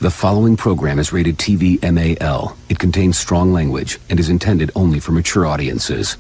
The following program is rated TV MAL. It contains strong language and is intended only for mature audiences.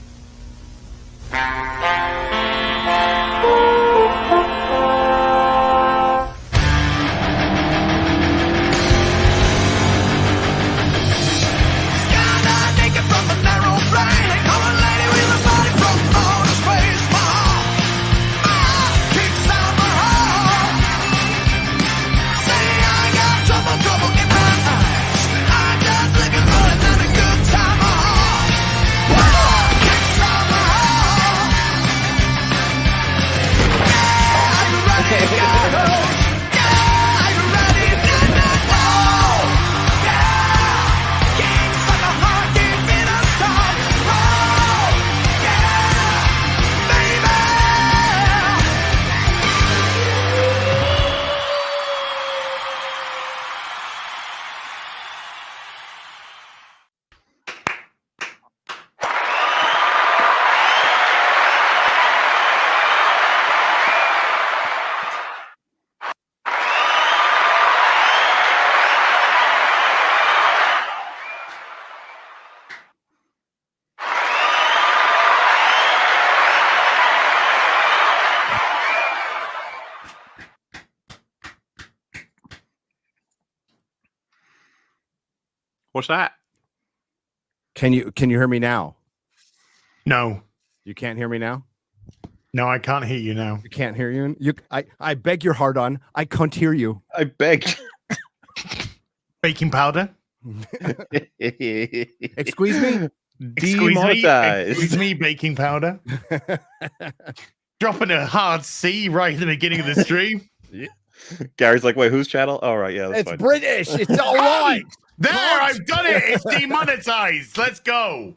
What's that? Can you hear me now? No. You can't hear me now? No, I can't hear you now. You can't hear you? I beg your pardon. I can't hear you. I beg. Baking powder? Excuse me? Demonetized. Excuse me, baking powder. Dropping a hard C right at the beginning of the stream. Gary's like, wait, whose channel? All right, yeah, that's It's fine. British. It's all right. There, I've done it. It's demonetized. Let's go.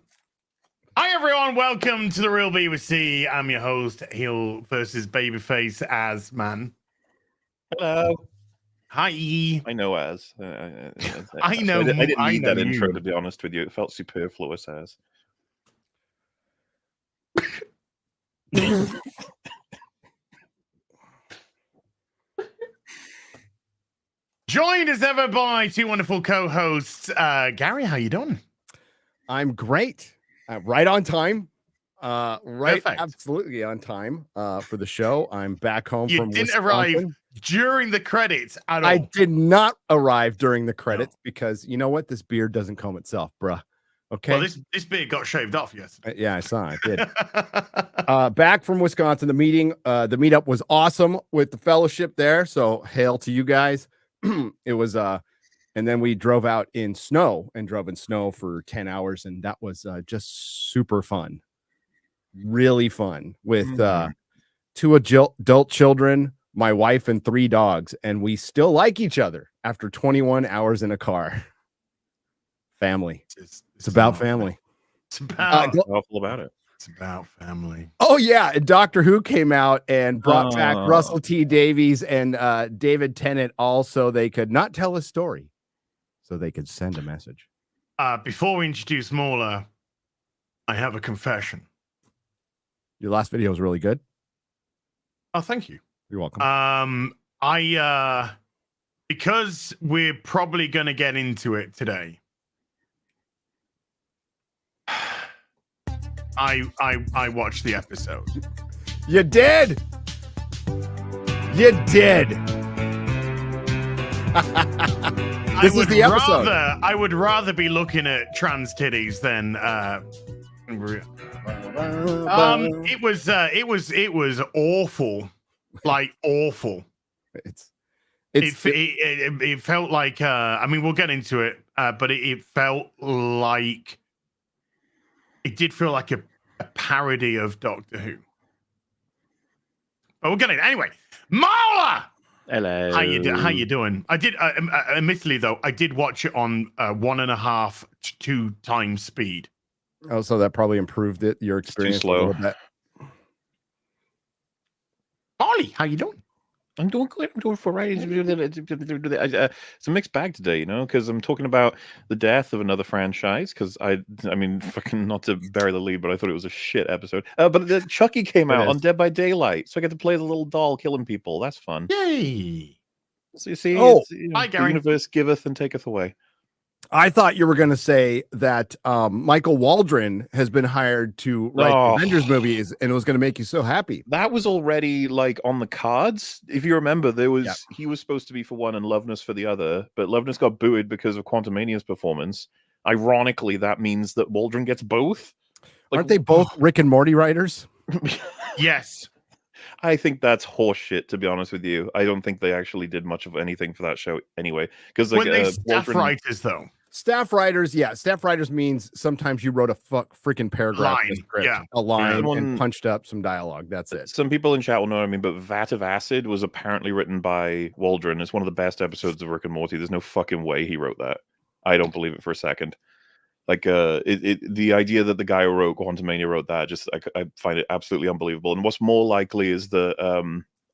Hi, everyone. Welcome to The Real BBC. I'm your host, heel versus babyface as man. Hello. Hi. I know as. I know. I didn't I need know that intro, you. to be honest with you. It felt superfluous as. Joined as ever by two wonderful co-hosts. Gary, how you doing? I'm great. Right on time. Right, Perfect. absolutely on time for the show. I'm back home You from didn't Wisconsin. arrive during the credits at all. I did not arrive during the credits because you know what? This beard doesn't comb itself, bruh. Okay. Well, this beard got shaved off yesterday. Yeah, I saw it. Did. Back from Wisconsin, the meetup was awesome with the fellowship there. So hail to you guys. It was and then we drove out in snow for 10 hours, and that was just super fun. Really fun with two adult children, my wife, and 3 dogs, and we still like each other after 21 hours in a car. Family. It's about family. It's about Awful about it. It's about family. Oh yeah, and Doctor Who came out and brought back Russell T Davies and David Tennant, all so they could not tell a story, so they could send a message. Before we introduce Mauler, I have a confession. Your last video was really good. Oh, thank you. You're welcome. I because we're probably gonna get into it today. I watched the episode. You did. You did. This is the episode. I would rather be looking at trans titties than it was awful. Like awful. It felt like I mean, we'll get into it, but it felt like it did feel like a parody of Doctor Who. But we'll get it anyway. Mauler! Hello. How you doing? I did admittedly though, I did watch it on 1.5 to 2 times speed. Oh, so that probably improved your experience slow. a little bit. Ollie, how you doing? I'm doing good. I'm doing all right. It's a mixed bag today, you know, because I'm talking about the death of another franchise. Because I mean, fucking not to bury the lead, but I thought it was a shit episode. But Chucky came out on Dead by Daylight, so I get to play the little doll killing people. That's fun. Yay! So you see, Oh, it's, hi, the Gary. universe giveth and taketh away. I thought you were going to say that Michael Waldron has been hired to write the Avengers movies, and it was going to make you so happy. That was already like on the cards. If you remember, he was supposed to be for one and Loveness for the other, but Loveness got booted because of Quantumania's performance. Ironically, that means that Waldron gets both. Like, aren't they both Rick and Morty writers? Yes. I think that's horseshit, to be honest with you. I don't think they actually did much of anything for that show anyway. Because like, when they staff writers, though. Staff writers, yeah. Staff writers means sometimes you wrote a freaking paragraph in the script, a line, and punched up some dialogue. That's it. Some people in chat will know what I mean, but Vat of Acid was apparently written by Waldron. It's one of the best episodes of Rick and Morty. There's no fucking way he wrote that. I don't believe it for a second. Like, the idea that the guy who wrote Quantumania wrote that, I find it absolutely unbelievable. And what's more likely is that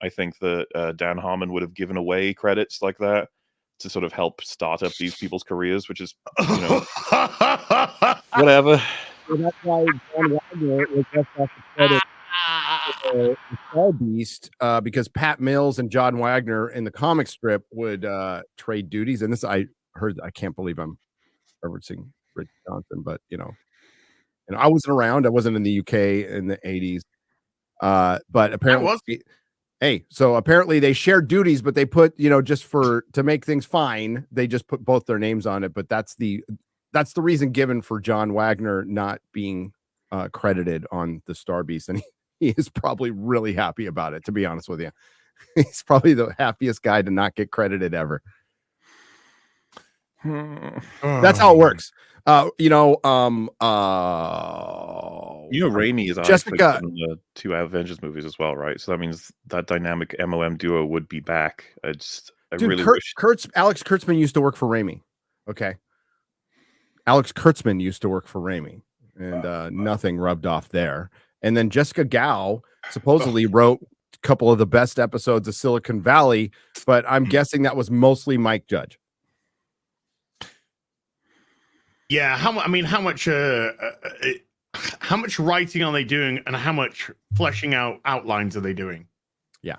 I think that Dan Harmon would have given away credits like that to sort of help start up these people's careers, which is, whatever. So that's why John Wagner was left off the credit for the Star Beast, because Pat Mills and John Wagner in the comic strip would trade duties. And this, I can't believe I'm referencing Rich Johnson, but I wasn't around. I wasn't in the UK in the 80s. But apparently, so apparently they shared duties, but they put, just to make things fine, they just put both their names on it. But that's the reason given for John Wagner not being credited on the Star Beast. And he is probably really happy about it, to be honest with you. He's probably the happiest guy to not get credited ever. That's how it works. Raimi is Jessica in the two Avengers movies as well, right? So that means that dynamic MOM duo would be back. Alex Kurtzman used to work for Raimi. Okay. Alex Kurtzman used to work for Raimi, and nothing rubbed off there. And then Jessica Gao supposedly wrote a couple of the best episodes of Silicon Valley, but I'm guessing that was mostly Mike Judge. Yeah, how much writing are they doing, and how much fleshing out outlines are they doing? Yeah.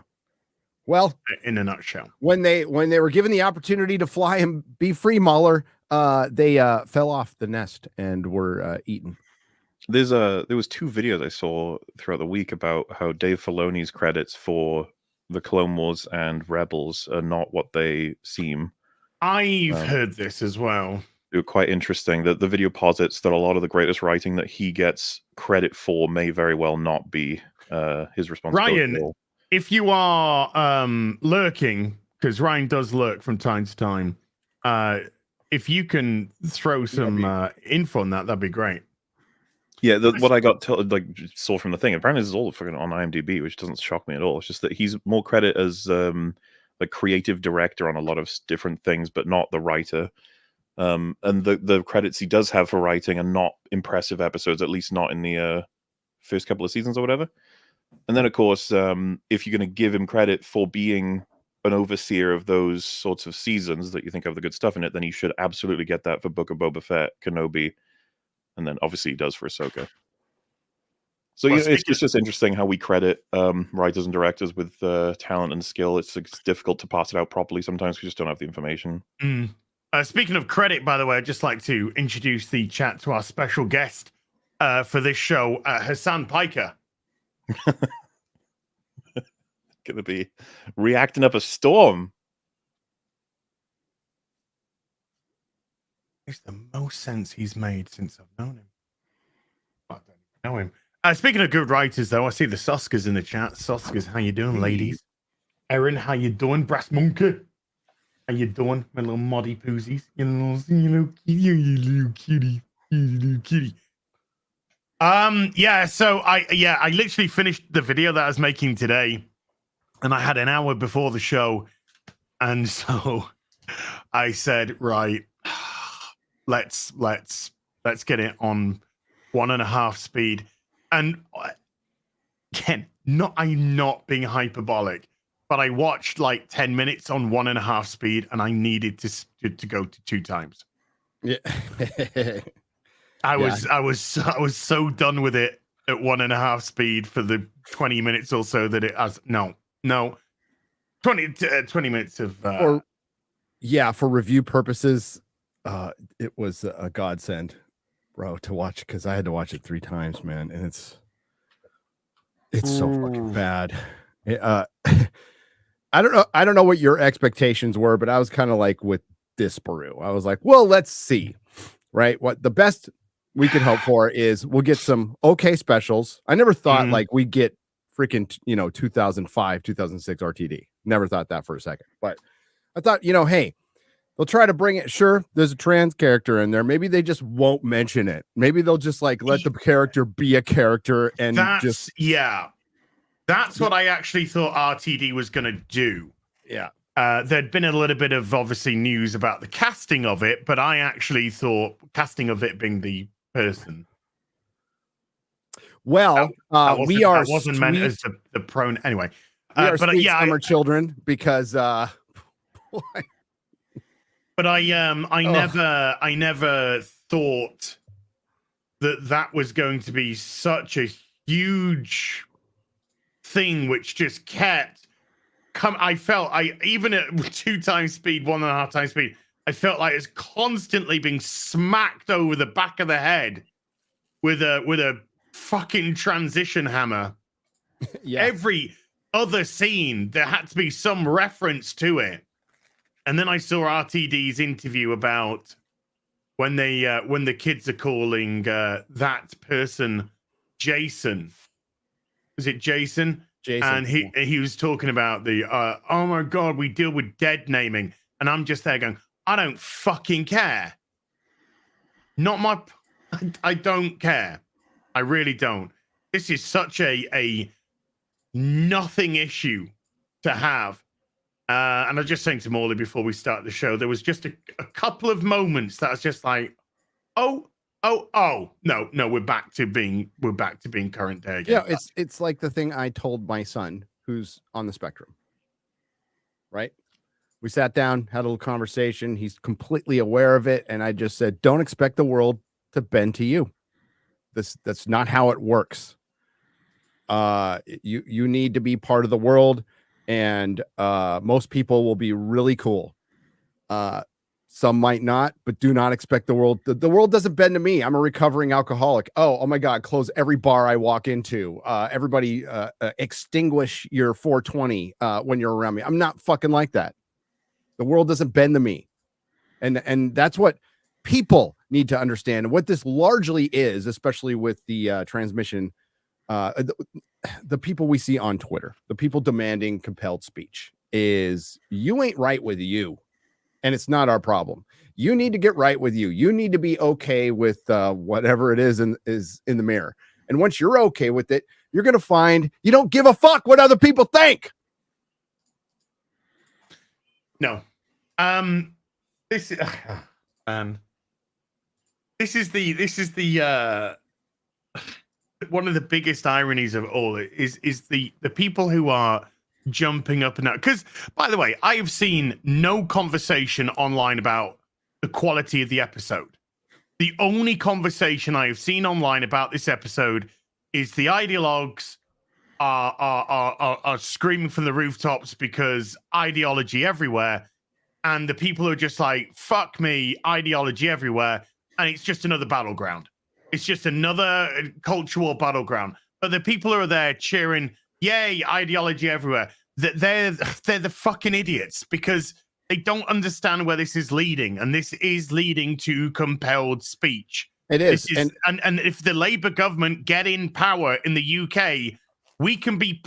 Well, in a nutshell, when they were given the opportunity to fly and be free, Mahler, they fell off the nest and were eaten. There was two videos I saw throughout the week about how Dave Filoni's credits for the Clone Wars and Rebels are not what they seem. I've heard this as well. They were quite interesting. That the video posits that a lot of the greatest writing that he gets credit for may very well not be his responsibility. Ryan, if you are lurking, because Ryan does lurk from time to time, if you can throw some info on that'd be great. Yeah, what I got saw from the thing. Apparently, this is all fucking on IMDb, which doesn't shock me at all. It's just that he's more credit as the creative director on a lot of different things, but not the writer. And the credits he does have for writing are not impressive episodes, at least not in the first couple of seasons or whatever. And then, of course, if you're going to give him credit for being an overseer of those sorts of seasons that you think have the good stuff in it, then he should absolutely get that for Book of Boba Fett, Kenobi, and then obviously he does for Ahsoka. So it's just interesting how we credit writers and directors with talent and skill. It's difficult to pass it out properly sometimes. We just don't have the information. Speaking of credit, by the way, I'd just like to introduce the chat to our special guest for this show, Hassan Piker. Gonna be reacting up a storm. It's the most sense he's made since I've known him. I don't even know him. Speaking of good writers, though, I see the Soskas in the chat. Soskas, how you doing, ladies? Erin, how you doing? Brass Monkey, how you doing, my little moddy poozies? You little kitty. So I literally finished the video that I was making today, and I had an hour before the show, and so I said, right, let's get it on 1.5 speed. And again, I'm not being hyperbolic, but I watched like 10 minutes on 1.5 speed, and I needed to go to 2 times. Yeah. I was so done with it at 1.5 speed for the 20 minutes or so that it has. No. 20 minutes of for review purposes, it was a godsend, bro, to watch, because I had to watch it 3 times, man, and it's so fucking bad. I don't know what your expectations were, but I was kind of like with this Baru. I was like, well, let's see, right? What the best we could hope for is we'll get some okay specials. I never thought like we'd get freaking 2005, 2006 RTD. Never thought that for a second, but I thought, hey, they'll try to bring it. Sure, there's a trans character in there. Maybe they just won't mention it. Maybe they'll just like let the character be a character and That's what I actually thought RTD was going to do. Yeah. There'd been a little bit of obviously news about the casting of it, but I actually thought casting of it being the person. Well, we are wasn't meant as the prone anyway. We are summer children because but I never thought that was going to be such a huge thing, which just kept I felt even at 2 times speed, 1.5 times speed, I felt like it's constantly being smacked over the back of the head with a fucking transition hammer. Yeah. Every other scene there had to be some reference to it. And then I saw RTD's interview about when the kids are calling that person Jason. Was it Jason? Jason. And he was talking about the oh my god, we deal with dead naming, and I'm just there going, I don't fucking care. I don't care. I really don't. This is such a nothing issue to have. And I was just saying to Morley before we start the show, there was just a couple of moments that was just like, oh, no, we're back to being current day again. Yeah, it's like the thing I told my son who's on the spectrum. Right? We sat down, had a little conversation. He's completely aware of it, and I just said, don't expect the world to bend to you. That's not how it works. You need to be part of the world, and most people will be really cool. Some might not, but do not expect the world. The world doesn't bend to me. I'm a recovering alcoholic. Oh my God, close every bar I walk into. Everybody extinguish your 420 when you're around me. I'm not fucking like that. The world doesn't bend to me. And that's what people need to understand. And what this largely is, especially with the transmission, the people we see on Twitter, the people demanding compelled speech, is you ain't right with you. And it's not our problem. You need to get right with you. You need to be okay with whatever it is in the mirror. And once you're okay with it, you're going to find you don't give a fuck what other people think. No. This is the one of the biggest ironies of all is the people who are jumping up and down. Because, by the way, I have seen no conversation online about the quality of the episode. The only conversation I have seen online about this episode is the ideologues are screaming from the rooftops because ideology everywhere, and the people who are just like, fuck me, ideology everywhere, and it's just another battleground. It's just another cultural battleground. But the people who are there cheering, yay, ideology everywhere, they're the fucking idiots, because they don't understand where this is leading, and this is leading to compelled speech. It is. And if the Labour government get in power in the UK, we can be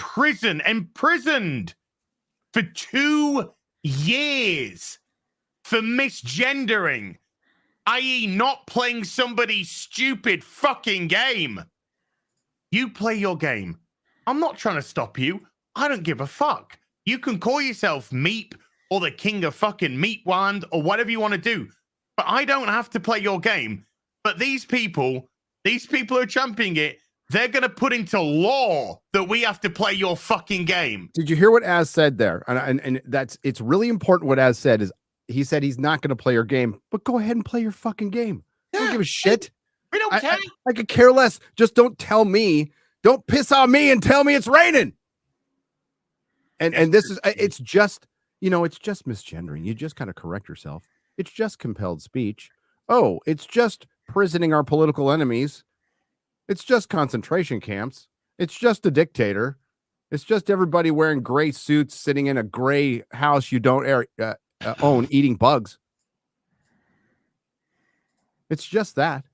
imprisoned for 2 years for misgendering, i.e. not playing somebody's stupid fucking game. You play your game. I'm not trying to stop you. I don't give a fuck. You can call yourself Meep or the king of fucking Meatwand or whatever you want to do, but I don't have to play your game. But these people are championing it. They're going to put into law that we have to play your fucking game. Did you hear what Az said there? And it's really important. What Az said is, he said he's not going to play your game, but go ahead and play your fucking game. Yeah. I don't give a shit. We don't care. I could care less. Just don't tell me. Don't piss on me and tell me it's raining. And this is it's just, it's just misgendering. You just kind of correct yourself. It's just compelled speech. Oh, it's just prisoning our political enemies. It's just concentration camps. It's just a dictator. It's just everybody wearing gray suits sitting in a gray house you don't own, eating bugs. It's just that.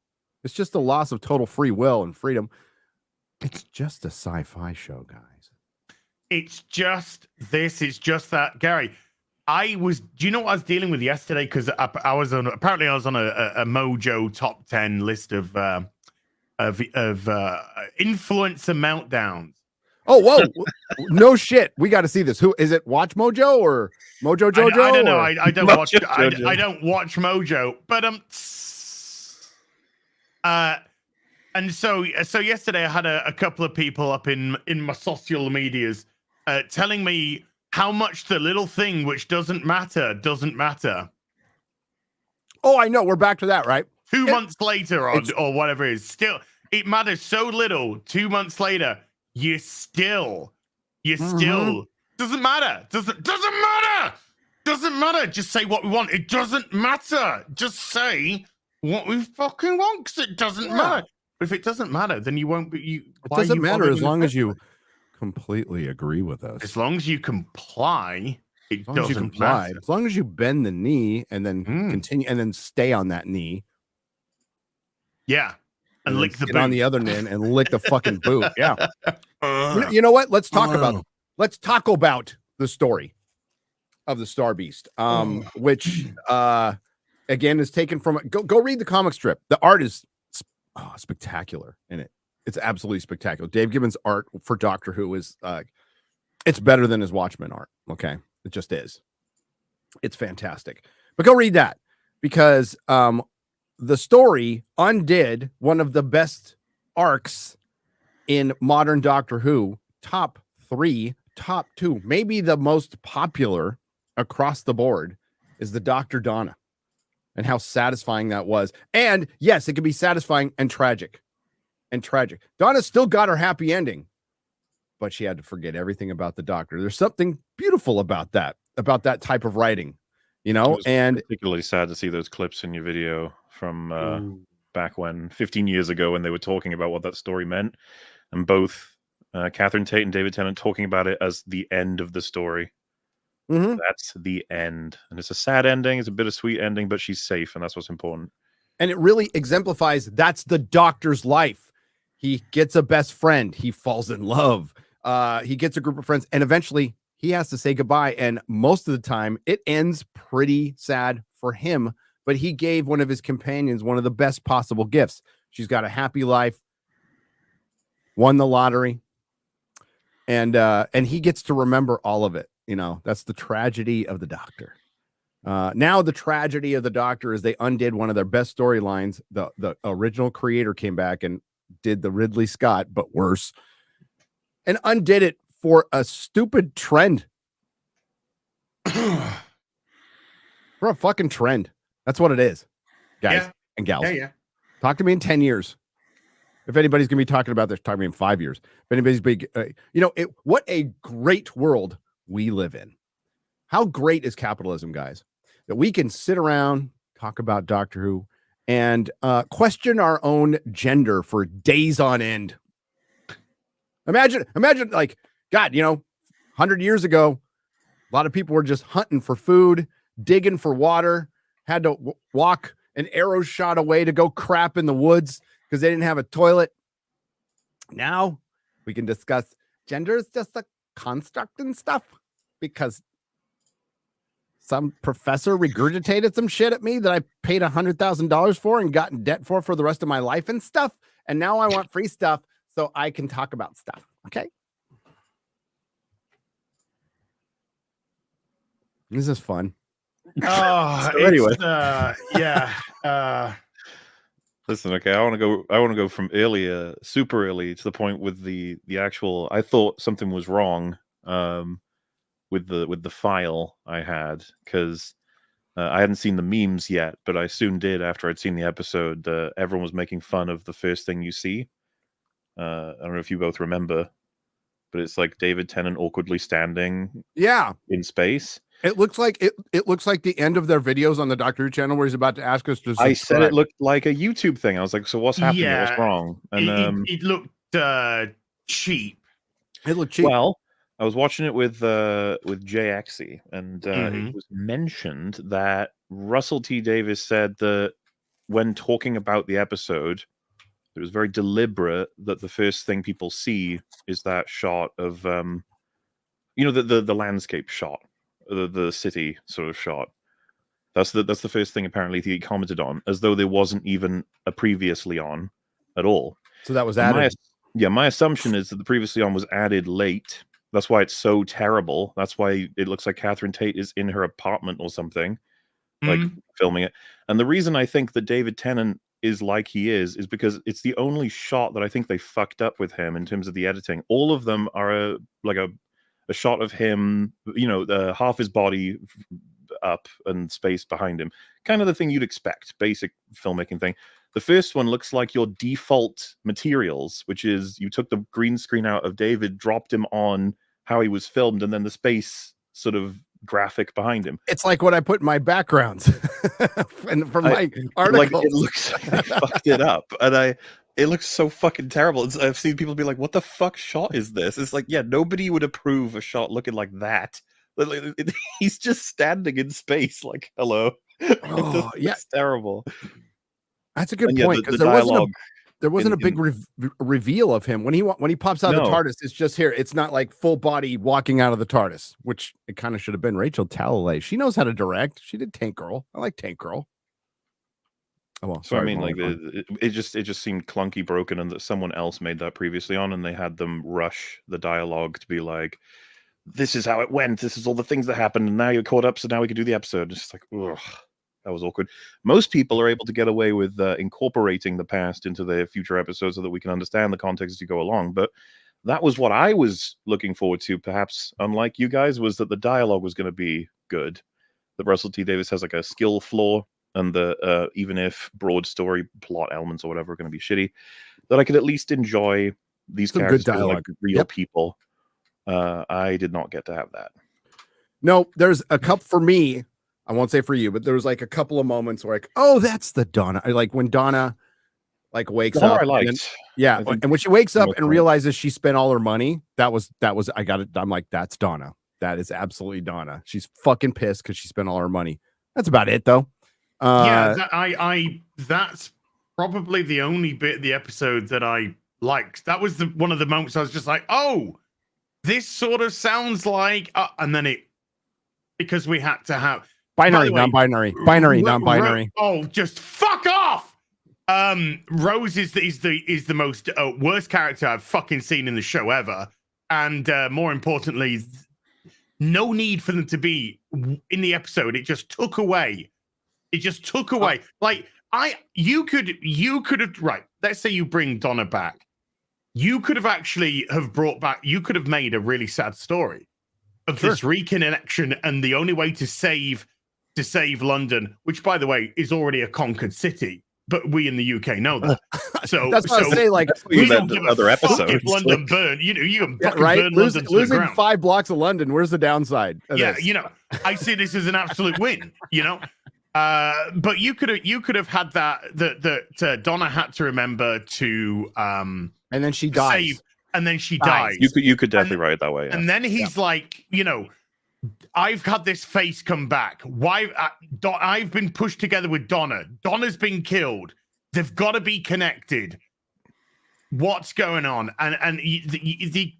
It's just the loss of total free will and freedom. It's just a sci-fi show, guys. It's just this. It's just that, Gary. Do you know what I was dealing with yesterday? Because I was on a Mojo top 10 list of influencer meltdowns. Oh, whoa. No shit. We got to see this. Who is it? Watch Mojo or Mojo Jojo? I don't know. I don't watch. I don't watch Mojo. But and so yesterday I had a couple of people up in my social medias telling me how much the little thing which doesn't matter. Oh, I know. We're back to that, right? 2 months later or whatever it is. Still, it matters so little. 2 months later, you still doesn't matter. Doesn't matter. Just say what we want. It doesn't matter. Just say what we fucking want, because it doesn't matter. But if it doesn't matter, then you won't be. It doesn't matter as long as you completely agree with us. As long as you comply, it doesn't matter. As long as you bend the knee and then continue and then stay on that knee. Yeah. And lick the boot on the other knee and lick the fucking boot. Yeah. You know what? Let's talk about the story of the Star Beast, which again is taken from go read the comic strip. The art is spectacular in it. It's absolutely spectacular. Dave Gibbons' art for Doctor Who is it's better than his Watchmen art. Okay, it just is. It's fantastic. But go read that, because the story undid one of the best arcs in modern Doctor Who. Top 3, top 2, maybe the most popular across the board is the Dr. Donna, and how satisfying that was. And yes, it can be satisfying and tragic. Donna still got her happy ending, but she had to forget everything about the Doctor. There's something beautiful about that type of writing, and particularly sad to see those clips in your video from back when 15 years ago, when they were talking about what that story meant, and both Catherine Tate and David Tennant talking about it as the end of the story. That's the end, and it's a sad ending. It's a bittersweet ending, but she's safe, and that's what's important. And it really exemplifies that's the Doctor's life. He gets a best friend. He falls in love. He gets a group of friends, and eventually he has to say goodbye. And most of the time, it ends pretty sad for him. But he gave one of his companions one of the best possible gifts. She's got a happy life, won the lottery, and he gets to remember all of it. That's the tragedy of the Doctor. Now the tragedy of the Doctor is they undid one of their best storylines. The original creator came back and did the Ridley Scott, but worse, and undid it for a stupid trend. For a fucking trend. That's what it is, guys and gals. Yeah. Talk to me in 10 years. If anybody's going to be talking about this, talk to me in 5 years. If anybody's big, what a great world we live in. How great is capitalism, guys, that we can sit around, talk about Doctor Who, and question our own gender for days on end. Imagine, like, God, 100 years ago, a lot of people were just hunting for food, digging for water, had to walk an arrow shot away to go crap in the woods because they didn't have a toilet. Now we can discuss gender is just a construct and stuff because some professor regurgitated some shit at me that I paid $100,000 for and got in debt for the rest of my life and stuff. And now I want free stuff so I can talk about stuff. Okay. This is fun. Oh, so anyway. Listen, okay, I want to go from super early to the point with the actual. I thought something was wrong with the file I had, because I hadn't seen the memes yet, but I soon did after I'd seen the episode. Everyone was making fun of the first thing you see. I don't know if you both remember, but it's like David Tennant awkwardly standing Yeah. in space. It looks like it looks like the end of their videos on the Doctor Who channel where he's about to ask us to subscribe. I said it looked like a YouTube thing. I was like, so what's happening? Yeah. What's wrong? And It looked cheap. It looked cheap. well, I was watching it with JXE, and it was mentioned that Russell T Davies said that when talking about the episode, it was very deliberate that the first thing people see is that shot of the landscape shot, the city sort of shot. That's the first thing apparently he commented on, as though there wasn't even a previously on at all. So that was added. My assumption is that the previously on was added late. That's why it's so terrible. That's why it looks like Catherine Tate is in her apartment or something, like filming it. And the reason I think that David Tennant is like he is because it's the only shot that I think they fucked up with him in terms of the editing. All of them are a shot of him, half his body up and space behind him. Kind of the thing you'd expect, basic filmmaking thing. The first one looks like your default materials, which is you took the green screen out of David, dropped him on how he was filmed, and then the space sort of graphic behind him. It's like what I put in my backgrounds and from my articles. Like, it looks like they fucked it up, and it looks so fucking terrible. I've seen people be like, "What the fuck shot is this?" It's like, yeah, nobody would approve a shot looking like that. He's just standing in space, like, hello. Oh, it's terrible. That's a good point, because there wasn't a big reveal of him when he pops out of the TARDIS. It's just here. It's not like full body walking out of the TARDIS, which it kind of should have been. Rachel Talalay, she knows how to direct. She did Tank Girl. I like Tank Girl. Oh well, so I mean, like it just seemed clunky, broken, and that someone else made that previously on, and they had them rush the dialogue to be like, "This is how it went. This is all the things that happened, and now you're caught up, so now we can do the episode." It's just like, ugh. That was awkward. Most people are able to get away with incorporating the past into their future episodes so that we can understand the context as you go along. But that was what I was looking forward to, perhaps unlike you guys, was that the dialogue was going to be good. That Russell T Davies has like a skill flaw, and the even if broad story plot elements or whatever are going to be shitty, that I could at least enjoy these characters good dialogue. Like real people. I did not get to have that. No, there's a couple for me. I won't say for you, but there was like a couple of moments where like, oh, that's the Donna. Like when Donna like wakes up. I liked. And when she wakes up and realizes she spent all her money, that was I got it. I'm like, that's Donna. That is absolutely Donna. She's fucking pissed because she spent all her money. That's about it though. That's probably the only bit of the episode that I liked. That was one of the moments I was just like, oh, this sort of sounds like, and then because we had to have binary, non-binary. Oh, just fuck off. Rose is the most worst character I've fucking seen in the show ever, and more importantly, no need for them to be in the episode. It just took away. Like you could have right. Let's say you bring Donna back. You could have actually brought back. You could have made a really sad story of this reconnection, and the only way to save London, which by the way is already a conquered city, but we in the UK know that. So that's what I say. Like we don't give other episodes. If London burn, you can fucking burn London to losing the ground. 5 blocks of London. Where's the downside? Yeah, I see this as an absolute win. But you could have had that Donna had to remember to and then she dies. And then she dies. You could definitely write it that way. Yeah. And then he's like, I've had this face come back. Why? I've been pushed together with Donna. Donna's been killed. They've got to be connected. What's going on? And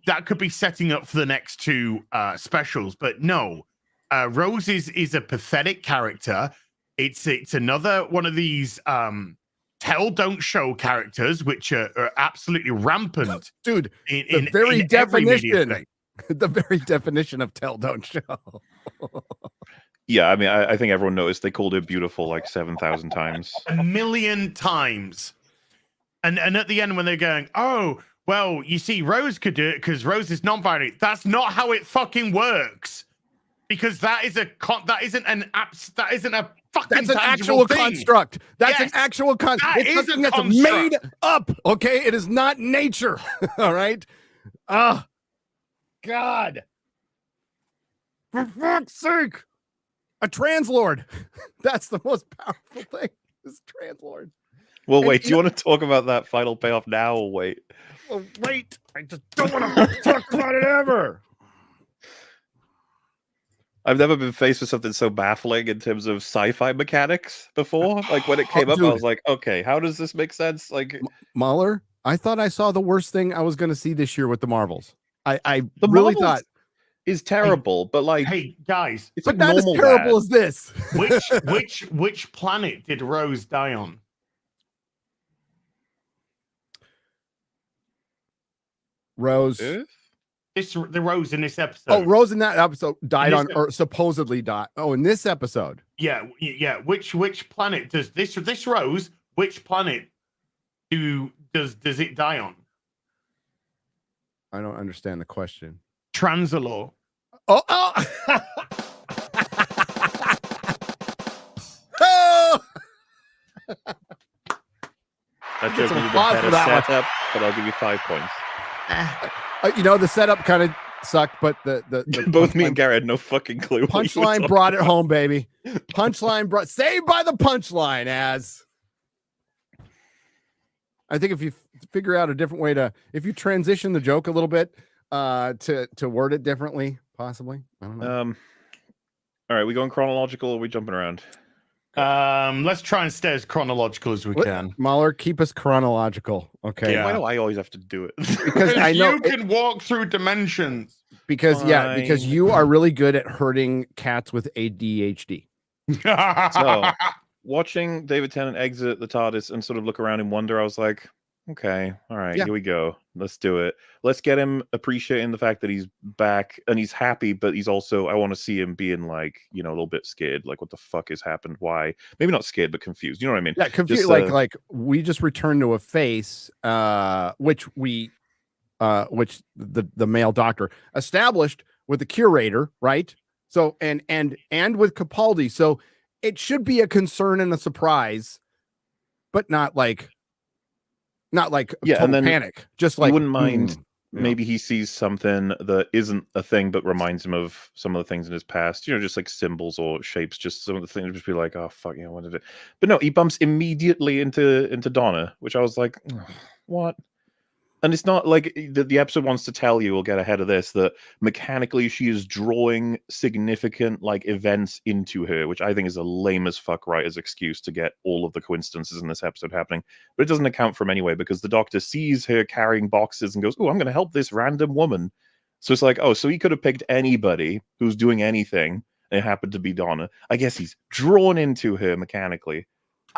that could be setting up for the next 2 specials. But no, Rose is a pathetic character. It's another one of these tell don't show characters, which are absolutely rampant, dude. In very definition. The very definition of tell don't show. Yeah, I mean, I think everyone noticed they called her beautiful like 7,000 times. 1,000,000 times. And at the end when they're going, oh, well, you see, Rose could do it because Rose is non-binary. That's not how it fucking works. Because that isn't a fucking that's an actual thing. Construct. That's an actual construct. It's something that's made up. Okay, it is not nature. All right. God. For fuck's sake. A translord. That's the most powerful thing. Is translord. Well, And, wait. Do you want to talk about that final payoff now, or wait? Well, wait. I just don't want to talk about it ever. I've never been faced with something so baffling in terms of sci-fi mechanics before. Like when it came up, I dude. was like, okay, how does this make sense? Like Mahler, I thought I saw the worst thing I was going to see this year with the Marvels. I the really Marvels thought is terrible, but like, Hey guys, it's but like not as normal terrible bad. as this. which planet did Rose die on? Rose. Earth? The Rose in this episode. Oh, Rose in that episode died In on, this or supposedly died. Oh, in this episode. Yeah. Which planet does this Rose? Which planet does it die on? I don't understand the question. Transalore. Oh. Oh! That Get joke some needed a applause better for that one. setup, but I'll give you 5 points. The setup kind of sucked, but the Both me and Gary had no fucking clue. what you were punchline talking brought it home, baby. Punchline brought saved by the punchline. As I think if you figure out a different way if you transition the joke a little bit to word it differently, possibly. I don't know. All right, we going chronological, or are we jumping around? Let's try and stay as chronological as we can. Mahler, keep us chronological, okay? Yeah. Why do I always have to do it? Because I know you can walk through dimensions. because Fine. you are really good at hurting cats with ADHD. So, watching David Tennant exit the TARDIS and sort of look around in wonder, I was like, okay, all right, Yeah. here we go. Let's do it. Let's get him appreciating the fact that he's back and he's happy, but he's also, I want to see him being like, a little bit scared. Like, what the fuck has happened? Why? Maybe not scared, but confused. You know what I mean? Yeah, confused. Just, Like we just returned to a face, which the male doctor established with the curator, right? So and with Capaldi, so it should be a concern and a surprise, but not like Yeah, total and then panic. Just you like wouldn't mind. yeah. Maybe he sees something that isn't a thing, but reminds him of some of the things in his past. Just like symbols or shapes. Just some of the things, just be like, oh fuck, what is it? But no, he bumps immediately into Donna, which I was like, what? And it's not like the episode wants to tell you, we'll get ahead of this, that mechanically she is drawing significant like events into her, which I think is a lame as fuck writer's excuse to get all of the coincidences in this episode happening. But it doesn't account for them anyway, because the doctor sees her carrying boxes and goes, oh, I'm going to help this random woman. So it's like, oh, so he could have picked anybody who's doing anything, and it happened to be Donna. I guess he's drawn into her mechanically.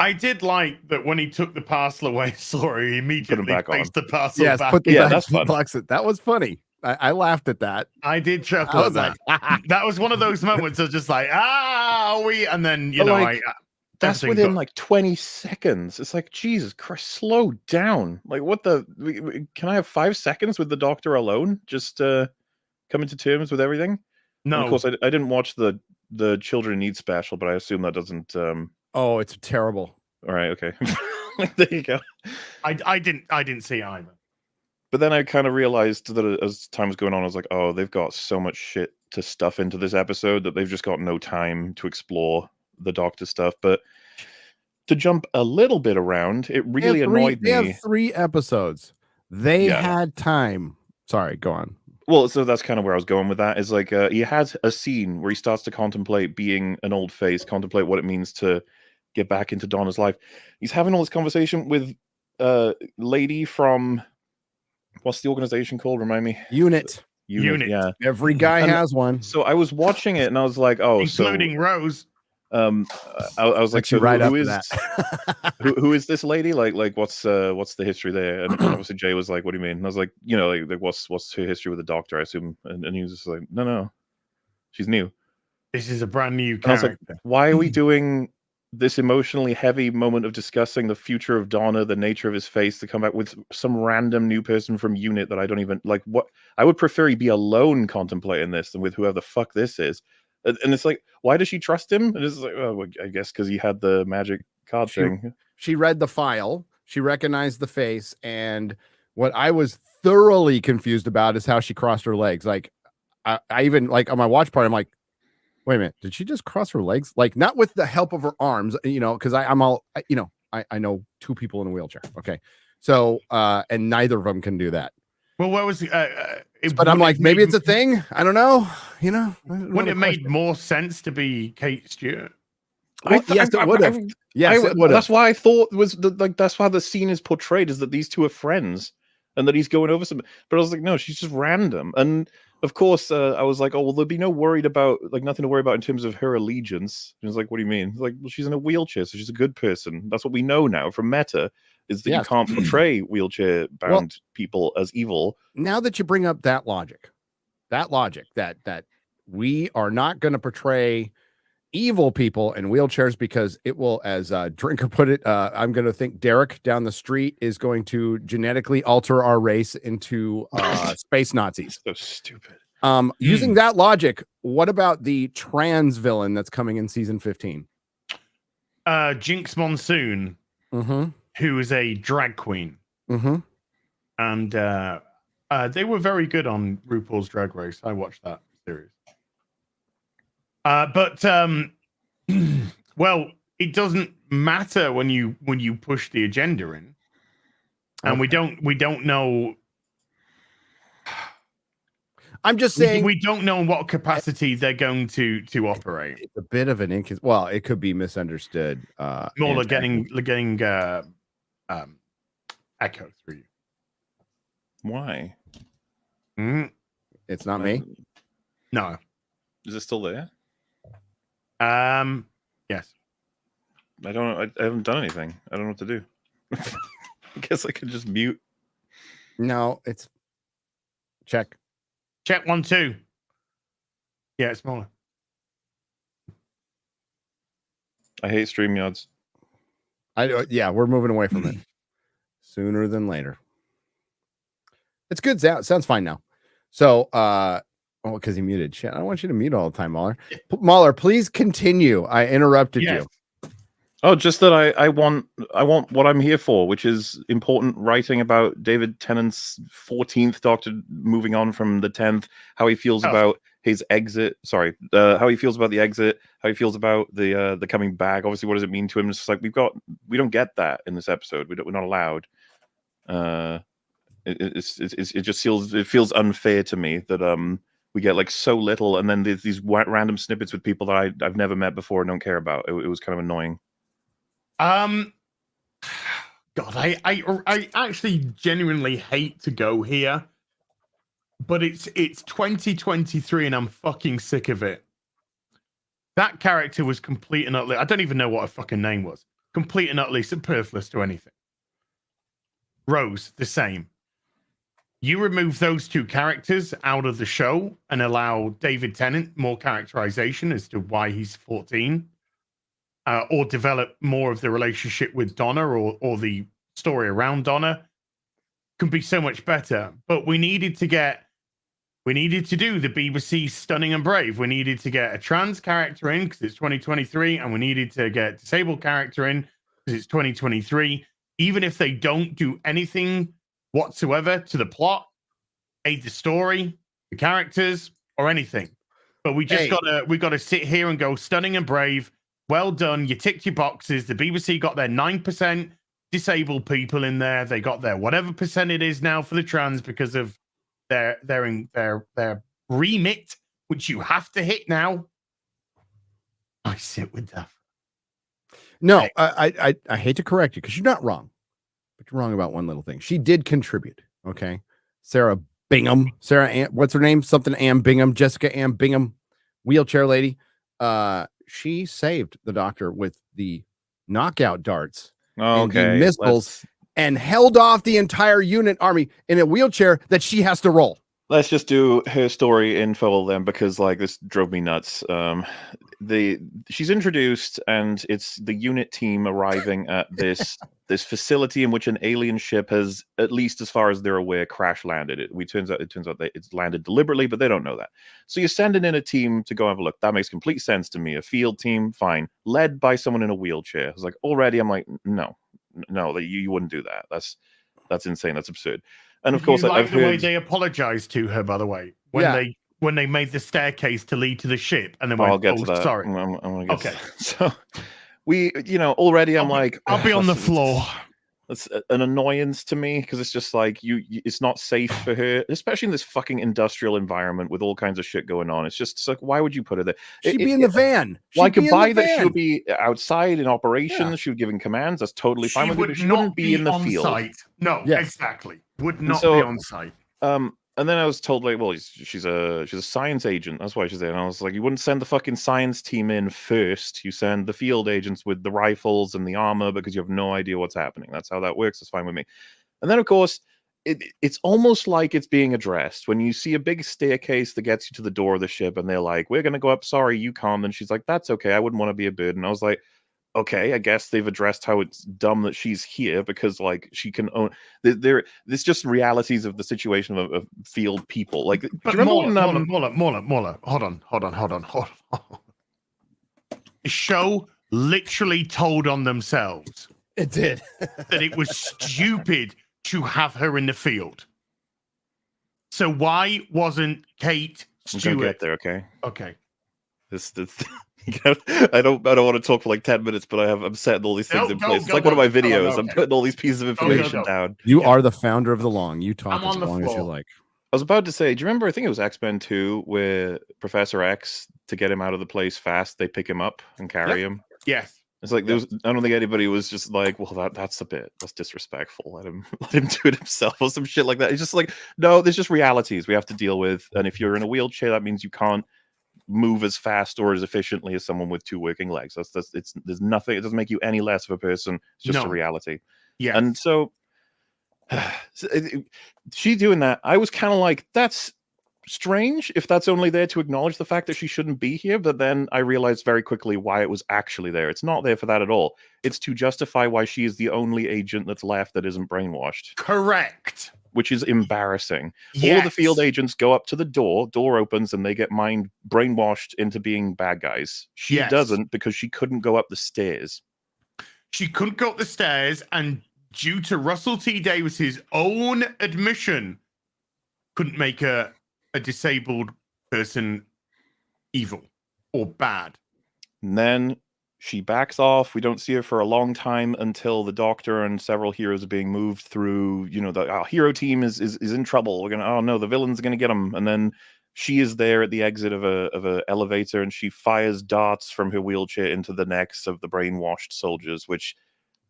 I did like that when he took the parcel away. Sorry, he immediately back placed on. the parcel yes, back. put the Yeah, back that's fun. box it. That was funny. I laughed at that. I did I chuckle was at that. That was one of those moments of just like, and then But, like, that's everything within got- like 20 seconds. It's like, Jesus Christ, slow down. Like, what can I have 5 seconds with the doctor alone? Just coming to terms with everything? no. And of course, I didn't watch the Children in Need special, but I assume that doesn't. Oh, it's terrible. All right, okay. There you go. I didn't see either. But then I kind of realized that as time was going on, I was like, oh, they've got so much shit to stuff into this episode that they've just got no time to explore the Doctor stuff. But to jump a little bit around, it really annoyed me. They have 3 episodes. They Yeah. had time. Sorry, go on. Well, so that's kind of where I was going with that. Is like he has a scene where he starts to contemplate being an old face, contemplate what it means to get back into Donna's life. He's having all this conversation with lady from what's the organization called? Remind me. Unit. Unit. Yeah. Every guy And has one. So I was watching it and I was like, oh, Including Rose. I was like, Set you so right who up for is that. who is this lady? Like what's the history there? And obviously Jay was like, what do you mean? And I was like, like what's her history with the Doctor? I assume. And he was just like, no, she's new. This is a brand new And I was like, character. why are we doing this emotionally heavy moment of discussing the future of Donna, the nature of his face, to come back with some random new person from Unit that I don't even like? What I would prefer he be alone contemplating this than with whoever the fuck this is. And it's like, why does she trust him? And it's like, oh, well, I guess because he had the magic card thing. She read the file. She recognized the face. And what I was thoroughly confused about is how she crossed her legs. Like, I even like on my watch party, I'm like, wait a minute, did she just cross her legs? Like not with the help of her arms, because I'm all, I know 2 people in a wheelchair. Okay. So, and neither of them can do that. Well, what was but I'm like, maybe it's a thing. I don't know. Wouldn't it made more sense to be Kate Stewart? Well, yes, it would have. Yes, it would have. That's why I thought that's why the scene is portrayed, is that these 2 are friends and that he's going over some. But I was like, no, she's just random. And of course, I was like, oh well, there'd be nothing to worry about in terms of her allegiance. And I was like, what do you mean? Like, well, she's in a wheelchair, so she's a good person. That's what we know now from meta, is that you can't portray wheelchair-bound people as evil. Now that you bring up that logic that we are not going to portray evil people in wheelchairs because it will, as Drinker put it, I'm going to think Derek down the street is going to genetically alter our race into space Nazis. So stupid. Using that logic, what about the trans villain that's coming in season 15? Jinx Monsoon, who is a drag queen. And they were very good on RuPaul's Drag Race. I watched that series. But well, it doesn't matter when you push the agenda in, and we don't know. I'm just saying we don't know in what capacity they're going to operate. It's a bit of an it could be misunderstood. More like getting echo through you. Why? It's not me. No. Is it still there? Yes. I haven't done anything. I don't know what to do. I guess I could just mute. No, it's check 1 2. Yeah, it's smaller. I hate StreamYards. We're moving away from it sooner than later. It's good. Sounds fine now. So, because he muted. Shit, I don't want you to mute all the time, Mahler. Mahler, please continue. I interrupted you. Oh, just that I want what I'm here for, which is important writing about David Tennant's 14th Doctor moving on from the 10th, how he feels about his exit. Sorry, how he feels about the exit, how he feels about the coming back. Obviously, what does it mean to him? It's just like we don't get that in this episode. We're not allowed. It just feels unfair to me that we get like so little, and then there's these random snippets with people that I've never met before and don't care about. It was kind of annoying. God, I actually genuinely hate to go here, but it's 2023 and I'm fucking sick of it. That character was complete and utterly, I don't even know what her fucking name was. Complete and utterly superfluous to anything. Rose, the same. You remove those 2 characters out of the show and allow David Tennant more characterization as to why he's 14. Or develop more of the relationship with Donna or the story around Donna, can be so much better. But we needed to do the BBC Stunning and Brave. We needed to get a trans character in because it's 2023, and we needed to get a disabled character in because it's 2023. Even if they don't do anything whatsoever to the plot, aid the story, the characters, or anything. But we just gotta sit here and go Stunning and Brave. Well done. You ticked your boxes. The BBC got their 9% disabled people in there. They got their whatever percent it is now for the trans because of their remit, which you have to hit now. I sit with that. No, I hate to correct you because you're not wrong, but you're wrong about one little thing. She did contribute. Okay, Sarah Bingham, what's her name? Something Ann Bingham, Jessica Ann Bingham, wheelchair lady. She saved the Doctor with the knockout darts and the missiles and held off the entire unit army in a wheelchair that she has to roll. Let's just do her story in full then, because like this drove me nuts. She's introduced, and it's the unit team arriving at this facility in which an alien ship has, at least as far as they're aware, crash landed. It turns out that it's landed deliberately, but they don't know that. So you're sending in a team to go have a look. That makes complete sense to me. A field team, fine, led by someone in a wheelchair. I was like, already, I'm like, no, you wouldn't do that. That's insane. That's absurd. And of course, I've heard the way they apologized to her, by the way, when when they made the staircase to lead to the ship, and then I'll went, get "Oh, to that. sorry." I'm gonna get Okay. So we, already I'm I'll be on the floor. That's an annoyance to me because it's just like it's not safe for her, especially in this fucking industrial environment with all kinds of shit going on. It's like, why would you put her there? She'd be in the van. Well, I She'd be could in buy the that she van. would be outside in operations. Yeah. She would be giving commands. That's totally fine She with me. would But she not wouldn't be in the on field. site. No, Yes. exactly. Would not so, be on site. And then I was told, like, well, she's a science agent. That's why she's there. And I was like, you wouldn't send the fucking science team in first. You send the field agents with the rifles and the armor because you have no idea what's happening. That's how that works. That's fine with me. And then, of course, it's almost like it's being addressed when you see a big staircase that gets you to the door of the ship, and they're like, "We're going to go up. Sorry, you can't." And she's like, "That's okay. I wouldn't want to be a burden." I was like, okay, I guess they've addressed how it's dumb that she's here because, like, she can own. There's just realities of the situation of field people. Like, But do you remember Mauler, hold on. The show literally told on themselves It did. that it was stupid to have her in the field. So why wasn't Kate I'm gonna Stewart get there, okay? Okay. This I don't want to talk for like 10 minutes, but I'm setting all these things in place. It's like one of my videos. I'm putting all these pieces of information down. You are the founder of the long. You talk I'm as on the long as you floor. like. I was about to say, do you remember? I think it was X-Men 2, where Professor X, to get him out of the place fast, they pick him up and carry him. Yes. It's like I don't think anybody was just like, well, that's disrespectful. Let him do it himself or some shit like that. It's just like, no, there's just realities we have to deal with, and if you're in a wheelchair, that means you can't move as fast or as efficiently as someone with two working legs. There's nothing. It doesn't make you any less of a person. It's just a reality. Yeah. And so she doing that, I was kind of like, that's strange if that's only there to acknowledge the fact that she shouldn't be here. But then I realized very quickly why it was actually there. It's not there for that at all. It's to justify why she is the only agent that's left that isn't brainwashed. Correct. Which is embarrassing. Yes. All of the field agents go up to the door opens, and they get brainwashed into being bad guys. She doesn't, because she couldn't go up the stairs. She couldn't go up the stairs, and due to Russell T. Davis's own admission, couldn't make a disabled person evil or bad. And then she backs off. We don't see her for a long time until the Doctor and several heroes are being moved through. The hero team is in trouble. We're gonna, oh no, the villain's gonna get them. And then she is there at the exit of a elevator, and she fires darts from her wheelchair into the necks of the brainwashed soldiers, which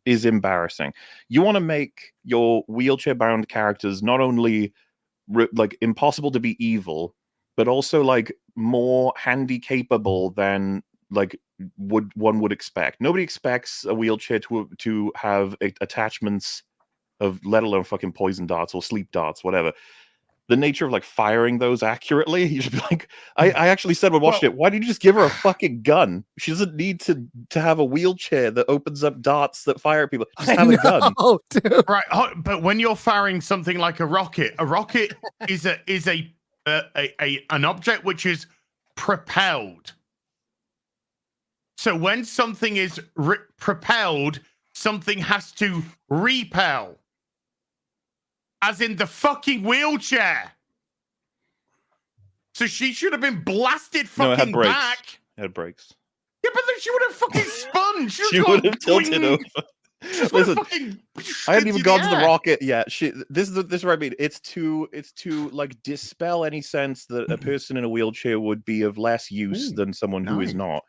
is embarrassing. You want to make your wheelchair-bound characters not only like impossible to be evil, but also like more handy capable than like one would expect. Nobody expects a wheelchair to have attachments of, let alone fucking poison darts or sleep darts, whatever. The nature of like firing those accurately, you should be like, I actually said when watched it, why did you just give her a fucking gun? She doesn't need to have a wheelchair that opens up darts that fire people. Just have a gun. Dude. Right, but when you're firing something like a rocket is an object which is propelled. So when something is propelled, something has to repel. As in the fucking wheelchair. So she should have been blasted fucking no, it had brakes. back. It had brakes. Yeah, but then she would have fucking spun. She would have tilted over. Listen, I hadn't even gone to the rocket yet. This is what I mean. It's to like dispel any sense that a person in a wheelchair would be of less use than someone who is not.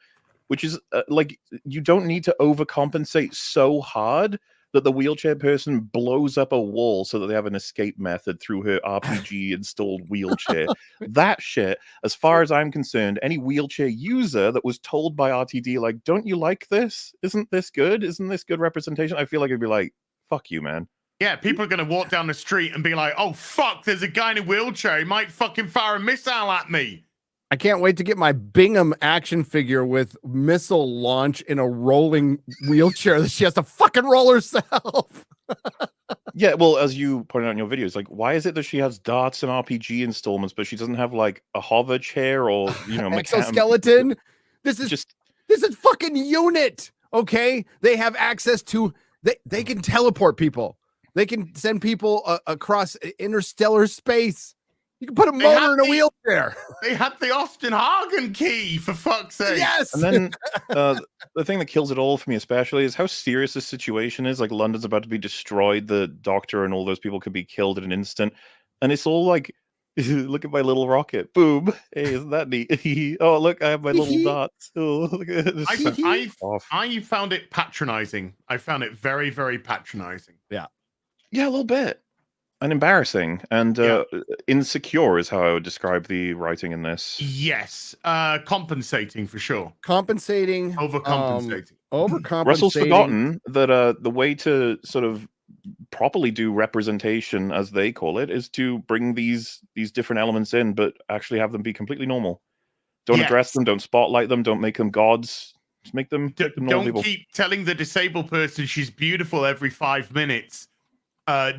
Which is like, you don't need to overcompensate so hard that the wheelchair person blows up a wall so that they have an escape method through her RPG installed wheelchair. That shit, as far as I'm concerned, any wheelchair user that was told by RTD, like, don't you like this? Isn't this good? Isn't this good representation? I feel like it'd be like, fuck you, man. Yeah, people are going to walk down the street and be like, oh, fuck, there's a guy in a wheelchair. He might fucking fire a missile at me. I can't wait to get my Bingham action figure with missile launch in a rolling wheelchair that she has to fucking roll herself. Yeah, well, as you pointed out in your videos, like, why is it that she has darts and RPG installments, but she doesn't have like a hover chair or, exoskeleton? This is fucking unit. Okay, they have access to. They can teleport people. They can send people across interstellar space. You can put a motor in a wheelchair. They had the Austin Hagen key, for fuck's sake. Yes. And then the thing that kills it all for me, especially, is how serious this situation is. Like, London's about to be destroyed. The doctor and all those people could be killed in an instant. And it's all like, look at my little rocket. Boom. Hey, isn't that neat? Oh, look, I have my little dots. Oh, look at this. I found it patronizing. I found it very, very patronizing. Yeah. Yeah, a little bit. And embarrassing. And insecure is how I would describe the writing in this. Yes. Compensating, for sure. Compensating. Overcompensating. Overcompensating. Russell's forgotten that the way to sort of properly do representation, as they call it, is to bring these different elements in, but actually have them be completely normal. Don't address them, don't spotlight them, don't make them gods. Just make them normal people. Don't keep telling the disabled person she's beautiful every 5 minutes.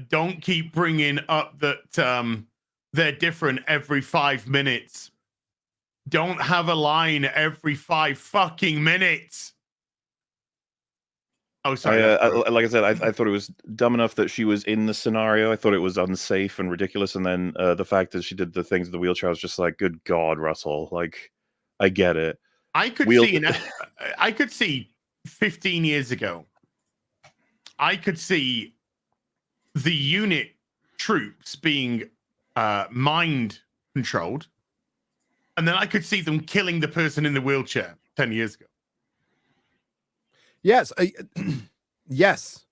Don't keep bringing up that they're different every 5 minutes. Don't have a line every 5 fucking minutes. Oh, sorry. Like I said, I thought it was dumb enough that she was in the scenario. I thought it was unsafe and ridiculous. And then the fact that she did the things with the wheelchair, I was just like, good God, Russell. Like, I get it. I could see 15 years ago, I could see the unit troops being mind controlled, and then I could see them killing the person in the wheelchair 10 years ago. Yes. Yes.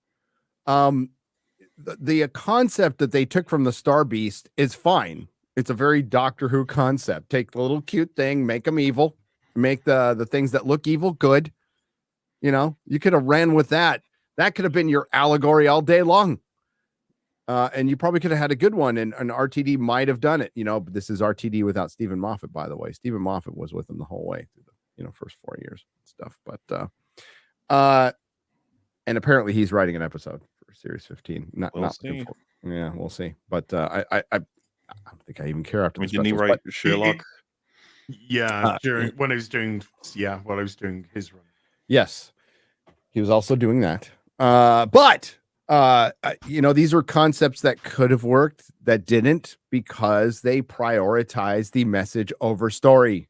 The concept that they took from the Star Beast is fine. It's a very Doctor Who concept. Take the little cute thing, make them evil, make the things that look evil good. You know, you could have ran with that. That could have been your allegory all day long. And you probably could have had a good one, and RTD might have done it. You know, but this is RTD without Stephen Moffat, by the way. Stephen Moffat was with him the whole way through the first 4 years and stuff. But and apparently he's writing an episode for Series 15. We'll see. But I don't think I even care after. Didn't he write Sherlock? When I was doing his run. Yes, he was also doing that. But these are concepts that could have worked that didn't, because they prioritize the message over story.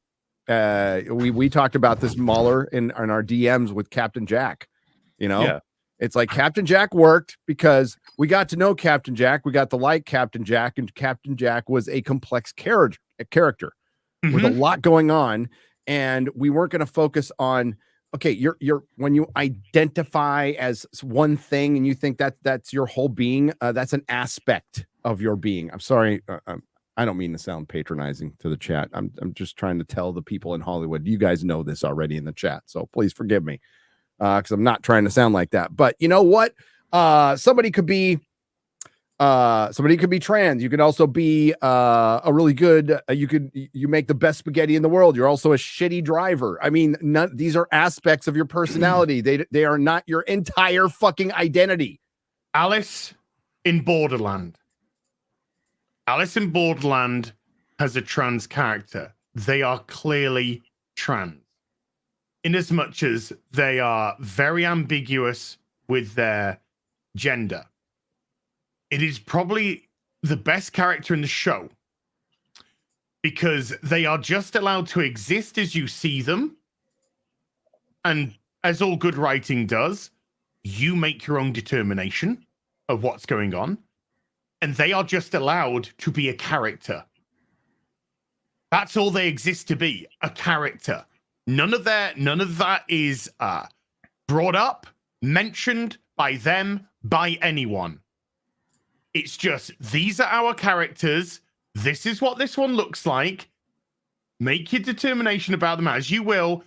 We talked about this Mahler in our DMs with Captain Jack. It's like Captain Jack worked because we got to know Captain Jack. We got to like Captain Jack, and Captain Jack was a complex character with a lot going on. And we weren't going to focus on, okay, you're when you identify as one thing and you think that's your whole being, that's an aspect of your being. I'm sorry. I don't mean to sound patronizing to the chat. I'm just trying to tell the people in Hollywood, you guys know this already in the chat, so please forgive me, because I'm not trying to sound like that. But you know what? Somebody could be trans. You could also be a really good. You make the best spaghetti in the world. You're also a shitty driver. I mean, these are aspects of your personality. They are not your entire fucking identity. Alice in Borderland. Alice in Borderland has a trans character. They are clearly trans, in as much as they are very ambiguous with their gender. It is probably the best character in the show because they are just allowed to exist as you see them. And as all good writing does, you make your own determination of what's going on. And they are just allowed to be a character. That's all they exist to be, a character. None of that is brought up, mentioned by them, by anyone. It's just, these are our characters. This is what this one looks like. Make your determination about them as you will,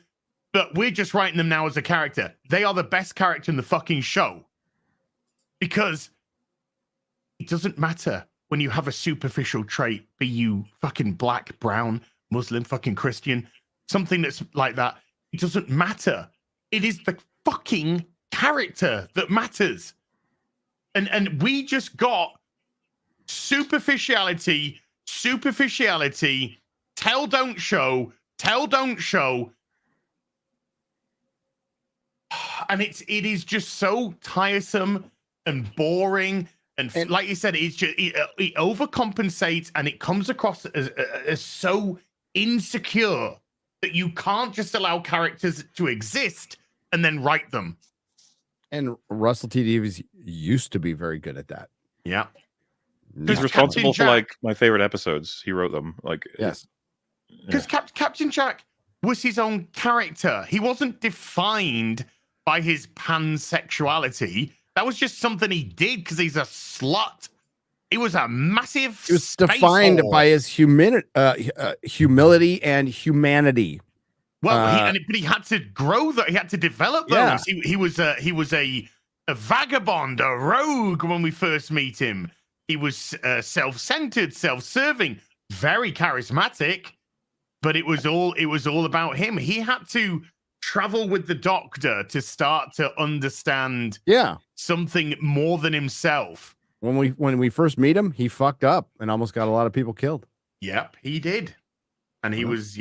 but we're just writing them now as a character. They are the best character in the fucking show. Because it doesn't matter when you have a superficial trait, be you fucking black, brown, Muslim, fucking Christian, something that's like that. It doesn't matter. It is the fucking character that matters. And we just got superficiality, tell, don't show. And it is just so tiresome and boring And like you said, it's just it overcompensates, and it comes across as so insecure that you can't just allow characters to exist and then write them. And Russell T Davies used to be very good at that. Yeah. He's responsible for like my favorite episodes. He wrote them. Like, yes, because Captain Jack was his own character. He wasn't defined by his pansexuality. That was just something he did because he's a slut. It was a massive. He was defined by his humility and humanity. Well, but he had to grow that. He had to develop those. Yeah. He was a vagabond, a rogue when we first meet him. He was self-centered, self-serving, very charismatic, but it was all about him. He had to travel with the Doctor to start to understand something more than himself. When we first meet him, he fucked up and almost got a lot of people killed. Yep, he did. And he was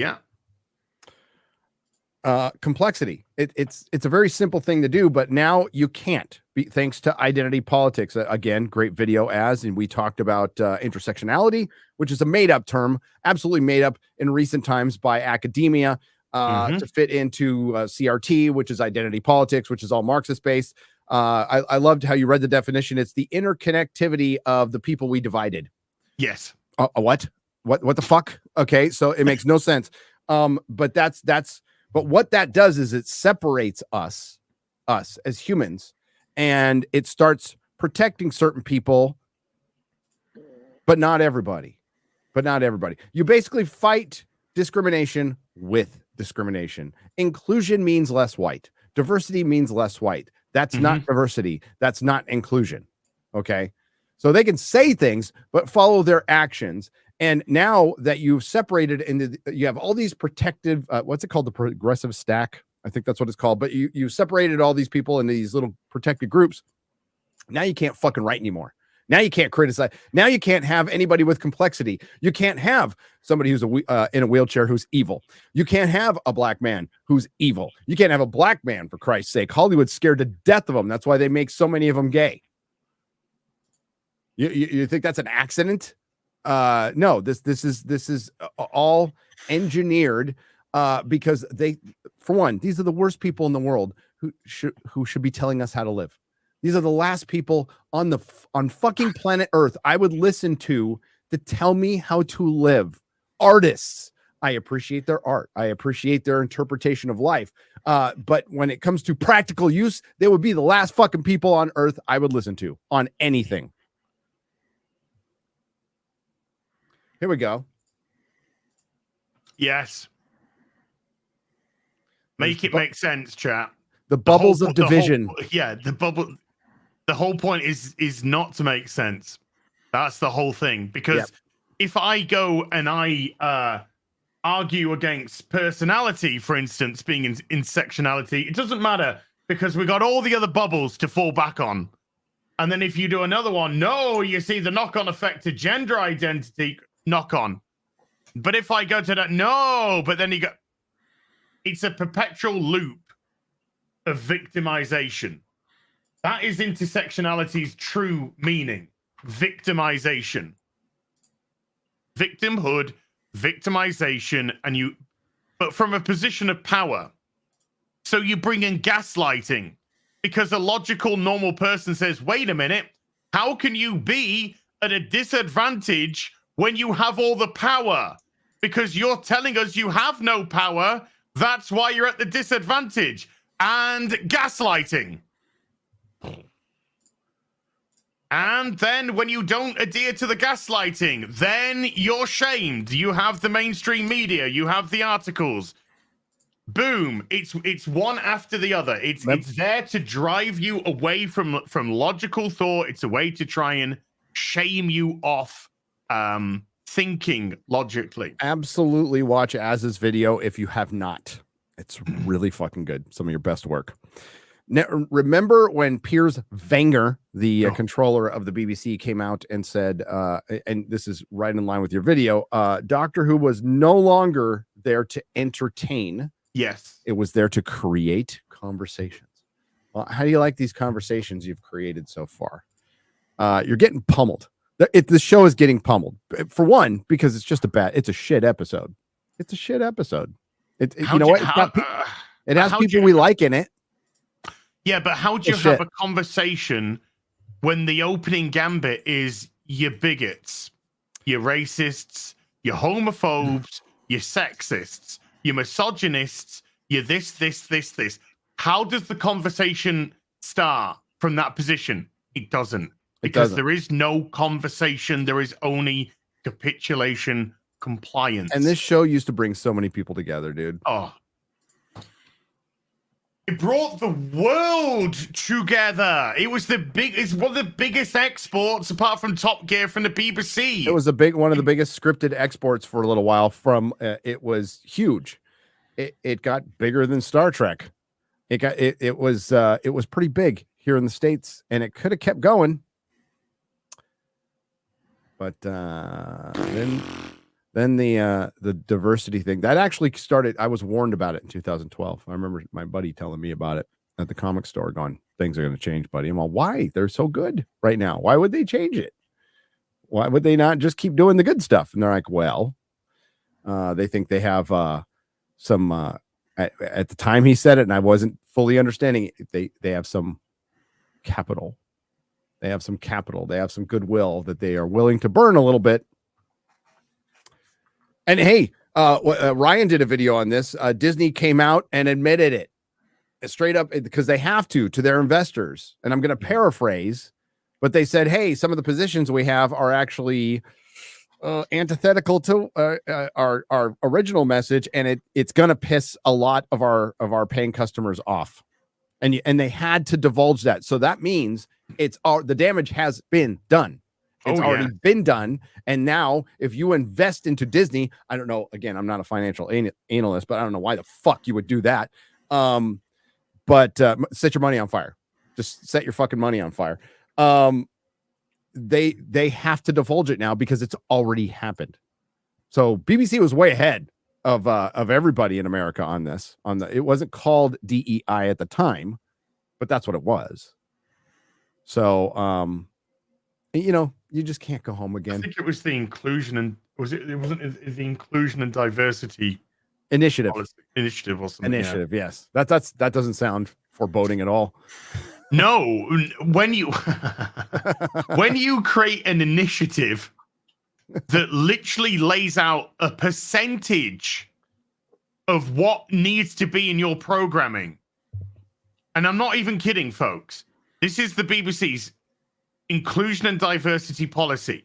complexity. It's a very simple thing to do, but now you can't, thanks to identity politics. Again, great video and we talked about intersectionality, which is a made-up term, absolutely made up in recent times by academia to fit into CRT, which is identity politics, which is all Marxist based. I loved how you read the definition. It's the interconnectivity of the people we divided. Yes. What the fuck? Okay, so it makes no sense. But what that does is it separates us as humans, and it starts protecting certain people, but not everybody. You basically fight discrimination with discrimination. Inclusion means less white. Diversity means less white. That's not diversity. That's not inclusion. Okay. So they can say things, but follow their actions. And now that you've separated you have all these protective, what's it called? The progressive stack. I think that's what it's called. But you separated all these people into these little protected groups. Now you can't fucking write anymore. Now you can't criticize. Now you can't have anybody with complexity. You can't have somebody who's in a wheelchair who's evil. You can't have a black man who's evil. You can't have a black man, for Christ's sake. Hollywood's scared to death of them. That's why they make so many of them gay. You think that's an accident? No, this is all engineered because for one, these are the worst people in the world who should be telling us how to live. These are the last people on fucking planet Earth I would listen to tell me how to live. Artists. I appreciate their art. I appreciate their interpretation of life. But when it comes to practical use, they would be the last fucking people on Earth I would listen to on anything. Here we go. Yes. Make it make sense, chat. The bubbles of division. The whole point is not to make sense. That's the whole thing. Because if I go and I argue against personality, for instance, being in sectionality, it doesn't matter because we got all the other bubbles to fall back on. And then if you do another one, no, you see the knock-on effect to gender identity, knock-on. But if I go to that, no, but then you go, it's a perpetual loop of victimization. That is intersectionality's true meaning. Victimization. Victimhood, victimization, but from a position of power. So you bring in gaslighting because a logical, normal person says, wait a minute, how can you be at a disadvantage when you have all the power? Because you're telling us you have no power. That's why you're at the disadvantage. And gaslighting. And then when you don't adhere to the gaslighting, then you're shamed. You have the mainstream media. You have the articles. Boom. It's one after the other. It's there to drive you away from logical thought. It's a way to try and shame you off thinking logically. Absolutely watch Az's video if you have not. It's really fucking good. Some of your best work. Now, remember when Piers Wenger, the controller of the BBC, came out and said, and this is right in line with your video, Doctor Who was no longer there to entertain. Yes. It was there to create conversations. Well, how do you like these conversations you've created so far? you're getting pummeled. The show is getting pummeled. For one, because it's a shit episode. It's a shit episode. You know what? It has people we like in it. Yeah, but how do you have a conversation when the opening gambit is you're bigots, you're racists, you're homophobes, you're sexists, you're misogynists, you're this. How does the conversation start from that position? It doesn't. Because there is no conversation. There is only capitulation, compliance. And this show used to bring so many people together, dude. Oh. It brought the world together. It's one of the biggest exports apart from Top Gear from the BBC. It was one of the biggest scripted exports for a little while. It was huge. It got bigger than Star Trek. It was pretty big here in the States, and it could have kept going. But then the diversity thing that actually started. I was warned about it in 2012. I remember my buddy telling me about it at the comic store, going, "Things are going to change, buddy." I'm all, "Why? They're so good right now. Why would they change it? Why would they not just keep doing the good stuff?" And they're like, "Well, they think they have some." At the time he said it, and I wasn't fully understanding it. They have some capital. They have some capital. They have some goodwill that they are willing to burn a little bit. And hey, Ryan did a video on this. Disney came out and admitted it straight up because they have to their investors. And I'm going to paraphrase, but they said, "Hey, some of the positions we have are actually antithetical to our original message, and it's going to piss a lot of our paying customers off." And they had to divulge that. So that means the damage has been done. It's already been done. And now if you invest into Disney, I don't know, again, I'm not a financial analyst, but I don't know why the fuck you would do that. But set your money on fire. Just set your fucking money on fire. They have to divulge it now because it's already happened. So BBC was way ahead of everybody in America on this. It wasn't called DEI at the time, but that's what it was. So you just can't go home again. I think it was the inclusion and it wasn't the inclusion and diversity initiative or something. Initiative, yes. That doesn't sound foreboding at all. No, when you create an initiative that literally lays out a percentage of what needs to be in your programming, and I'm not even kidding, folks. This is the BBC's inclusion and diversity policy.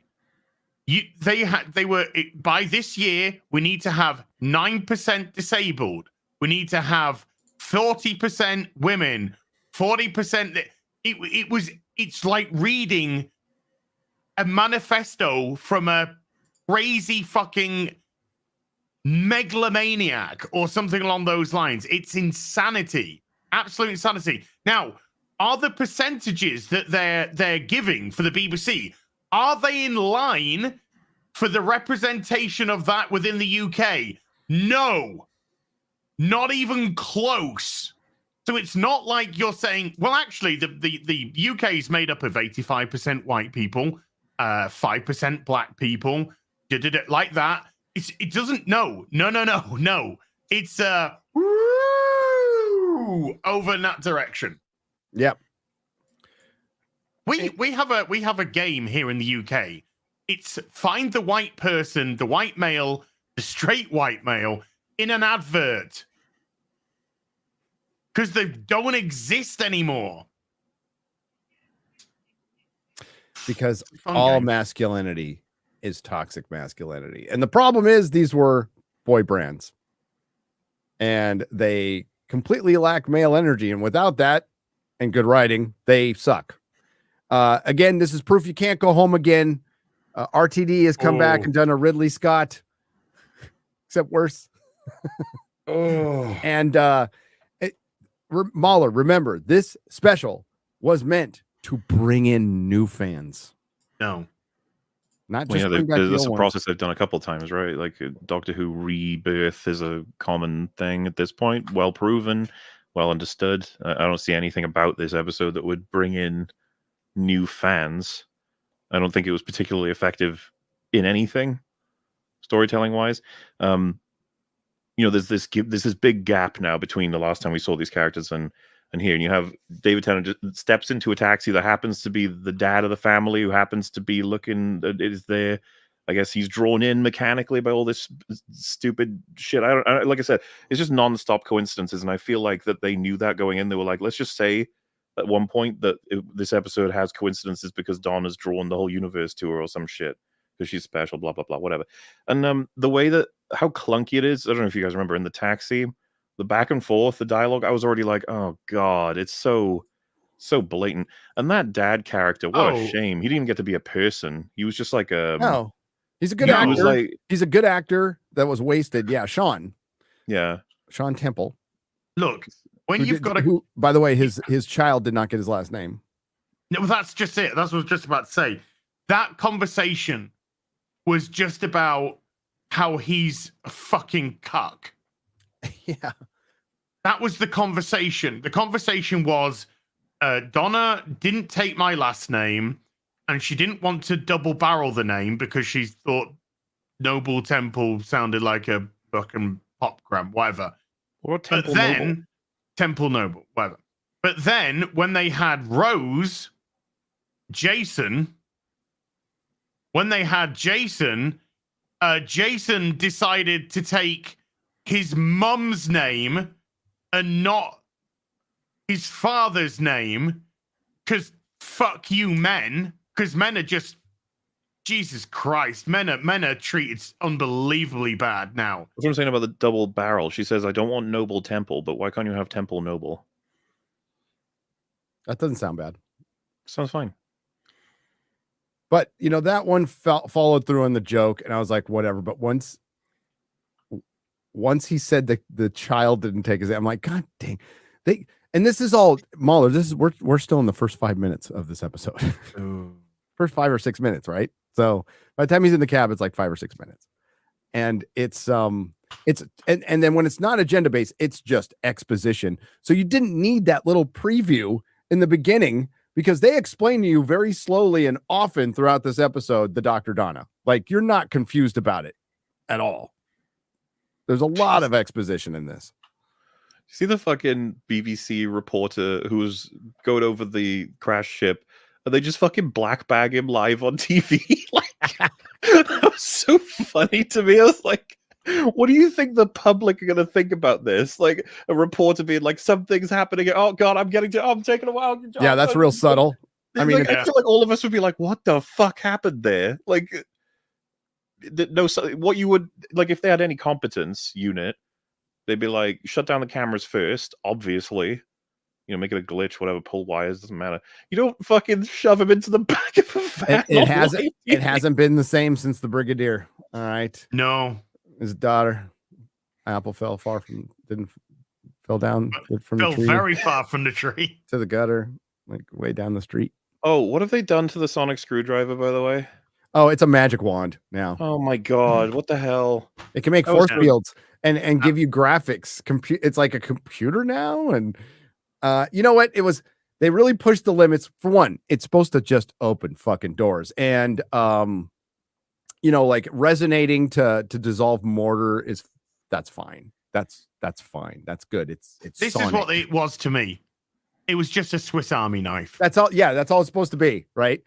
They were by this year we need to have 9% disabled. We need to have 40% women, 40%. It's like reading a manifesto from a crazy fucking megalomaniac or something along those lines. It's insanity, absolute insanity. Now, are the percentages that they're giving for the BBC, are they in line for the representation of that within the UK? No, not even close. So it's not like you're saying, well, actually, the UK is made up of 85% white people, 5% black people, like that. It doesn't. No. It's over in that direction. Yep. We have a game here in the UK. It's find the white person, the white male, the straight white male in an advert. Because they don't exist anymore. Because all masculinity is toxic masculinity. And the problem is these were boy brands. And they completely lack male energy. And without that and good writing, they suck. Again, this is proof you can't go home again. RTD has come back and done a Ridley Scott, except worse. And Mahler, remember, this special was meant to bring in new fans. No. Not just there's a process they've done a couple of times, right? Like Doctor Who rebirth is a common thing at this point, well proven, well understood. I don't see anything about this episode that would bring in new fans. I don't think it was particularly effective in anything, storytelling wise. There's this big gap now between the last time we saw these characters and here, and you have David Tennant just steps into a taxi that happens to be the dad of the family, who happens to be looking is there. I guess he's drawn in mechanically by all this stupid shit. Like I said, it's just non-stop coincidences, and I feel like that they knew that going in. They were like, let's just say at one point that this episode has coincidences because Dawn has drawn the whole universe to her or some shit because she's special, blah blah blah, whatever. And the way that how clunky it is, I don't know if you guys remember in the taxi, the back and forth, the dialogue, I was already like, oh god, it's so blatant. And that dad character, what a shame. He didn't even get to be a person. He was just like a no. He's a good actor. Was like, he's a good actor that was wasted. Yeah, Sean. Yeah. Sean Temple. Look, when you've got who, by the way, his child did not get his last name. No, well, that's just it. That's what I was just about to say. That conversation was just about how he's a fucking cuck. Yeah. That was the conversation. The conversation was Donna didn't take my last name, and she didn't want to double barrel the name because she thought Noble Temple sounded like a fucking popgram, whatever. Or Temple but then, Noble. Temple Noble, whatever. But then when they had Jason decided to take his mum's name and not his father's name because fuck you, men. Because men are just, Jesus Christ, men are treated unbelievably bad now. That's what I'm saying about the double barrel. She says, I don't want Noble Temple, but why can't you have Temple Noble? That doesn't sound bad. Sounds fine. But, that one followed through on the joke, and I was like, whatever. But once he said that the child didn't take his, I'm like, God dang. And this is all, Mahler, we're still in the first 5 minutes of this episode. First 5 or 6 minutes, right? So by the time he's in the cab, it's like 5 or 6 minutes. And it's and then when it's not agenda based, it's just exposition. So you didn't need that little preview in the beginning because they explain to you very slowly and often throughout this episode the Dr. Donna. Like, you're not confused about it at all. There's a lot of exposition in this. See the fucking BBC reporter who was going over the crash ship, and they just fucking black bag him live on TV. Like, that was so funny to me. I was like, what do you think the public are going to think about this? Like, a reporter being like, something's happening. Oh, God, I'm taking a while. Yeah, that's real subtle. I mean, I feel like all of us would be like, what the fuck happened there? Like, no, what you would, like, if they had any competence unit, they'd be like, shut down the cameras first, obviously. Make it a glitch, whatever, pull wires, doesn't matter. You don't fucking shove him into the back of a van. It hasn't been the same since the Brigadier. All right. No. His daughter, Apple fell down from the tree. Very far from the tree. To the gutter, like way down the street. Oh, what have they done to the sonic screwdriver, by the way? Oh, it's a magic wand now. Oh my God, what the hell? It can make force fields and give you graphics. It's like a computer now. And you know what? They really pushed the limits. For one, it's supposed to just open fucking doors. And like resonating to dissolve mortar that's fine. That's fine. That's good. It's this sonic. Is what it was to me. It was just a Swiss Army knife. That's all. Yeah, that's all it's supposed to be, right?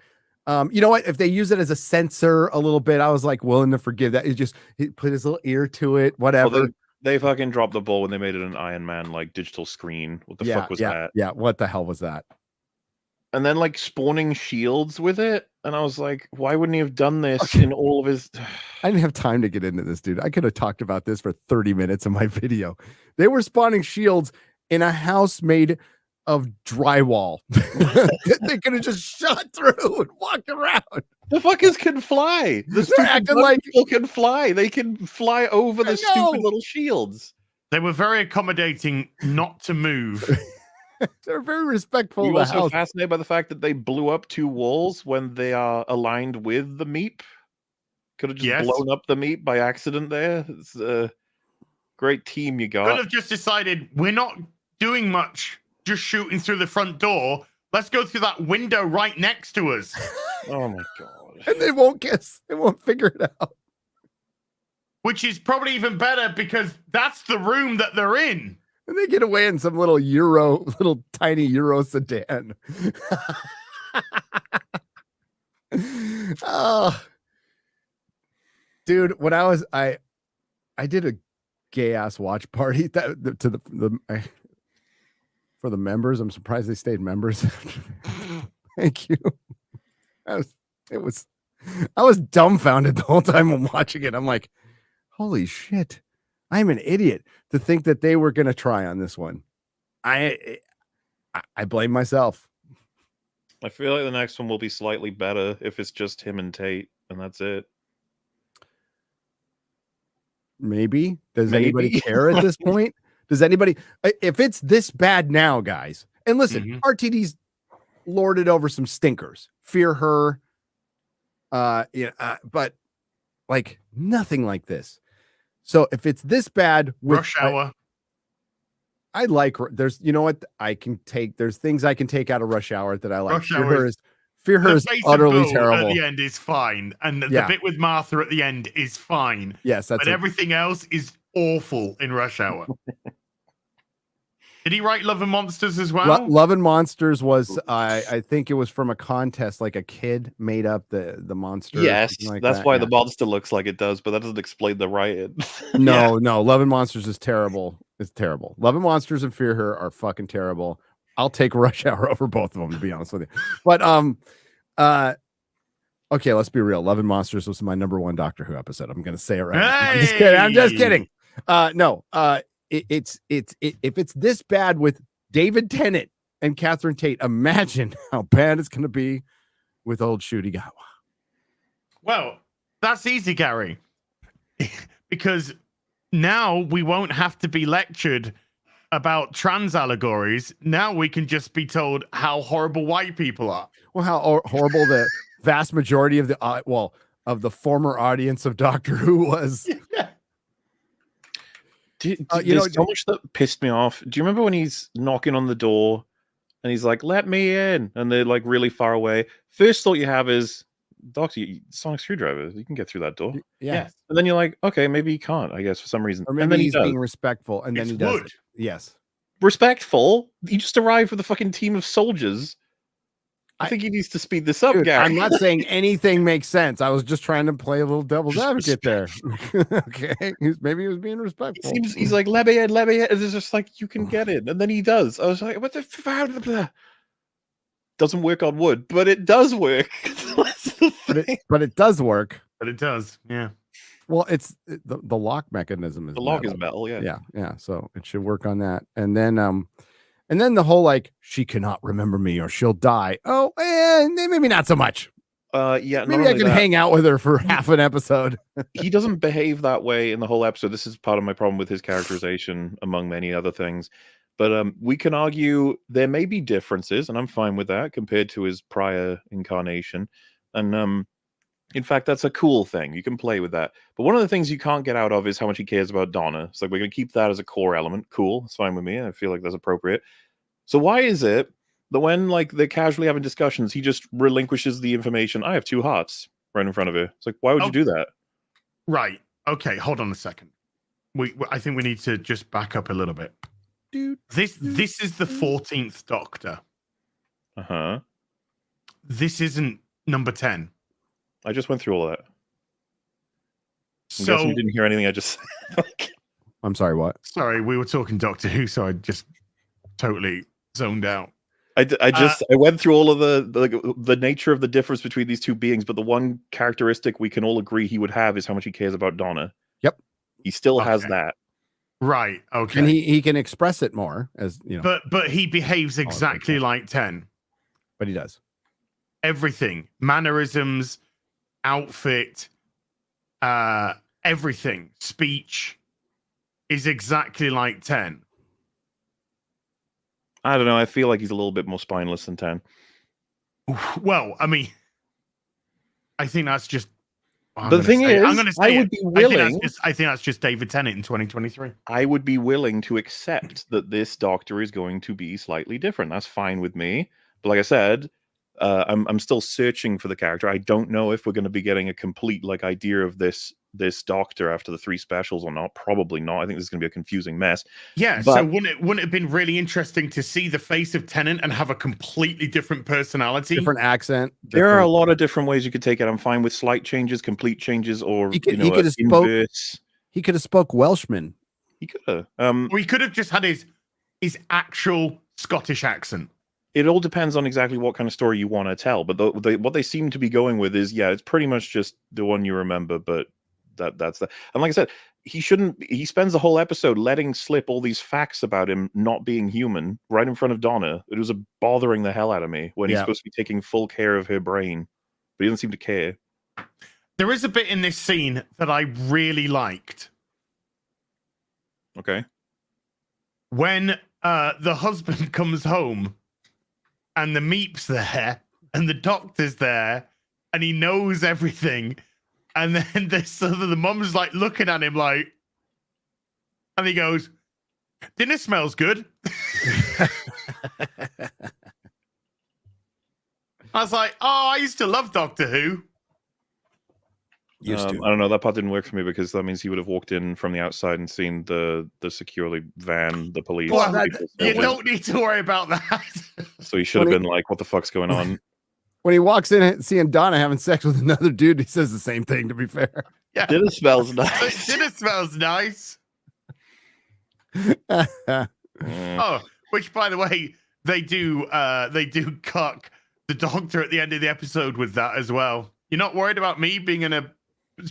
You know what? If they use it as a sensor a little bit, I was like willing to forgive that. He put his little ear to it, whatever. Well, they fucking dropped the ball when they made it an Iron Man like digital screen. What the fuck was that? Yeah, what the hell was that? And then like spawning shields with it, and I was like, why wouldn't he have done this in all of his? I didn't have time to get into this, dude. I could have talked about this for 30 minutes of my video. They were spawning shields in a house made of drywall. They could have just shot through and walked around. The fuckers can fly. The stupid like people can fly. They can fly over the stupid little shields. They were very accommodating not to move. They're very respectful. You also fascinated by the fact that they blew up 2 walls when they are aligned with the meep. Could have just blown up the meep by accident there. It's a great team you got. Could have just decided we're not doing much, just shooting through the front door. Let's go through that window right next to us. Oh my god. And they won't kiss. They won't figure it out. Which is probably even better because that's the room that they're in. And they get away in some little tiny Euro sedan. Oh, dude, when I did a gay ass watch party for the members. I'm surprised they stayed members. Thank you. I was dumbfounded the whole time I'm watching it. I'm like, holy shit. I'm an idiot to think that they were going to try on this one. I blame myself. I feel like the next one will be slightly better if it's just him and Tate, and that's it. Maybe. Does anybody care at this point? Does anybody? If it's this bad now, guys, and listen, RTD's lorded over some stinkers. Fear Her. But like nothing like this. So if it's this bad with Rush Hour, I like there's there's things I can take out of Rush Hour that I like. Rush Hour Fear Her is utterly terrible. At the end is fine, and the bit with Martha at the end is fine. Yes, but everything else is awful in Rush Hour. Did he write Love and Monsters as well? Love and Monsters was I think it was from a contest, like a kid made up the monster. Yes, like that's that. why the monster looks like it does, but that doesn't explain the writing. No, Love and Monsters is terrible. It's terrible. Love and Monsters and Fear Her are fucking terrible. I'll take Rush Hour over both of them, to be honest with you. But okay, let's be real. Love and Monsters was my number one Doctor Who episode. I'm gonna say it right now. I'm just kidding. If it's this bad with David Tennant and Catherine Tate, imagine how bad it's gonna be with old Shudigawa. Well, that's easy, Gary. Because now we won't have to be lectured about trans allegories. Now we can just be told how horrible white people are. Well, how horrible the vast majority of the former audience of Doctor Who was. There's so much that pissed me off. Do you remember when he's knocking on the door and he's like, "Let me in," and they're like really far away? First thought you have is, Doctor, sonic screwdriver. You can get through that door. Yeah. And then you're like, okay, maybe he can't, I guess, for some reason. Or maybe and then he's being respectful, and then he does it. Yes. Respectful? He just arrived with a fucking team of soldiers. I think he needs to speed this up, Gary. I'm not saying anything makes sense. I was just trying to play a little devil's advocate there. Okay. Maybe he was being respectful. He's like, let me in. And it's just like, you can get in. And then he does. I was like, what the doesn't work on wood, but it does work. but it does work. But it does, yeah. Well, it's the lock mechanism is the lock is metal, yeah. So it should work on that. And then the whole like she cannot remember me or she'll die. Oh, maybe not so much. Yeah, maybe I can hang out with her for half an episode. He doesn't behave that way in the whole episode. This is part of my problem with his characterization, among many other things. But we can argue there may be differences, and I'm fine with that compared to his prior incarnation. And in fact, that's a cool thing. You can play with that. But one of the things you can't get out of is how much he cares about Donna. It's like, we're going to keep that as a core element. Cool. It's fine with me. I feel like that's appropriate. So why is it that when like they're casually having discussions, he just relinquishes the information? I have two hearts right in front of her. It's like, why would you do that? Right. Okay. Hold on a second. I think we need to just back up a little bit. Dude. This is the 14th Doctor. Uh-huh. This isn't number 10. I just went through all of that. So you didn't hear anything I just said. I'm sorry, what? Sorry, we were talking Doctor Who, so I just totally zoned out. I went through all of the nature of the difference between these two beings, but the one characteristic we can all agree he would have is how much he cares about Donna. Yep. He still has that. Right. Okay. And he can express it more, as you know. But he behaves exactly like 10. But he does. Everything. Mannerisms, outfit, everything, speech is exactly like 10. I don't know. I feel like he's a little bit more spineless than 10. Well, I mean, I think that's just. The thing is, I'm going to say I would be willing. I think that's just David Tennant in 2023. I would be willing to accept that this Doctor is going to be slightly different. That's fine with me. But like I said, I'm still searching for the character. I don't know if we're going to be getting a complete like idea of this Doctor after the 3 specials or not. Probably not. I think this is going to be a confusing mess. Yeah. But, so wouldn't it have been really interesting to see the face of Tennant and have a completely different personality, different accent? there are a lot of different ways you could take it. I'm fine with slight changes, complete changes, or he could have inverse. He could have spoke Welshman. He could have. Or he could have just had his actual Scottish accent. It all depends on exactly what kind of story you want to tell. But what they seem to be going with is, yeah, it's pretty much just the one you remember, but that's the. And like I said, he spends the whole episode letting slip all these facts about him not being human right in front of Donna. It was bothering the hell out of me when he's supposed to be taking full care of her brain, but he doesn't seem to care. There is a bit in this scene that I really liked. Okay. When the husband comes home and the Meep's there and the Doctor's there and he knows everything. And then the mum's like looking at him like, and he goes, "Dinner smells good." I was like, "Oh, I used to love Doctor Who." I don't know. That part didn't work for me because that means he would have walked in from the outside and seen the securely van, the police. Well, you don't need to worry about that. So he should have been like, "What the fuck's going on?" When he walks in seeing Donna having sex with another dude, he says the same thing, to be fair. Yeah. Dinner smells nice. Dinner smells nice. Oh, which by the way, they do cuck the Doctor at the end of the episode with that as well. You're not worried about me being in a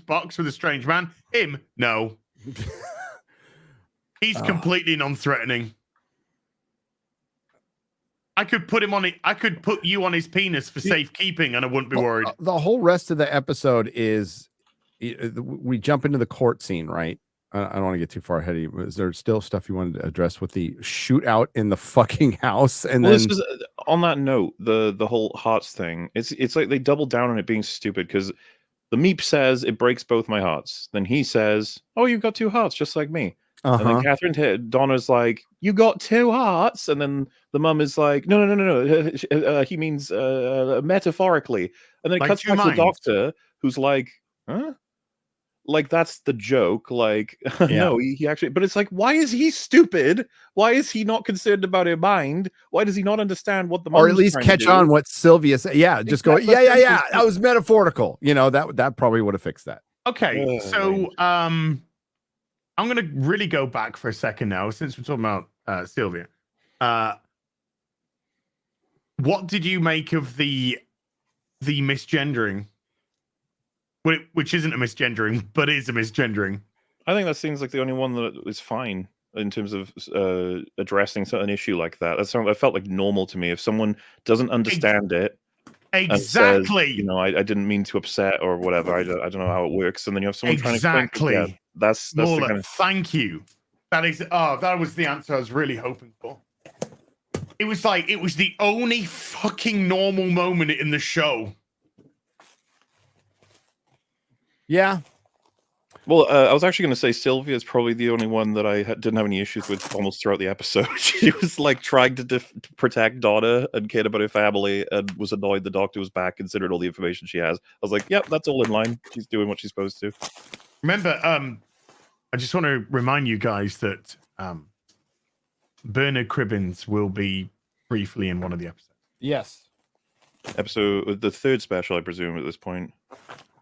box with a strange man? Him? No. He's completely non-threatening. I could put you on his penis for safekeeping and I wouldn't be worried. The whole rest of the episode is we jump into the court scene, right? I don't want to get too far ahead of you. Is there still stuff you wanted to address with the shootout in the fucking house? And then this is, on that note, the whole hearts thing, it's like they doubled down on it being stupid because the Meep says it breaks both my hearts. Then he says, "Oh, you've got 2 hearts, just like me." And then Donna's like, "You got 2 hearts," and then the mum is like, "No. He means metaphorically." And then it Like cuts 2 back to the minds. Doctor, who's like, "Huh?" Like that's the joke. Like, no, he actually. But it's like, why is he stupid? Why is he not concerned about her mind? Why does he not understand what the or at least catch on what Sylvia said? Yeah, just go. Yeah. That was metaphorical. You know, that probably would have fixed that. Okay, so I'm gonna really go back for a second now, since we're talking about Sylvia. What did you make of the misgendering? Which isn't a misgendering, but is a misgendering. I think that seems like the only one that is fine in terms of addressing an issue like that. That felt like normal to me. If someone doesn't understand it, exactly, says, I didn't mean to upset or whatever. I don't know how it works, and then you have someone trying to explain. Yeah, that's the kind of... Thank you. That was the answer I was really hoping for. It was the only fucking normal moment in the show. Yeah. Well, I was actually going to say Sylvia is probably the only one that I didn't have any issues with almost throughout the episode. She was like trying to protect Donna and cared about her family and was annoyed the Doctor was back, considered all the information she has. I was like, yep, that's all in line. She's doing what she's supposed to. Remember, I just want to remind you guys that Bernard Cribbins will be briefly in one of the episodes. Yes. Episode, the 3rd special, I presume, at this point.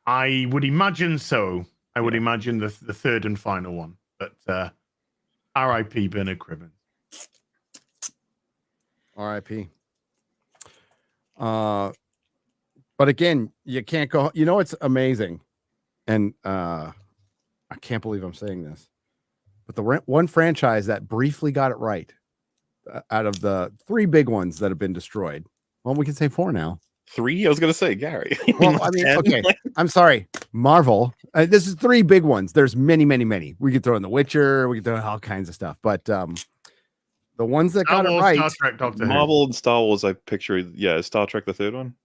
I would imagine so. I would imagine the 3rd and final one. But R.I.P. Bernard Cribbins. R.I.P. But again, you can't go. You know, it's amazing, and I can't believe I'm saying this, but the one franchise that briefly got it right out of the 3 big ones that have been destroyed. Well, we can say 4 now. 3? I was going to say, Gary. Well, I mean, okay. I'm sorry. Marvel. This is 3 big ones. There's many, many, many. We could throw in The Witcher. We could throw in all kinds of stuff. But the ones that got it right. Star Trek, Doctor Marvel Who. and Star Wars, I picture, Star Trek, the 3rd one.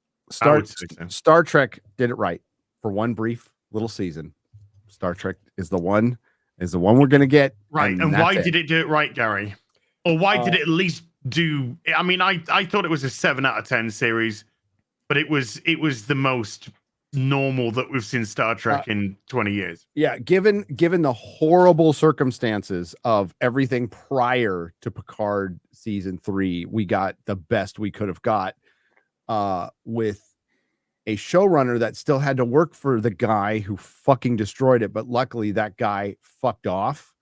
Star Trek did it right for one brief little season. Star Trek is the one we're going to get. Right. And why did it do it right, Gary? Or why did it at least do... I mean, I thought it was a 7 out of 10 series. but it was the most normal that we've seen Star Trek in 20 years. Yeah, given the horrible circumstances of everything prior to Picard season 3, we got the best we could have got with a showrunner that still had to work for the guy who fucking destroyed it, but luckily that guy fucked off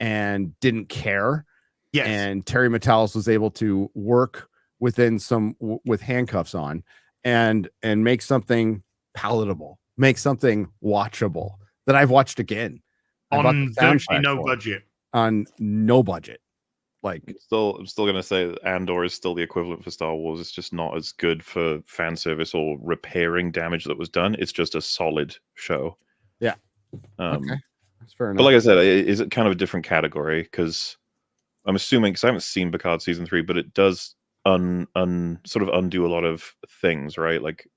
and didn't care. Yes. And Terry Matalas was able to work within with handcuffs on and make something palatable, make something watchable that I've watched again on virtually no budget. On no budget. Like, I'm still gonna say that Andor is still the equivalent for Star Wars. It's just not as good for fan service or repairing damage that was done. It's just a solid show. Yeah. Okay. That's fair enough. But like I said, is it kind of a different category? Because I'm assuming, because I haven't seen Picard season 3, but it does sort of undo a lot of things, right? Like,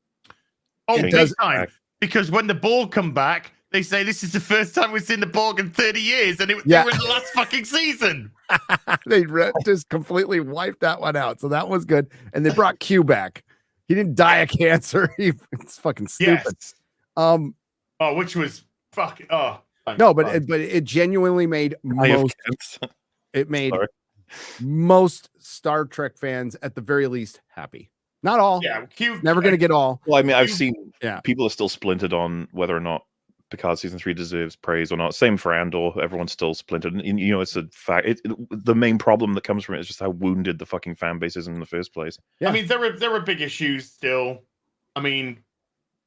it does time. Because when the Borg come back, they say this is the first time we've seen the Borg in 30 years, and they were in the last fucking season. They just completely wiped that one out, so that was good. And they brought Q back. He didn't die of cancer. It's fucking stupid. Yes. Which was fucking no, but it genuinely made most Star Trek fans at the very least happy. Not all. Yeah, never going to get all. Well, I mean, I've seen people are still splintered on whether or not Picard season 3 deserves praise or not. Same for Andor. Everyone's still splintered. And, you know, it's a fact. The main problem that comes from it is just how wounded the fucking fan base is in the first place. Yeah. I mean, there are big issues still. I mean,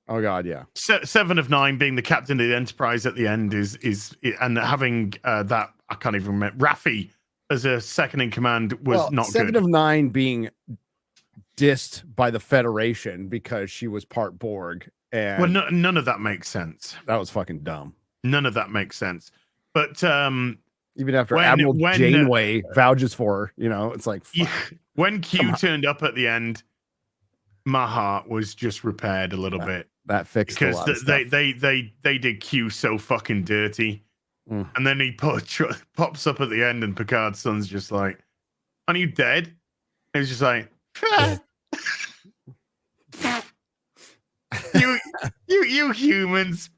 oh god, yeah. 7 of 9 being the captain of the Enterprise at the end is and having that, I can't even remember, Raffi as a second in command was not 7 good. 7 of 9 being dissed by the Federation because she was part Borg. And none of that makes sense. That was fucking dumb. None of that makes sense. But even after Admiral Janeway vouches for her, you know, it's like when Q turned up at the end, my heart was just repaired a little bit. That fixed because a lot of stuff. they did Q so fucking dirty, and then he pops up at the end, and Picard's son's just like, "Aren't you dead?" And he's just like, you humans,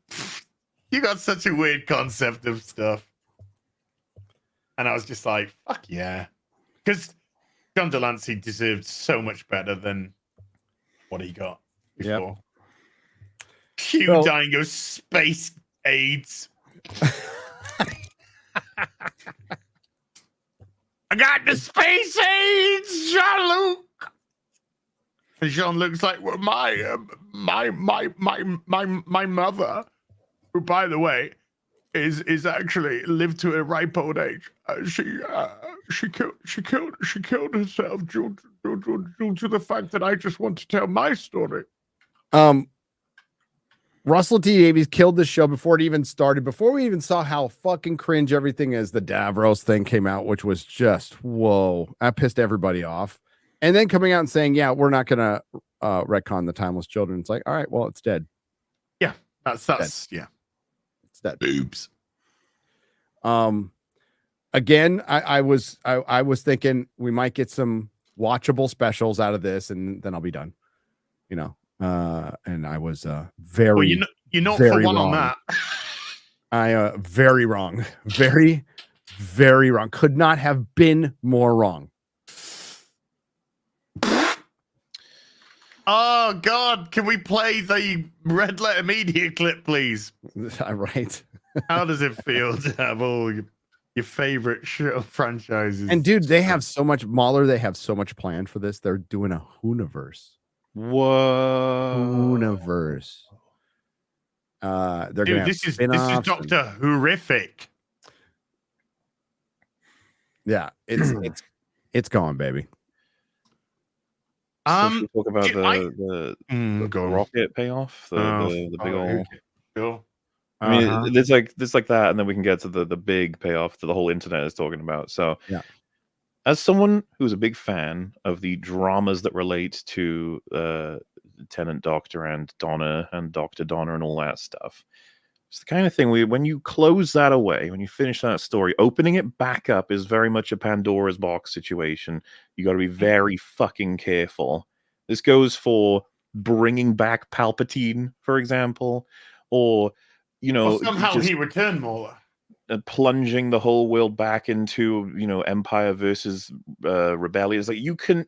you got such a weird concept of stuff. And I was just like, fuck yeah. Because John Delancey deserved so much better than what he got before. Yep. Q dying of space AIDS. I got the space AIDS, Jean-Luc. And Jean-Luc's like, well, my mother, who, by the way, is actually lived to a ripe old age. She killed herself due to the fact that I just want to tell my story. Russell T Davies killed this show before it even started. Before we even saw how fucking cringe everything is, the Davros thing came out, which was just whoa. That pissed everybody off. And then coming out and saying, yeah, we're not going to retcon the Timeless Children. It's like, all right, well, it's dead. Yeah, that's yeah. It's dead. Boobs. Again, I was thinking we might get some watchable specials out of this, and then I'll be done. You know, and I was very, well, you're not very for one wrong. on that. I very wrong, very, very wrong. Could not have been more wrong. Oh God! Can we play the Red Letter Media clip, please? Right. How does it feel to have all your favorite show franchises? And dude, they have so much Mahler. They have so much planned for this. They're doing a Hooniverse. Whoa! Hooniverse. They're dude, gonna this is Dr. Horrific. Yeah, it's going, baby. So talk about the rocket payoff, the big old. Sure. I mean, there's like that, and then we can get to the big payoff that the whole internet is talking about. So, yeah, as someone who's a big fan of the dramas that relate to Tenant Doctor and Donna and Dr. Donna and all that stuff, it's the kind of thing when you close that away, when you finish that story, opening it back up is very much a Pandora's box situation. You got to be very fucking careful. This goes for bringing back Palpatine, for example, or Or somehow he returned more. Plunging the whole world back into Empire versus rebellion. It's like you can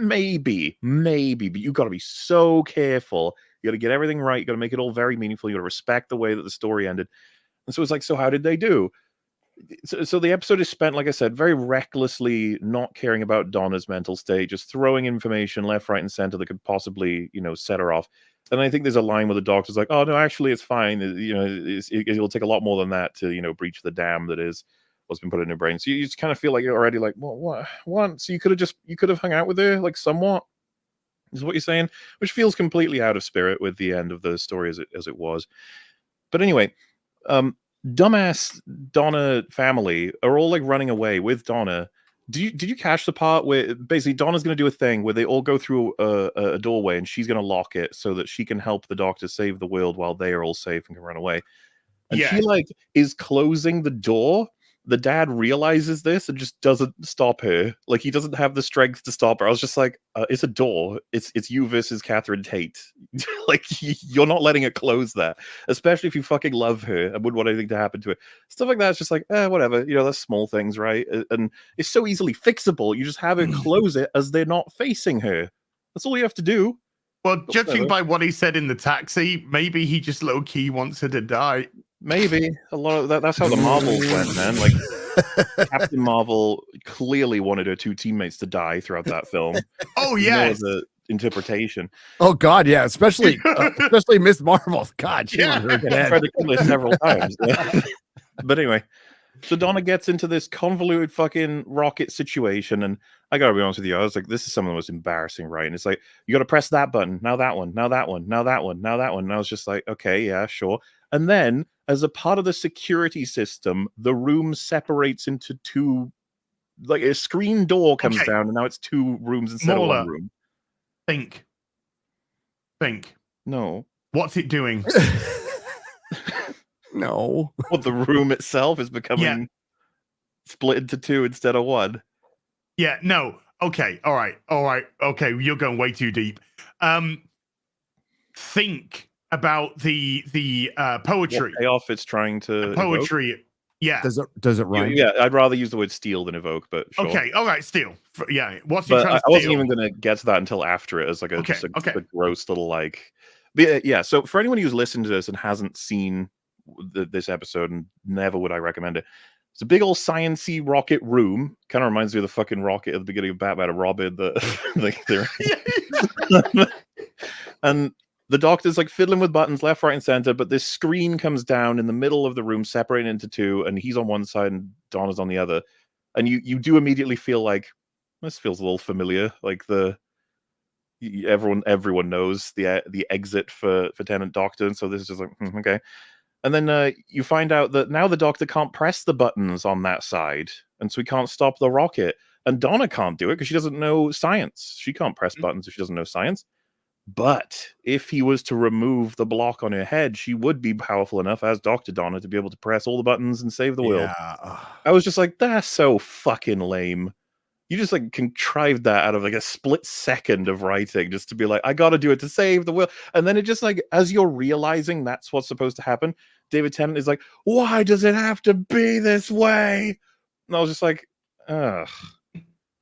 maybe, but you got to be so careful. You got to get everything right. You got to make it all very meaningful. You got to respect the way that the story ended. And so it's like, so how did they do? So the episode is spent, like I said, very recklessly not caring about Donna's mental state, just throwing information left, right, and center that could possibly, set her off. And I think there's a line where the doctor's like, "Oh no, actually, it's fine. It'll take a lot more than that to, breach the dam that is what's been put in her brain." So you just kind of feel like you're already like, "Well, what? So you could have hung out with her, like somewhat." Is what you're saying, which feels completely out of spirit with the end of the story as it was. But anyway, dumbass Donna family are all like running away with Donna. Did you catch the part where basically Donna's going to do a thing where they all go through a doorway and she's going to lock it so that she can help the doctor save the world while they are all safe and can run away? And she like is closing the door. The dad realizes this and just doesn't stop her. Like he doesn't have the strength to stop her. I was just like, it's a door. It's you versus Catherine Tate. Like you're not letting it close that, especially if you fucking love her and wouldn't want anything to happen to her. Stuff like that. It's just like, whatever. That's small things, right? And it's so easily fixable. You just have her close it as they're not facing her. That's all you have to do. Well, judging by what he said in the taxi, maybe he just low key wants her to die. Maybe a lot of that's how the Marvels went, man. Like Captain Marvel clearly wanted her two teammates to die throughout that film. Oh yeah, the interpretation. Oh God, yeah, especially Miss Marvel. God, she wanted her dead. Tried to kill her several times. But anyway, so Donna gets into this convoluted fucking rocket situation, and I gotta be honest with you, I was like, this is some of the most embarrassing, right? And it's like, you gotta press that button, now that one, now that one, now that one, now that one. And I was just like, okay, yeah, sure. And then, as a part of the security system, the room separates into two, like a screen door comes down, and now it's two rooms instead of one room. Think. No. What's it doing? No. Well, the room itself is becoming split into two instead of one. Yeah, no. Okay, all right. Okay, you're going way too deep. Think about the poetry. What payoff it's trying to poetry. Evoke? Yeah. Does it rhyme? Yeah, I'd rather use the word steal than evoke, but sure. Okay, all right, steal. Yeah. What's but he trying to I wasn't steal? even gonna get to that until after it as like a just a gross little like. But yeah, so for anyone who's listened to this and hasn't seen this episode, and never would I recommend it. It's a big old science-y rocket room. Kind of reminds me of the fucking rocket at the beginning of Batman and Robin. And the doctor's like fiddling with buttons left, right, and center, but this screen comes down in the middle of the room, separating into two, and he's on one side and Donna's on the other. And you do immediately feel like this feels a little familiar. Like everyone knows the exit for Tenant Doctor, and so this is just like okay. And then you find out that now the doctor can't press the buttons on that side, and so he can't stop the rocket. And Donna can't do it because she doesn't know science. She can't press buttons if she doesn't know science. But if he was to remove the block on her head, she would be powerful enough as Dr. Donna to be able to press all the buttons and save the world. I was just like, that's so fucking lame. You just like contrived that out of like a split second of writing just to be like, I gotta do it to save the world. And then it just like, as you're realizing that's what's supposed to happen, David Tennant is like, why does it have to be this way? And I was just like, ugh.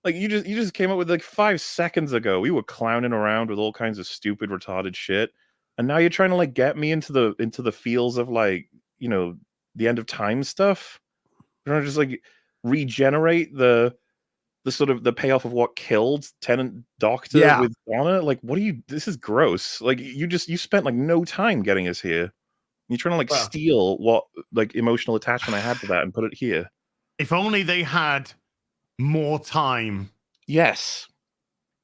Like you just came up with like 5 seconds ago. We were clowning around with all kinds of stupid, retarded shit. And now you're trying to like get me into the feels of like, the end of time stuff. You're trying to just like regenerate the sort of the payoff of what killed Tenant Doctor with Donna. Like, this is gross. Like you spent like no time getting us here. You're trying to like steal what like emotional attachment I had to that and put it here. If only they had more time. Yes.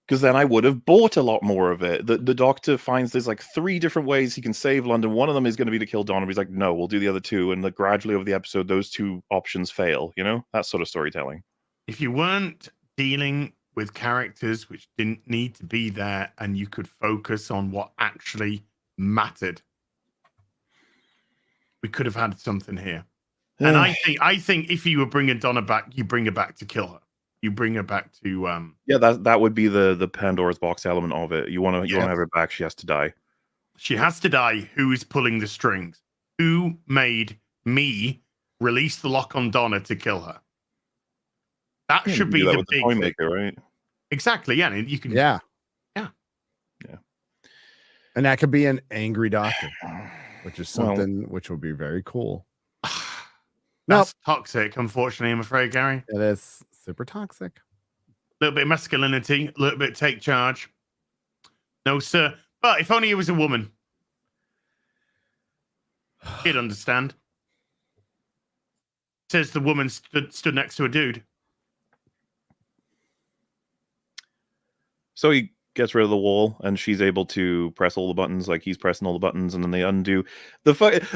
Because then I would have bought a lot more of it. The doctor finds there's like 3 different ways he can save London. One of them is going to be to kill Donna. He's like, no, we'll do the other 2. And like gradually over the episode, those 2 options fail. That sort of storytelling. If you weren't dealing with characters which didn't need to be there and you could focus on what actually mattered, we could have had something here. And I think if you were bringing Donna back, you bring her back to kill her. You bring her back to Yeah, that would be the Pandora's box element of it. You want to have her back, she has to die. She has to die. Who is pulling the strings? Who made me release the lock on Donna to kill her? That should be the big toy thing. maker, right? Exactly. Yeah, and you can. Yeah. Yeah. And that could be an angry doctor, which is something which would be very cool. That's toxic, unfortunately, I'm afraid, Gary. It is super toxic. A little bit of masculinity, a little bit take charge. No, sir. But if only he was a woman, he'd understand. Says the woman stood next to a dude. So he gets rid of the wall, and she's able to press all the buttons, like he's pressing all the buttons, and then they undo.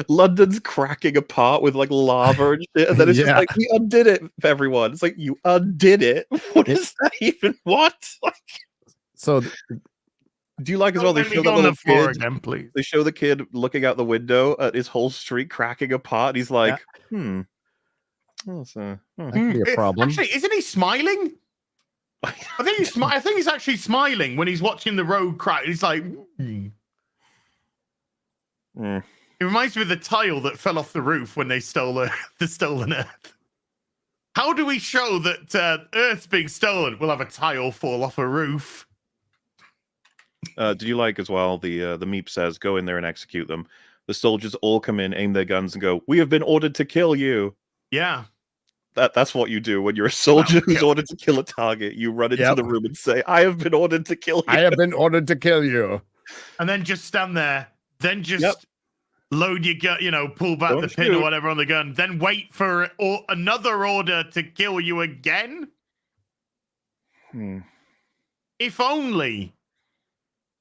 London's cracking apart with like lava and shit, and then it's just like, we undid it, everyone. It's like, you undid it? What is that even? What? Like, so do you like as well? They show the little kid again, please. They show the kid looking out the window at his whole street cracking apart. And he's like, that could be a problem. Actually, isn't he smiling? I think he's actually smiling when he's watching the road crack. He's like, It reminds me of the tile that fell off the roof when they stole the stolen Earth. How do we show that Earth's being stolen? We'll have a tile fall off a roof. Did you like as well? The Meep says, go in there and execute them. The soldiers all come in, aim their guns, and go, we have been ordered to kill you. Yeah. That's what you do when you're a soldier who's ordered to kill a target. You run into the room and say, I have been ordered to kill you. I have been ordered to kill you. And then just stand there. Then just load your gun, pull back the pin or whatever on the gun. Then wait for another order to kill you again. If only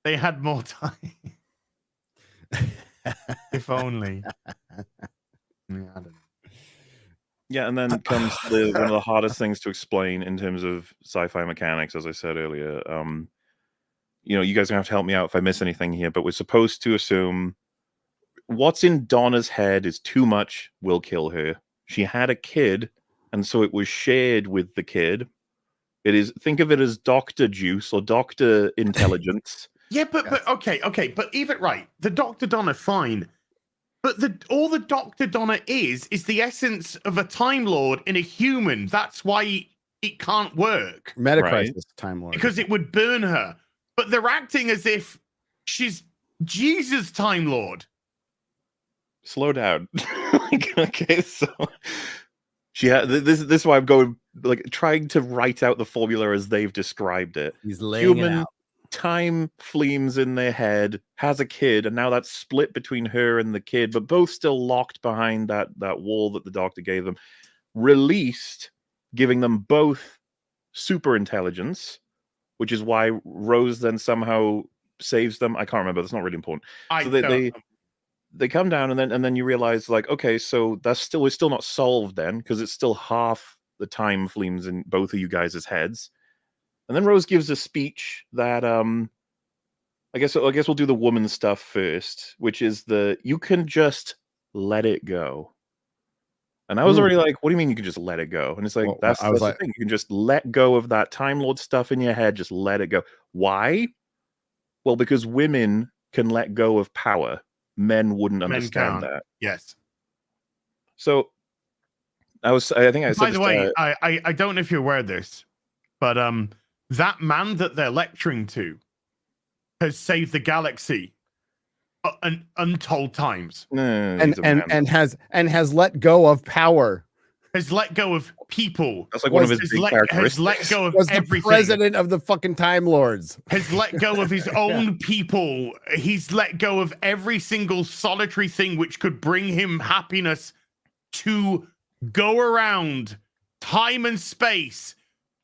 they had more time. If only. I don't know. Yeah, and then comes one of the hardest things to explain in terms of sci-fi mechanics, as I said earlier. You guys are gonna have to help me out if I miss anything here, but we're supposed to assume what's in Donna's head is too much, will kill her. She had a kid, and so it was shared with the kid. Think of it as doctor juice or doctor intelligence. Yeah, but okay, but even right, the Dr. Donna, fine. But all the Dr. Donna is the essence of a Time Lord in a human. That's why it can't work. Metacrisis Time Lord. Because it would burn her. But they're acting as if she's Jesus Time Lord. Slow down. Okay, so she had this is why I'm going trying to write out the formula as they've described it. He's laying it out. Time fleams in their head, has a kid, and now that's split between her and the kid, but both still locked behind that wall that the doctor gave them. Released, giving them both super intelligence, which is why Rose then somehow saves them. I can't remember. That's not really important. They come down, and then you realize, okay, so we're still not solved then, because it's still half the time fleams in both of you guys' heads. And then Rose gives a speech that I guess we'll do the woman stuff first, which is you can just let it go. And I was already like, what do you mean you can just let it go? And it's like, that's the thing. You can just let go of that Time Lord stuff in your head, just let it go. Why? Well, because women can let go of power. Men wouldn't understand that. Yes. So I think I said. By the way, I don't know if you're aware of this, but that man that they're lecturing to has saved the galaxy untold times. And has let go of power. Has let go of people. That's like one of his big characteristics. Has let go of The everything. president of the fucking Time Lords. Has let go of his own people. He's let go of every single solitary thing which could bring him happiness to go around time and space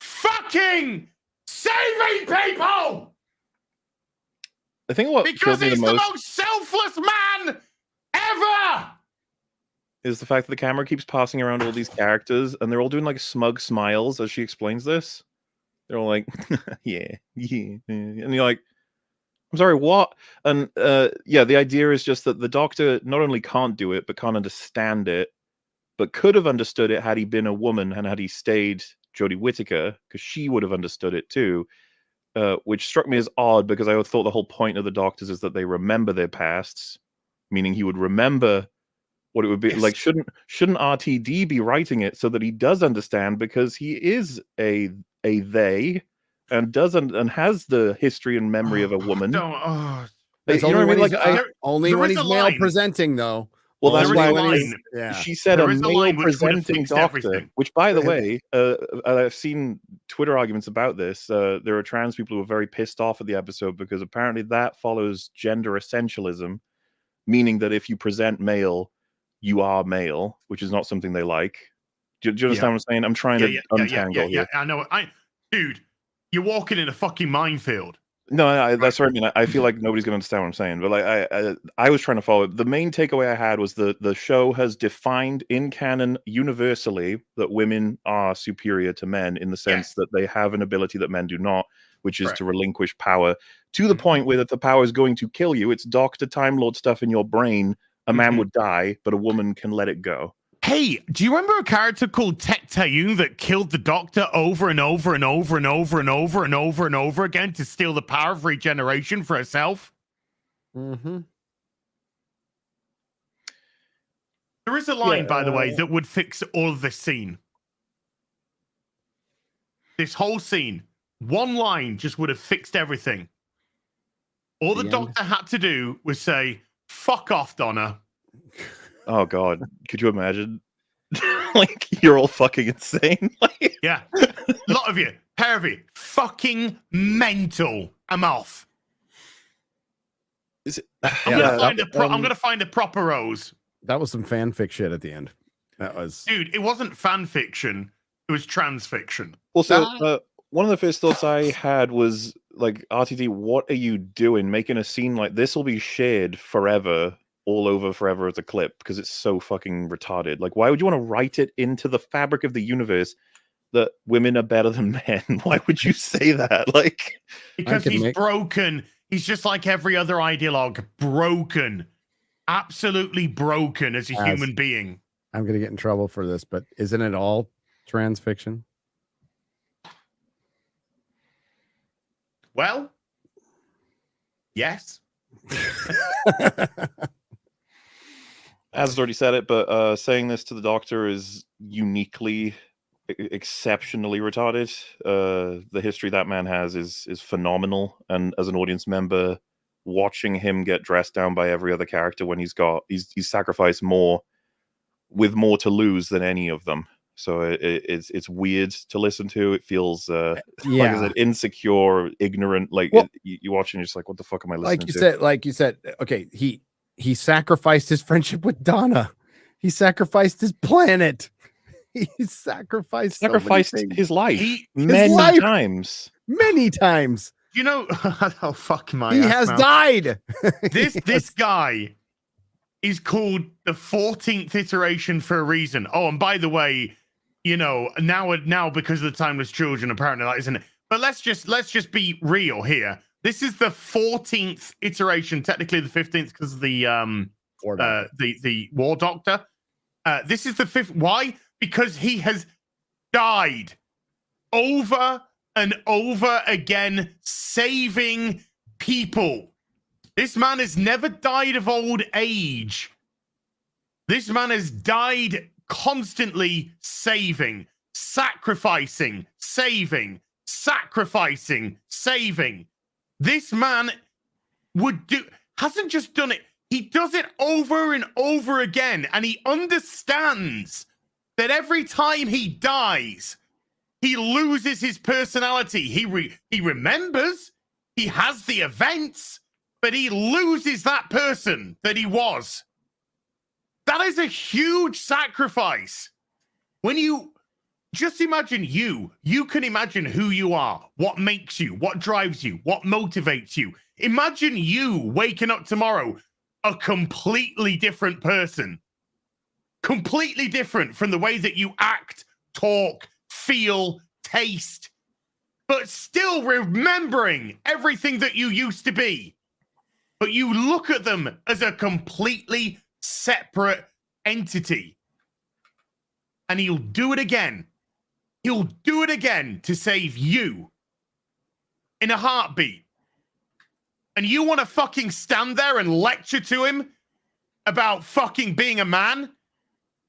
fucking saving people. I think what because he's the most selfless man ever is the fact that the camera keeps passing around all these characters, and they're all doing smug smiles as she explains this. They're all like, yeah, and you're like, I'm sorry, what? And the idea is just that the Doctor not only can't do it, but can't understand it, but could have understood it had he been a woman and had he stayed Jodie Whittaker, because she would have understood it too, which struck me as odd because I thought the whole point of the Doctors is that they remember their pasts, meaning he would remember what it would be like. Shouldn't RTD be writing it so that he does understand, because he is a they and and has the history and memory of a woman. That's you know what I mean? Like only when he's male presenting, though. Well, that's There is why a line. she said There a is a male line which would have presenting fixed doctor, everything. which, by the way, I've seen Twitter arguments about this. There are trans people who are very pissed off at the episode because apparently that follows gender essentialism, meaning that if you present male, you are male, which is not something they like. Do you understand what I'm saying? I'm trying to untangle here. I know. Dude, you're walking in a fucking minefield. No, that's what I mean. I feel like nobody's going to understand what I'm saying, but like I was trying to follow it. The main takeaway I had was the show has defined in canon universally that women are superior to men in the sense that they have an ability that men do not, which is to relinquish power to the point where that the power is going to kill you. It's Doctor Time Lord stuff in your brain. A man would die, but a woman can let it go. Hey, do you remember a character called Tech Tayun that killed the Doctor over and over and over and over and over and over and over again to steal the power of regeneration for herself? Mm-hmm. There is a line, by the way, that would fix all of this scene. This whole scene. One line just would have fixed everything. All the Doctor had to do was say, "Fuck off, Donna." Oh God, could you imagine? Like, you're all fucking insane. Yeah, a lot of you, pair of you, fucking mental. I'm off. I'm gonna find a proper rose. That was some fanfic shit at the end. That was, dude. It wasn't fan fiction. It was trans fiction. Well, so one of the first thoughts I had was like, RTD, what are you doing? Making a scene like this will be shared forever. All over forever as a clip because it's so fucking retarded. Like, why would you want to write it into the fabric of the universe that women are better than men? Why would you say that? Like, because he's broken. He's just like every other ideologue, broken, absolutely broken as a human being. I'm gonna get in trouble for this, but isn't it all trans fiction? Well, yes. As already said it, but saying this to the Doctor is uniquely, exceptionally retarded. The history that man has is phenomenal, and as an audience member, watching him get dressed down by every other character when he's sacrificed more with more to lose than any of them. So it's weird to listen to. It feels like I said, insecure, ignorant. Like you watch and you're just like, what the fuck am I listening to? Like you said, okay, he sacrificed his friendship with Donna. He sacrificed his planet. He sacrificed his life many times. Many times. You know, oh fuck my. He has died. This guy is called the 14th iteration for a reason. Oh, and by the way, you know, now because of the Timeless Children, apparently that isn't it. But let's just be real here. This is the 14th iteration, technically the 15th because of the War Doctor. This is the 5th. Why? Because he has died over and over again, saving people. This man has never died of old age. This man has died constantly saving, sacrificing, saving, sacrificing, saving. This man hasn't just done it. He does it over and over again. And he understands that every time he dies, he loses his personality. He remembers, he has the events, but he loses that person that he was. That is a huge sacrifice. When you just imagine you can imagine who you are, what makes you, what drives you, what motivates you. Imagine you waking up tomorrow a completely different person, completely different from the way that you act, talk, feel, taste, but still remembering everything that you used to be. But you look at them as a completely separate entity. And he'll do it again. He'll do it again to save you in a heartbeat. And you want to fucking stand there and lecture to him about fucking being a man?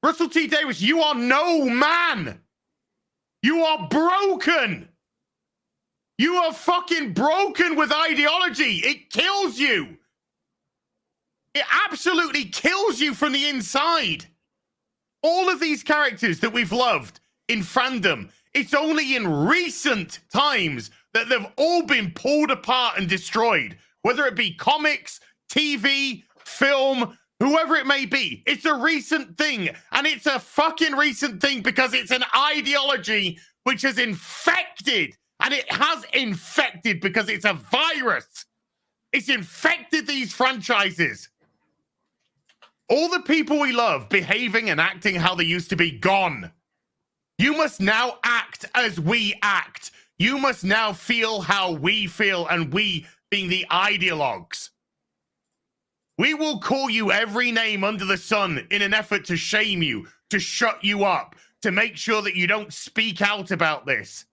Russell T. Davies, you are no man. You are broken. You are fucking broken with ideology. It kills you. It absolutely kills you from the inside. All of these characters that we've loved in fandom, it's only in recent times that they've all been pulled apart and destroyed, whether it be comics, TV, film, whoever it may be. It's a recent thing, and it's a fucking recent thing because it's an ideology which has infected, and it has infected because it's a virus. It's infected these franchises. All the people we love behaving and acting how they used to be, gone. You must now act as we act. You must now feel how we feel, and we being the ideologues. We will call you every name under the sun in an effort to shame you, to shut you up, to make sure that you don't speak out about this.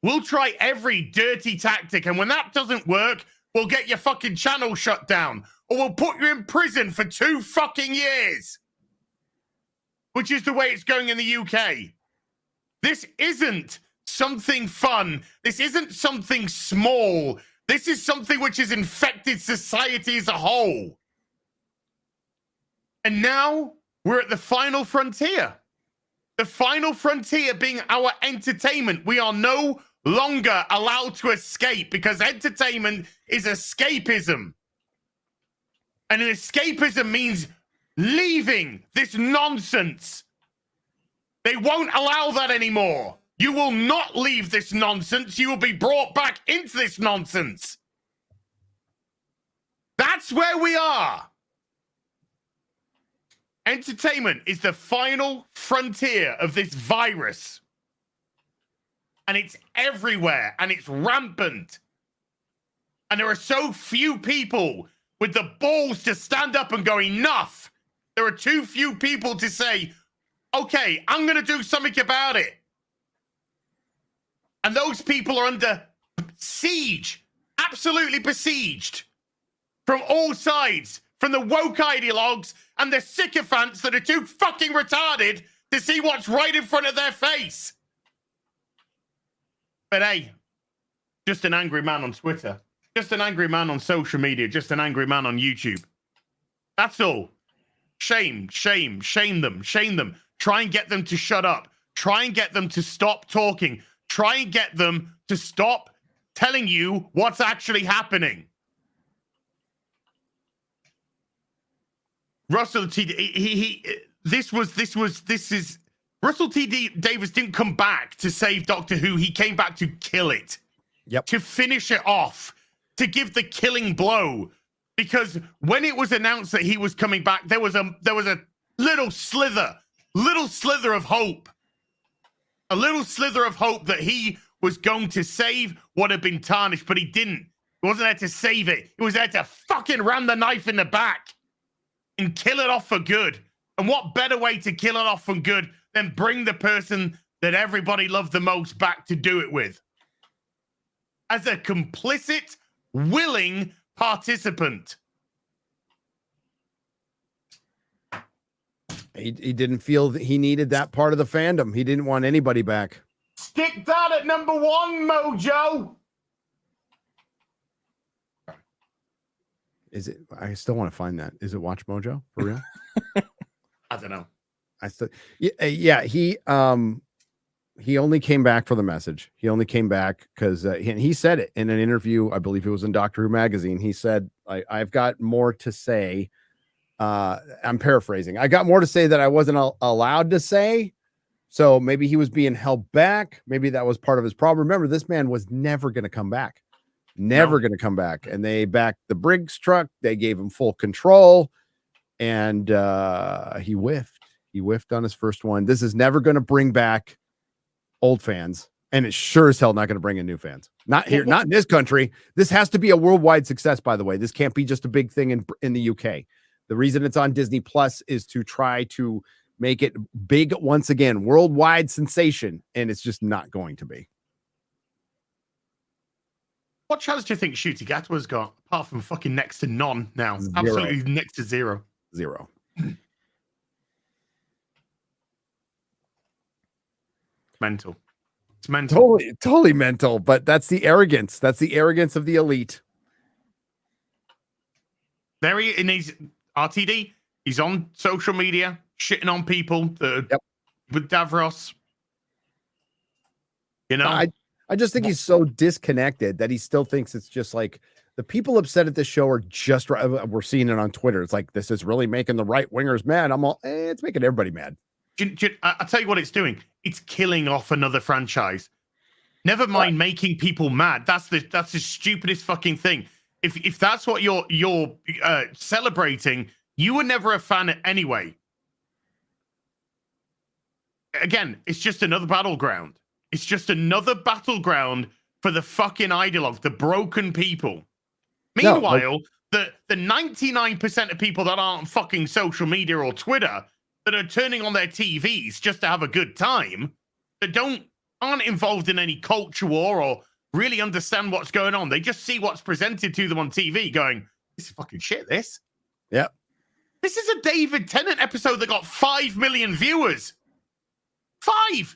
We'll try every dirty tactic, and when that doesn't work, we'll get your fucking channel shut down, or we'll put you in prison for 2 fucking years. Which is the way it's going in the UK. This isn't something fun. This isn't something small. This is something which has infected society as a whole. And now we're at the final frontier. The final frontier being our entertainment. We are no longer allowed to escape because entertainment is escapism. And an escapism means leaving this nonsense. They won't allow that anymore. You will not leave this nonsense. You will be brought back into this nonsense. That's where we are. Entertainment is the final frontier of this virus. And it's everywhere, and it's rampant. And there are so few people with the balls to stand up and go, enough. There are too few people to say, okay, I'm going to do something about it. And those people are under siege, absolutely besieged, from all sides, from the woke ideologues and the sycophants that are too fucking retarded to see what's right in front of their face. But hey, just an angry man on Twitter, just an angry man on social media, just an angry man on YouTube. That's all. Shame, shame, shame them, shame them. Try and get them to shut up. Try and get them to stop talking. Try and get them to stop telling you what's actually happening. Russell T. Russell T. Davies didn't come back to save Doctor Who. He came back to kill it. Yep. To finish it off. To give the killing blow. Because when it was announced that he was coming back, there was a little slither of hope. A little slither of hope that he was going to save what had been tarnished, but he didn't. He wasn't there to save it. He was there to fucking ram the knife in the back and kill it off for good. And what better way to kill it off for good than bring the person that everybody loved the most back to do it with? As a complicit, willing participant. He didn't feel that he needed that part of the fandom. He didn't want anybody back. Stick that at number 1, Mojo. Is it? I still want to find that. Is it Watch Mojo for real? I don't know. I still, yeah. He only came back for the message. He only came back because he said it in an interview. I believe it was in Doctor Who magazine. He said, "I've got more to say." I'm paraphrasing. I got more to say that I wasn't allowed to say. So maybe he was being held back. Maybe that was part of his problem. Remember, this man was never going to come back. Never going to come back. And they backed the Briggs truck. They gave him full control. And he whiffed. He whiffed on his first one. This is never going to bring back old fans. And it's sure as hell not going to bring in new fans. Not here, not in this country. This has to be a worldwide success, by the way. This can't be just a big thing in the UK. The reason it's on Disney Plus is to try to make it big once again, worldwide sensation, and it's just not going to be. What chance do you think Shooty Gatwa's got, apart from fucking next to none now? 0. Absolutely next to 0. 0. Mental. It's mental. Totally mental, but that's the arrogance. That's the arrogance of the elite. There he in his RTD. He's on social media, shitting on people with Davros. You know, I just think he's so disconnected that he still thinks it's just like the people upset at this show are just right. We're seeing it on Twitter. It's like, this is really making the right wingers mad. I'm all, it's making everybody mad. I'll tell you what it's doing. It's killing off another franchise. Never mind making people mad. That's the stupidest fucking thing. If that's what you're celebrating, you were never a fan anyway. Again, it's just another battleground. It's just another battleground for the fucking ideologue, the broken people. Meanwhile, the 99% of people that aren't fucking social media or Twitter that are turning on their TVs just to have a good time, that aren't involved in any culture war or really understand what's going on. They just see what's presented to them on TV going, this is fucking shit, this. Yeah. This is a David Tennant episode that got 5 million viewers. 5!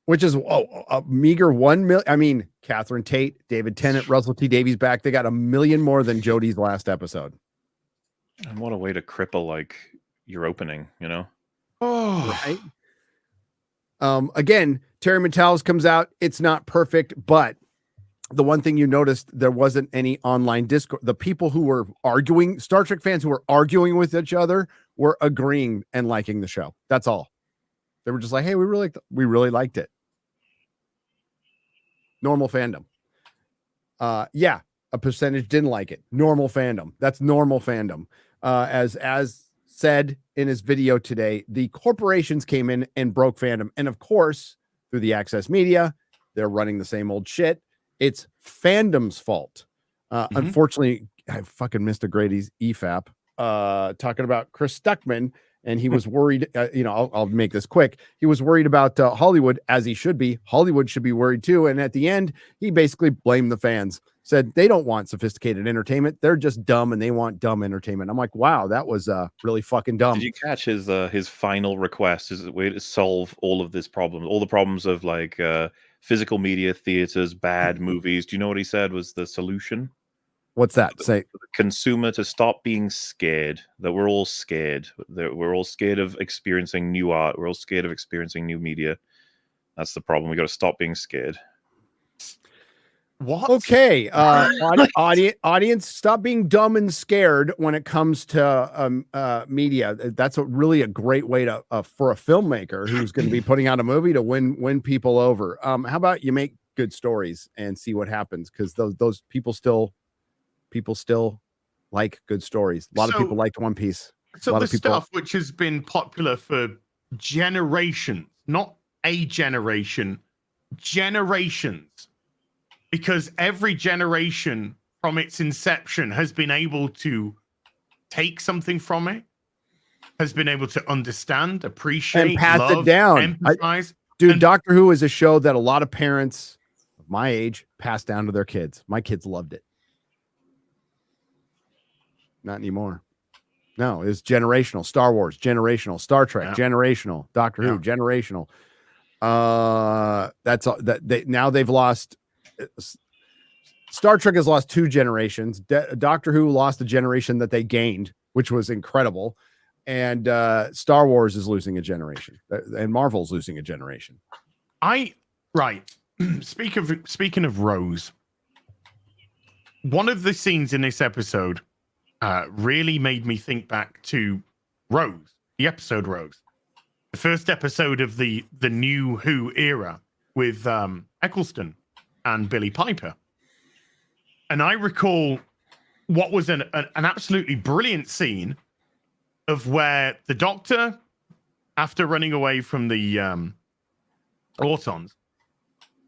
Which is a meager 1 million. I mean, Catherine Tate, David Tennant, Russell T. Davies back. They got 1 million more than Jodie's last episode. And what a way to cripple like your opening, you know? Oh, right. Again, Terry Matalas comes out. It's not perfect, but the one thing you noticed, there wasn't any online discourse. The people who were arguing, Star Trek fans who were arguing with each other, were agreeing and liking the show. That's all. They were just like, hey, we really liked it. Normal fandom. Yeah, a percentage didn't like it. Normal fandom. That's normal fandom. As said in his video today, the corporations came in and broke fandom. And of course, through the access media, they're running the same old shit. It's fandom's fault. Unfortunately, I fucking missed a Grady's EFAP talking about Chris Stuckman. And he was worried, I'll make this quick. He was worried about Hollywood, as he should be. Hollywood should be worried too. And at the end, he basically blamed the fans, said they don't want sophisticated entertainment. They're just dumb and they want dumb entertainment. I'm like, wow, that was really fucking dumb. Did you catch his final request? Is a way to solve all of this problem, all the problems of like physical media, theaters, bad movies. Do you know what he said was the solution? What's that? Say for the consumer to stop being scared, that we're all scared. That we're all scared of experiencing new art. We're all scared of experiencing new media. That's the problem. We got to stop being scared. What? Okay. Audience, stop being dumb and scared when it comes to media. That's really a great way to for a filmmaker who's going to be putting out a movie to win people over. How about you make good stories and see what happens? Because those people still like good stories. A lot of people liked One Piece. So the stuff which has been popular for generations, not a generation, generations, because every generation from its inception has been able to take something from it, has been able to understand, appreciate, and pass love, it down. empathize. Doctor Who is a show that a lot of parents of my age passed down to their kids. My kids loved it. Not anymore. No, it's generational. Star Wars, generational. Star Trek, generational. Doctor Who, generational. That's all. Now they've lost. Star Trek has lost 2 generations. Doctor Who lost a generation that they gained, which was incredible. And Star Wars is losing a generation, and Marvel's losing a generation. Speaking of Rose, one of the scenes in this episode really made me think back to Rose, the episode Rose, the first episode of the new Who era with Eccleston and Billy Piper. And I recall what was an absolutely brilliant scene of where the Doctor, after running away from the Autons,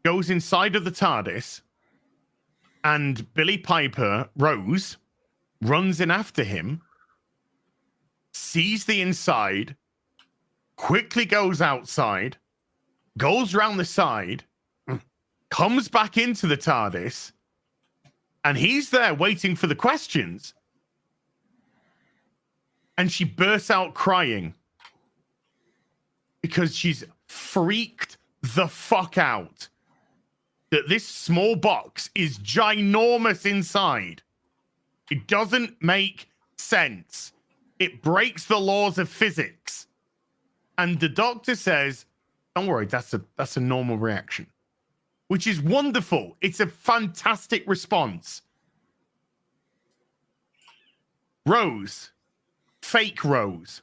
goes inside of the TARDIS, and Billy Piper, Rose, runs in after him, sees the inside, quickly goes outside, goes round the side, comes back into the TARDIS, and he's there waiting for the questions. And she bursts out crying because she's freaked the fuck out that this small box is ginormous inside. It doesn't make sense. It breaks the laws of physics. And the doctor says, don't worry, that's a normal reaction, which is wonderful. It's a fantastic response. Rose, fake Rose,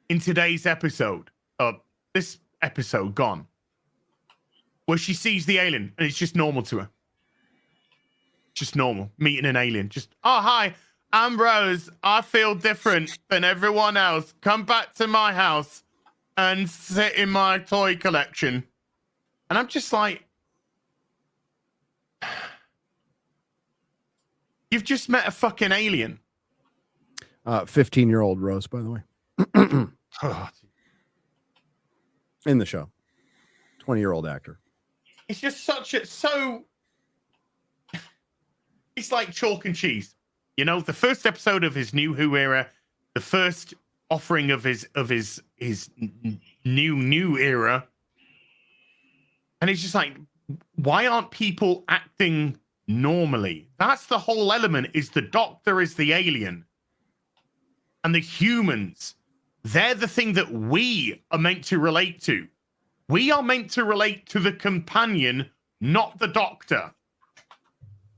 in today's episode, this episode gone, where she sees the alien and it's just normal to her. Just normal, meeting an alien. Just, oh, hi, I'm Rose. I feel different than everyone else. Come back to my house and sit in my toy collection. And I'm just like, you've just met a fucking alien. 15-year-old Rose, by the way. In the show. 20-year-old actor. It's just it's like chalk and cheese. You know, the first episode of his New Who era, the first offering of his new era. And it's just like, why aren't people acting normally? That's the whole element, is the Doctor is the alien. And the humans, they're the thing that we are meant to relate to. We are meant to relate to the companion, not the Doctor.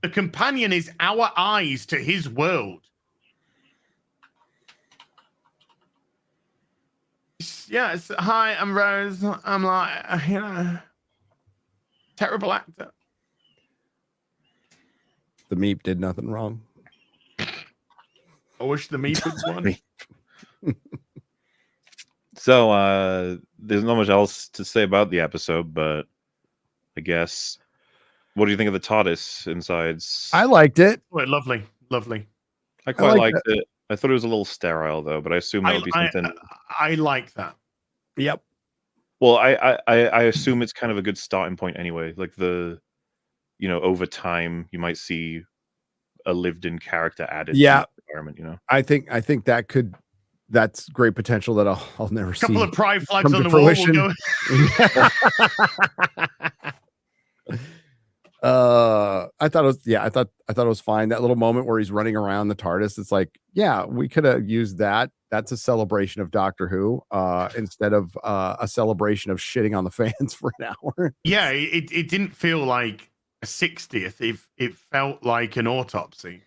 The companion is our eyes to his world. Yes, hi, I'm Rose. I'm like, terrible actor. The Meep did nothing wrong. I wish the Meep had won. So there's not much else to say about the episode, but I guess, what do you think of the TARDIS insides? I liked it. Oh, lovely. I quite liked it. it. I thought it was a little sterile though, but I assume that would be something. I like that. Yep. Well, I assume it's kind of a good starting point anyway. Like over time you might see a lived-in character added. Yeah. To the environment. I think that's great potential that I'll never see. A couple of pride flags come on to the wall. fruition. I thought it was fine. That little moment where he's running around the TARDIS, it's like, yeah, we could have used that. That's a celebration of Doctor Who, instead of a celebration of shitting on the fans for an hour. Yeah, it didn't feel like a 60th. It felt like an autopsy.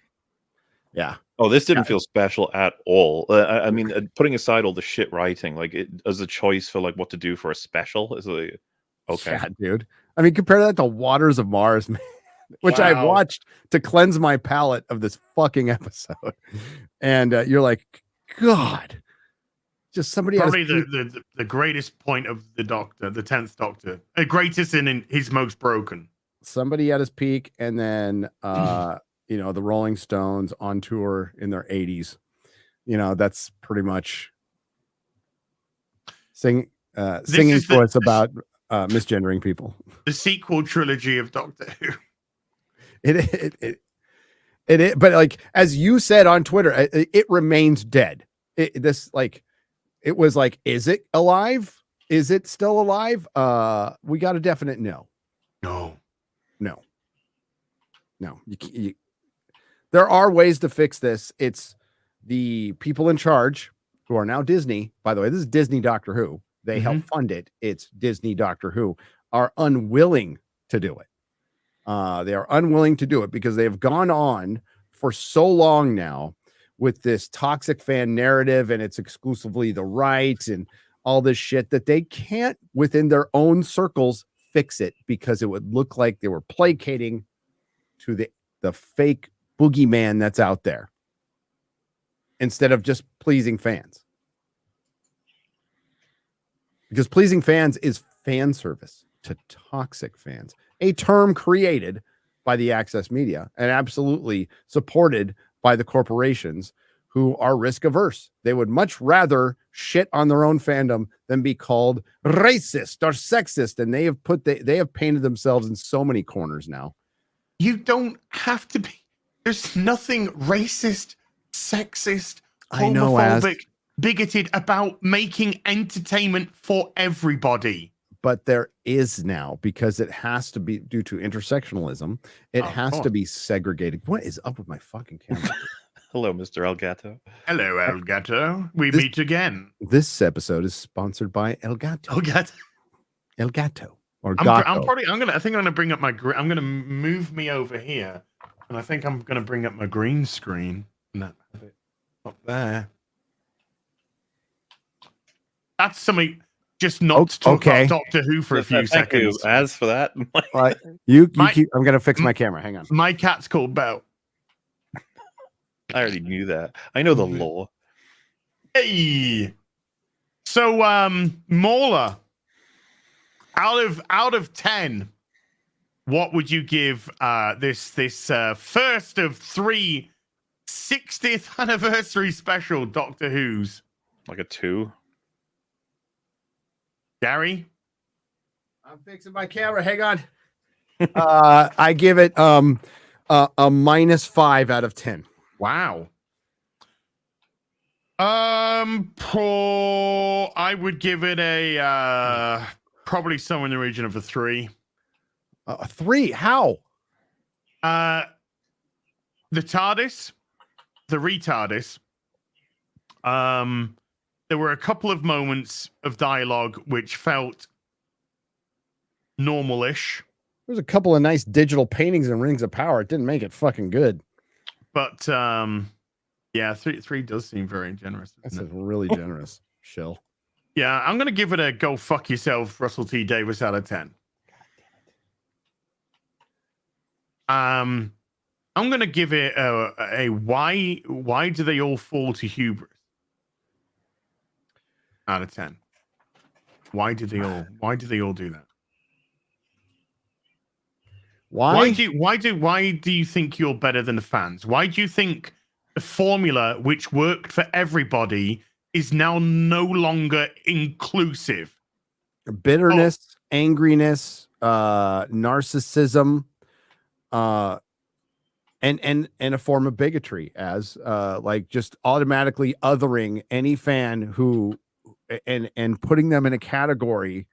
Yeah. Oh, this didn't feel special at all. I mean, putting aside all the shit writing, like it as a choice for like what to do for a special is like, okay, Yeah, dude. I mean, compare that to Waters of Mars, man, which I watched to cleanse my palate of this fucking episode. And you're like, God, just somebody probably the greatest point of the Doctor, the 10th Doctor, the greatest in his most broken. Somebody at his peak, and then the Rolling Stones on tour in their 80s. That's pretty much singing for us about misgendering people. The sequel trilogy of Doctor Who. It but like, as you said on Twitter, it remains dead. It was like, is it alive? Is it still alive? We got a definite no. There are ways to fix this. It's the people in charge, who are now Disney. By the way, this is Disney Doctor Who. They help fund it. It's Disney Doctor Who, are unwilling to do it. They are unwilling to do it because they have gone on for so long now with this toxic fan narrative, and it's exclusively the right and all this shit, that they can't, within their own circles, fix it, because it would look like they were placating to the fake boogeyman that's out there instead of just pleasing fans. Because pleasing fans is fan service to toxic fans, a term created by the access media and absolutely supported by the corporations who are risk averse. They would much rather shit on their own fandom than be called racist or sexist. And they have painted themselves in so many corners now. You don't have to be. There's nothing racist, sexist, I know, homophobic, bigoted about making entertainment for everybody. But there is now, because it has to be due to intersectionalism. It has to be segregated. What is up with my fucking camera? Hello, Mr. Elgato. Hello, Elgato. We meet again. This episode is sponsored by Elgato. Elgato. Or I think I'm gonna bring up I'm gonna move me over here, and I think I'm gonna bring up my green screen. No, up there. That's something. Just not to talk about Doctor Who for a few seconds. You. As for that, I'm gonna fix my camera. Hang on. My cat's called Belle. I already knew that. I know the lore. Hey. So, Mauler, out of 10, what would you give this first of 3 60th anniversary special Doctor Who's? Like a 2. Gary? I'm fixing my camera. Hang on. I give it a -5 out of 10. Wow. I would give it a probably somewhere in the region of a 3. A 3? How? The TARDIS, the retardis. There were a couple of moments of dialogue which felt normal-ish. There's a couple of nice digital paintings in Rings of Power. It didn't make it fucking good. But yeah, 3 does seem very generous. That's really generous, Shill. Yeah, I'm gonna give it a go fuck yourself, Russell T Davies out of 10. I'm gonna give it a why do they all fall to hubris out of 10. Why do they all do that? Why do you think you're better than the fans? Why do you think the formula which worked for everybody is now no longer inclusive? Bitterness, angriness, narcissism, and a form of bigotry, as like just automatically othering any fan who and putting them in a category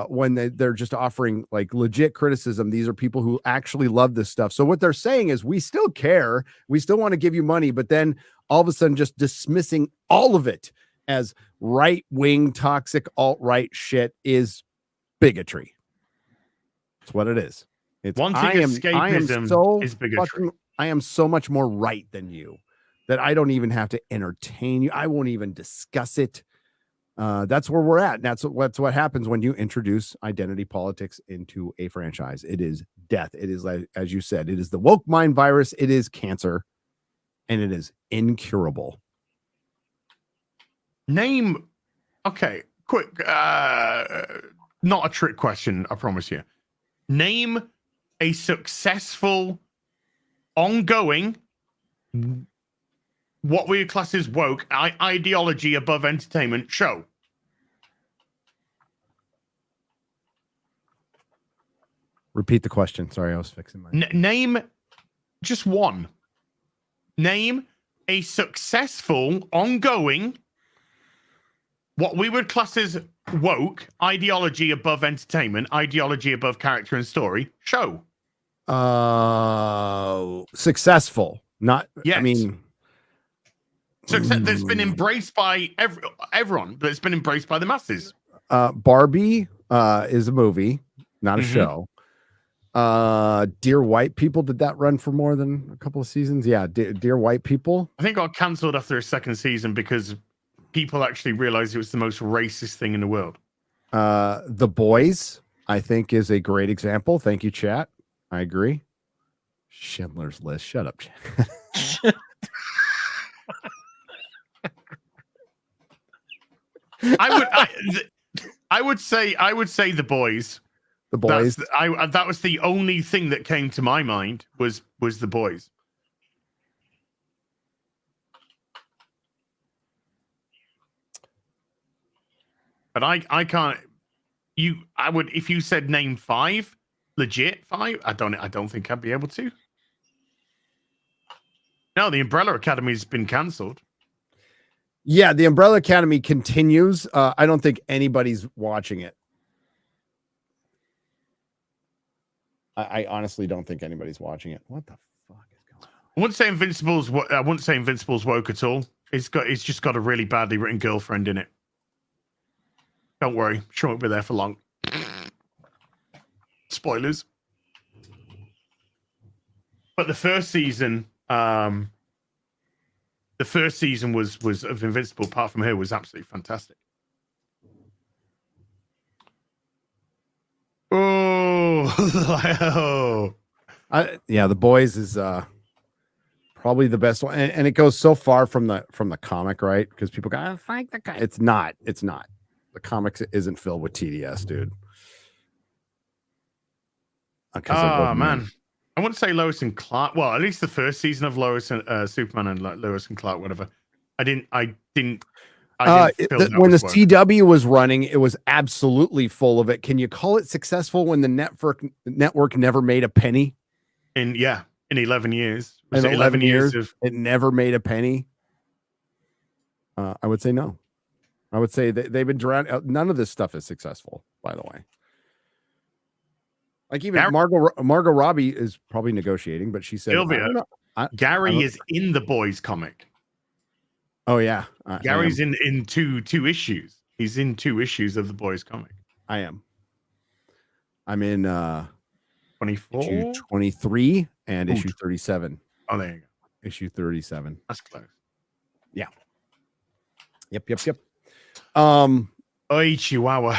when they're just offering like legit criticism. These are people who actually love this stuff. So what they're saying is, we still care, we still want to give you money, but then all of a sudden just dismissing all of it as right-wing toxic alt-right shit is bigotry. That's what it is. It's escapism is bigotry. I am so much more right than you that I don't even have to entertain you. I won't even discuss it. That's where we're at. And that's what happens when you introduce identity politics into a franchise. It is death. It is, like, as you said, it is the woke mind virus. It is cancer, and it is incurable. Name, okay, quick, not a trick question, I promise you. Name a successful, ongoing, what we class as woke, ideology above entertainment show. Repeat the question. Sorry, I was fixing my... Name just one. Name a successful, ongoing, what we would class as woke, ideology above entertainment, ideology above character and story show. Successful. Not, yes. I mean... Success that's been embraced by everyone, but it's been embraced by the masses. Barbie is a movie, not a show. Dear White People, did that run for more than a couple of seasons? Yeah, Dear White People. I think it got cancelled after a second season because people actually realized it was the most racist thing in the world. The Boys, I think, is a great example. Thank you, chat. I agree. Schindler's List. Shut up, chat. I would say The Boys. The Boys. That was the only thing that came to my mind was The Boys. but I can't. I would if you said name 5, legit 5. I don't think I'd be able to. No, the Umbrella Academy's been cancelled. Yeah, the Umbrella Academy continues. I don't think anybody's watching it. I honestly don't think anybody's watching it. What the fuck is going on? I wouldn't say Invincible's woke at all. It's just got a really badly written girlfriend in it. Don't worry, she won't be there for long. Spoilers. But the first season, was of Invincible. Apart from her, was absolutely fantastic. Oh, yeah, The Boys is probably the best one, and it goes so far from the comic, right? Because people go, I like the guy. It's not. The comics isn't filled with TDS, dude. Oh man, I wouldn't say Lois and Clark. Well, at least the first season of Lois and Superman and Lois and Clark, whatever. I didn't when the CW was running, it was absolutely full of it. Can you call it successful when the network never made a penny? In 11 years. Was it 11 years of it never made a penny? I would say no. I would say they've been drowned. None of this stuff is successful, by the way. Like even Margot Robbie is probably negotiating, but she said, Sylvia, Gary is in the Boys comic. Oh yeah, Gary's in two issues. He's in 2 issues of the Boys comic. I am. I'm in 24, issue 23 and issue 37. Oh, there you go. Issue 37. That's close. Yeah. Yep. Chihuahua.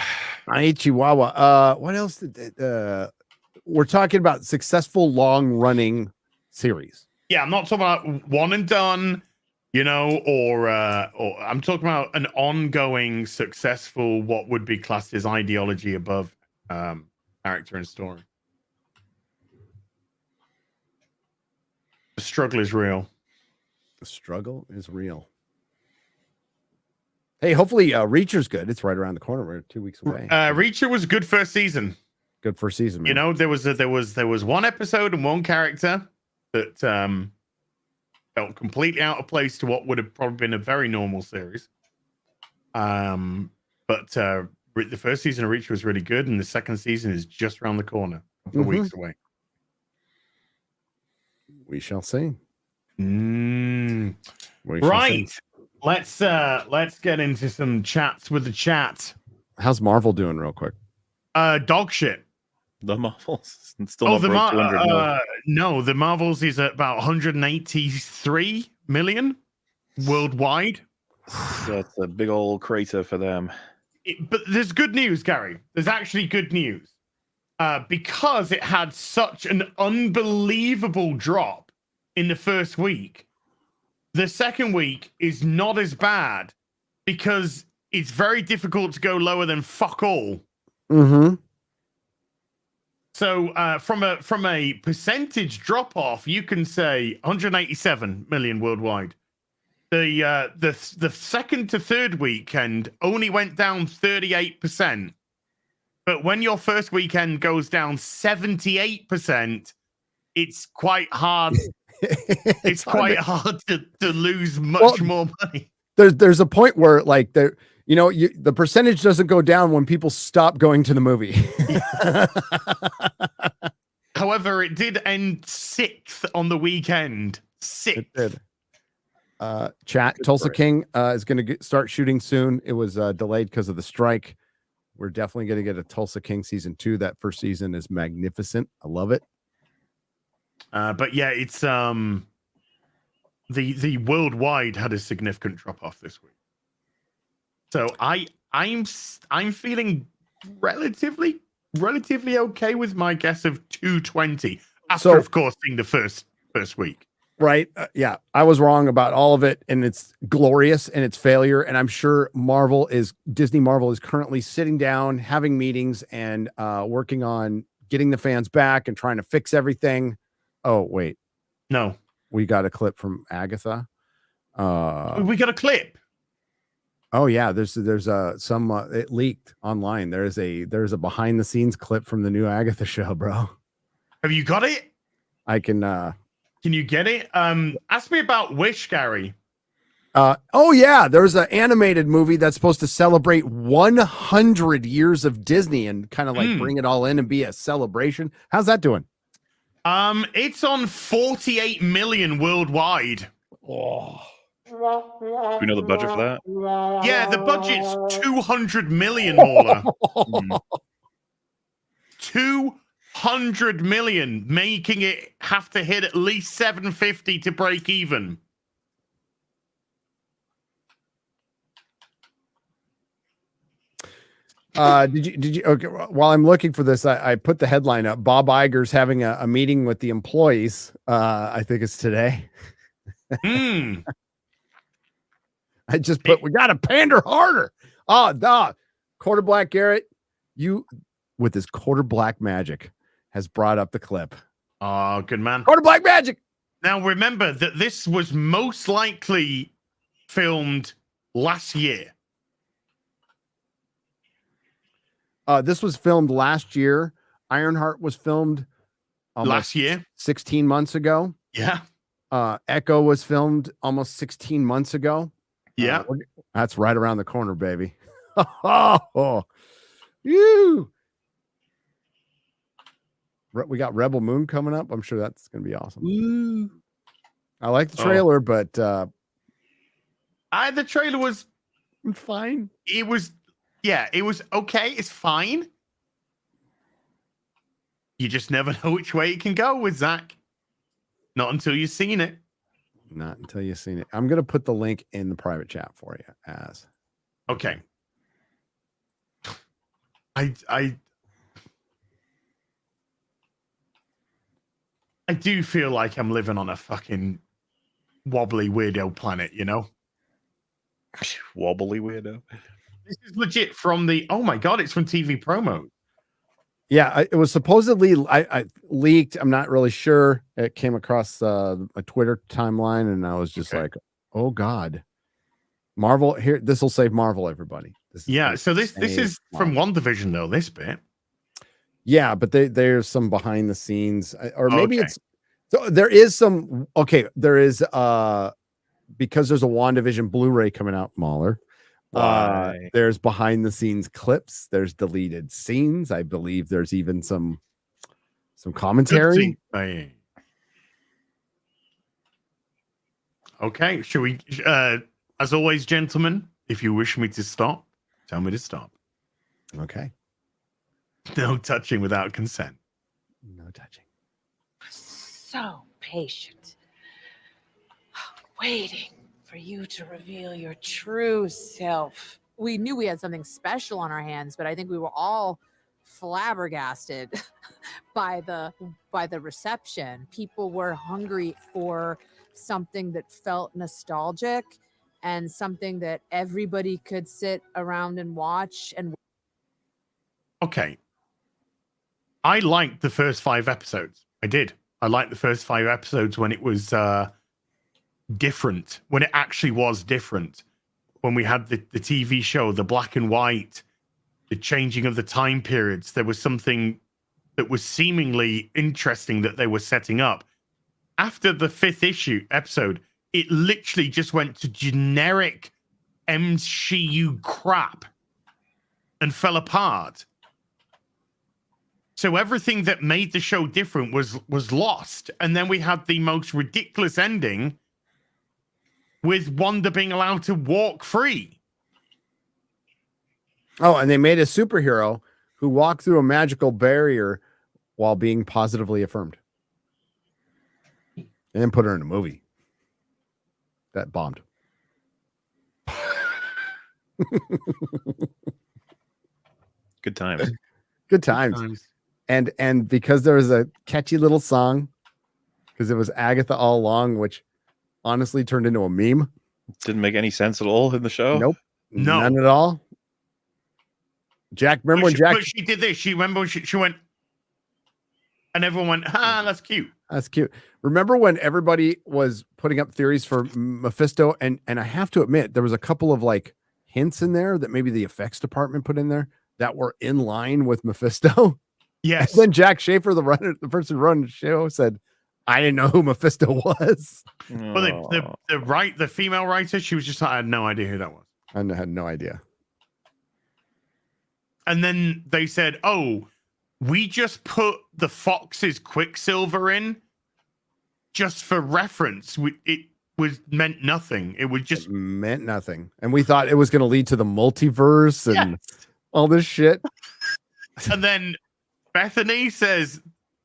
What else we're talking about successful long-running series. Yeah, I'm not talking about one and done, or I'm talking about an ongoing, successful, what would be classed as ideology above character and story. The struggle is real. The struggle is real. Hey, hopefully Reacher's good. It's right around the corner. We're 2 weeks away. Reacher was good first season. Good first season, man. There was one episode and one character that felt completely out of place to what would have probably been a very normal series. But the first season of Reacher was really good, and the second season is just around the corner, a couple of weeks away. We shall see. Right. Let's get into some chats with the chat. How's Marvel doing, real quick? Dog shit. The Marvels still not broke 200 million. No, the Marvels is at about 183 million worldwide. That's a big old crater for them. But there's good news, Gary. There's actually good news. Because it had such an unbelievable drop in the first week, the second week is not as bad because it's very difficult to go lower than fuck all. Mm-hmm. So from a percentage drop off, you can say 187 million worldwide. The second to third weekend only went down 38%. But when your first weekend goes down 78%, it's quite hard. it's quite hard to lose much more money. There's a point where like the percentage doesn't go down when people stop going to the movie. However, it did end 6th on the weekend. 6th. It did. Chat, Tulsa King is going to start shooting soon. It was delayed because of the strike. We're definitely going to get a Tulsa King season 2. That first season is magnificent. I love it. But yeah, it's the worldwide had a significant drop off this week. So I'm feeling relatively okay with my guess of 220 after, of course, seeing the first week. Right. Yeah, I was wrong about all of it, and it's glorious and it's failure. And I'm sure Disney Marvel is currently sitting down, having meetings, and working on getting the fans back and trying to fix everything. Oh, wait. No. We got a clip from Agatha. We got a clip. Oh yeah, there's some it leaked online. There's a behind the scenes clip from the new Agatha show, bro. Have you got it? I can Can you get it? Ask me about Wish, Gary. oh yeah, there's an animated movie that's supposed to celebrate 100 years of Disney and kind of like bring it all in and be a celebration. How's that doing? It's on 48 million worldwide. Oh. Do we know the budget for that? Yeah, the budget's 200 million, Mauler. 200 million, making it have to hit at least 750 to break even. Did you okay, while I'm looking for this, I put the headline up. Bob Iger's having a meeting with the employees. I think it's today. I just put we gotta pander harder. Oh, Quarter Black Garrett, you with this Quarter Black magic has brought up the clip. Oh, good man. Quarter Black magic. Now remember that this was most likely filmed last year. This was filmed last year. Ironheart was filmed last year, 16 months ago. Yeah. Echo was filmed almost 16 months ago. Yeah. That's right around the corner, baby. You. We got Rebel Moon coming up. I'm sure that's going to be awesome. Ooh. I like the trailer, but the trailer was fine. It was okay. It's fine. You just never know which way it can go with Zach. Not until you've seen it. Not until you've seen it. I'm going to put the link in the private chat for you. Okay. I do feel like I'm living on a fucking wobbly weirdo planet, you know? Wobbly weirdo. This is legit from the. Oh my god! It's from TV promo. Yeah, it was supposedly I leaked. I'm not really sure. It came across a Twitter timeline, and I was just like, "Oh God, Marvel here! This will save Marvel, everybody." This is from WandaVision though. This bit. Yeah, but there's some behind the scenes, or maybe it's so there is some. Okay, there is because there's a WandaVision Blu-ray coming out, Mahler. There's behind the scenes clips, there's deleted scenes. I believe there's even some commentary. Okay, should we as always, gentlemen, if you wish me to stop, tell me to stop. Okay. No touching without consent. No touching. So patient, waiting for you to reveal your true self. We knew we had something special on our hands, but I think we were all flabbergasted by the reception. People were hungry for something that felt nostalgic and something that everybody could sit around and watch. And okay, I liked the first 5 episodes. I did. I liked the first 5 episodes when it was different, when it actually was different, when we had the TV show, the black and white, the changing of the time periods. There was something that was seemingly interesting that they were setting up. After the 5th episode, it literally just went to generic MCU crap and fell apart. So everything that made the show different was lost. And then we had the most ridiculous ending with Wanda being allowed to walk free. Oh, and they made a superhero who walked through a magical barrier while being positively affirmed. And then put her in a movie. That bombed. Good times. Good times. And because there was a catchy little song, because it was Agatha all along, which honestly turned into a meme. Didn't make any sense at all in the show. Nope. No. None at all. Jack, remember when Jack... But she did this. She remember she went... And everyone went, that's cute. That's cute. Remember when everybody was putting up theories for Mephisto? And I have to admit, there was a couple of like hints in there that maybe the effects department put in there that were in line with Mephisto. Yes. And then Jack Schaefer, the person running the show, said, "I didn't know who Mephisto was." Well, the female writer, she was just like, I had no idea who that was. I had no idea. And then they said, "Oh, we just put the Fox's Quicksilver in just for reference. It meant nothing. It meant nothing, and we thought it was going to lead to the multiverse and all this shit." And then Bethany says,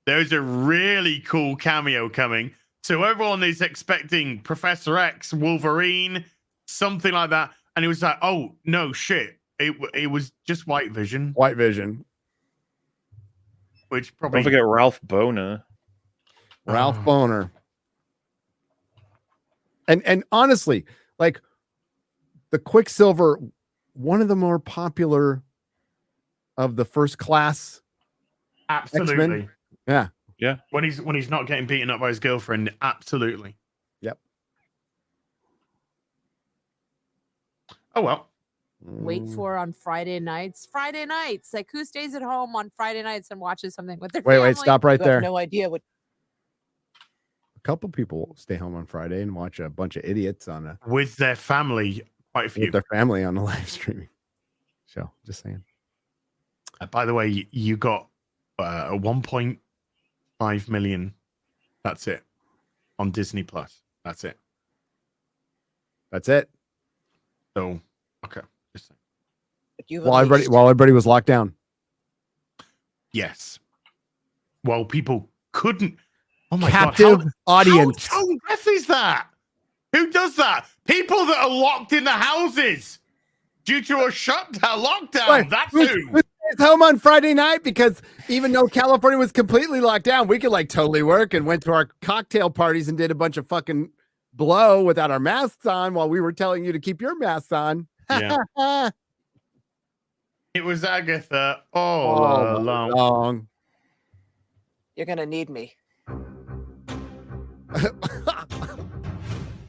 "There's a really cool cameo coming." So everyone is expecting Professor X, Wolverine, something like that. And it was like, oh, no, shit. It was just White Vision. White Vision. Which probably... Don't forget Ralph Boner. Ralph Boner. And honestly, like, the Quicksilver, one of the more popular of the First Class Absolutely. X-Men. Yeah. Yeah. When he's not getting beaten up by his girlfriend, absolutely. Yep. Oh well. Wait for on Friday nights. Friday nights. Like, who stays at home on Friday nights and watches something with their family? Wait, stop right You have there. no idea what. A couple people stay home on Friday and watch a bunch of idiots on with their family. Quite a few. With their family on the live streaming show. Just saying. By the way, you got a 1.5 million. That's it on Disney Plus. That's it. That's it. So okay. Just saying. While everybody was locked down. Yes. Well, people couldn't. Oh my Captive God. audience. How tone deaf is that? Who does that? People that are locked in the houses due to a shutdown, lockdown. Wait, That's who who. stays home on Friday night, because even though California was completely locked down, we could like totally work and went to our cocktail parties and did a bunch of fucking blow without our masks on while we were telling you to keep your masks on. Yeah. It was Agatha all along. You're gonna need me.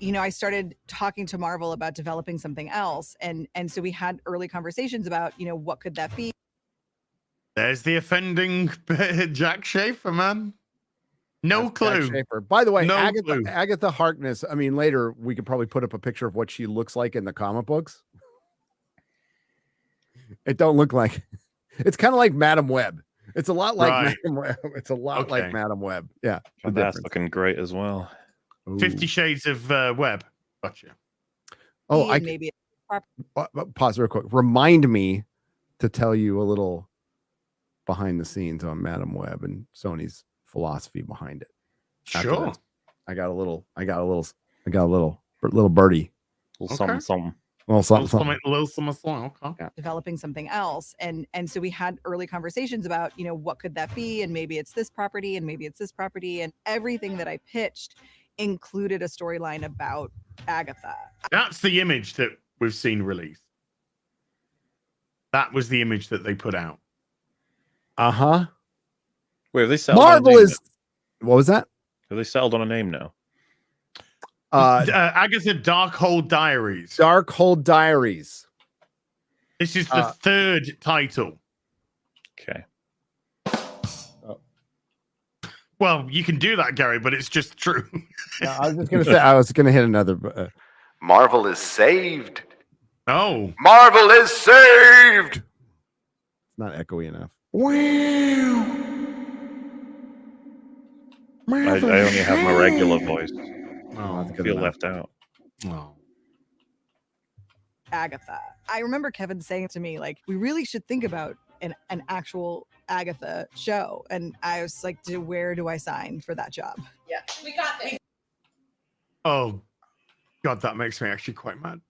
You know, I started talking to Marvel about developing something else, and so we had early conversations about, you know, what could that be. There's the offending Jack Schaefer, man. No That's clue. Jack Schaefer. By the way, No Agatha, clue. Agatha Harkness. I mean, later we could probably put up a picture of what she looks like in the comic books. It don't look like. It's kind of like Madam Web. It's a lot like Right. Madam Web. It's a lot like Okay. Madam Web. Yeah. the That's difference. looking great as well. Ooh. 50 Shades of Web. Gotcha. Oh, I maybe pause real quick. Remind me to tell you a little behind the scenes on Madam Web and Sony's philosophy behind it. After Sure. this. I got a little birdie. Little Okay. something. Well, something. Little something. Okay. developing something else, and so we had early conversations about, you know, what could that be, and maybe it's this property, and maybe it's this property, and everything that I pitched included a storyline about Agatha. That's the image that we've seen released. That was the image that they put out. Uh-huh. Wait, have they settled on a Marvel name is what was that? now? Have they settled on a name now? Agatha Darkhold Diaries. Darkhold Diaries. This is the third title. Okay. Well, you can do that, Gary, but it's just true. Yeah, I was just gonna say I was gonna hit another. Marvel is saved. Oh, Marvel is saved. Not echoey enough. I only have my regular voice. oh, That's I good feel enough. left out. oh. Agatha. I remember Kevin saying to me, like, we really should think about an actual Agatha show. And I was like, where do I sign for that job? Yeah, we got this. Oh, God, that makes me actually quite mad.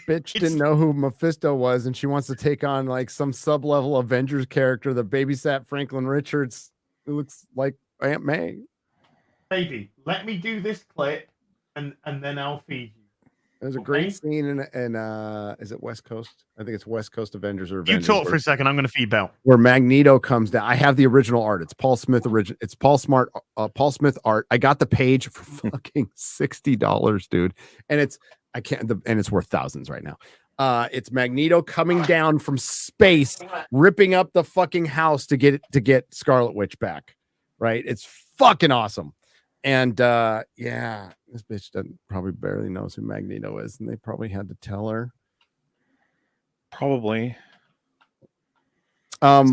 Bitch didn't know who Mephisto was, and she wants to take on like some sub-level Avengers character that babysat Franklin Richards, who looks like Aunt May. Baby, let me do this clip, and then I'll feed you. There's a Okay. great scene in is it West Coast? I think it's West Coast Avengers or You Avengers. talk for a second. I'm going to feed Bell. Where Magneto comes down. I have the original art. It's Paul Smith original. It's Paul Smith art. I got the page for fucking $60, dude. And I can't, and it's worth thousands right now. It's Magneto coming down from space, ripping up the fucking house to get Scarlet Witch back. Right? It's fucking awesome. And yeah, this bitch probably barely knows who Magneto is, and they probably had to tell her. Probably. I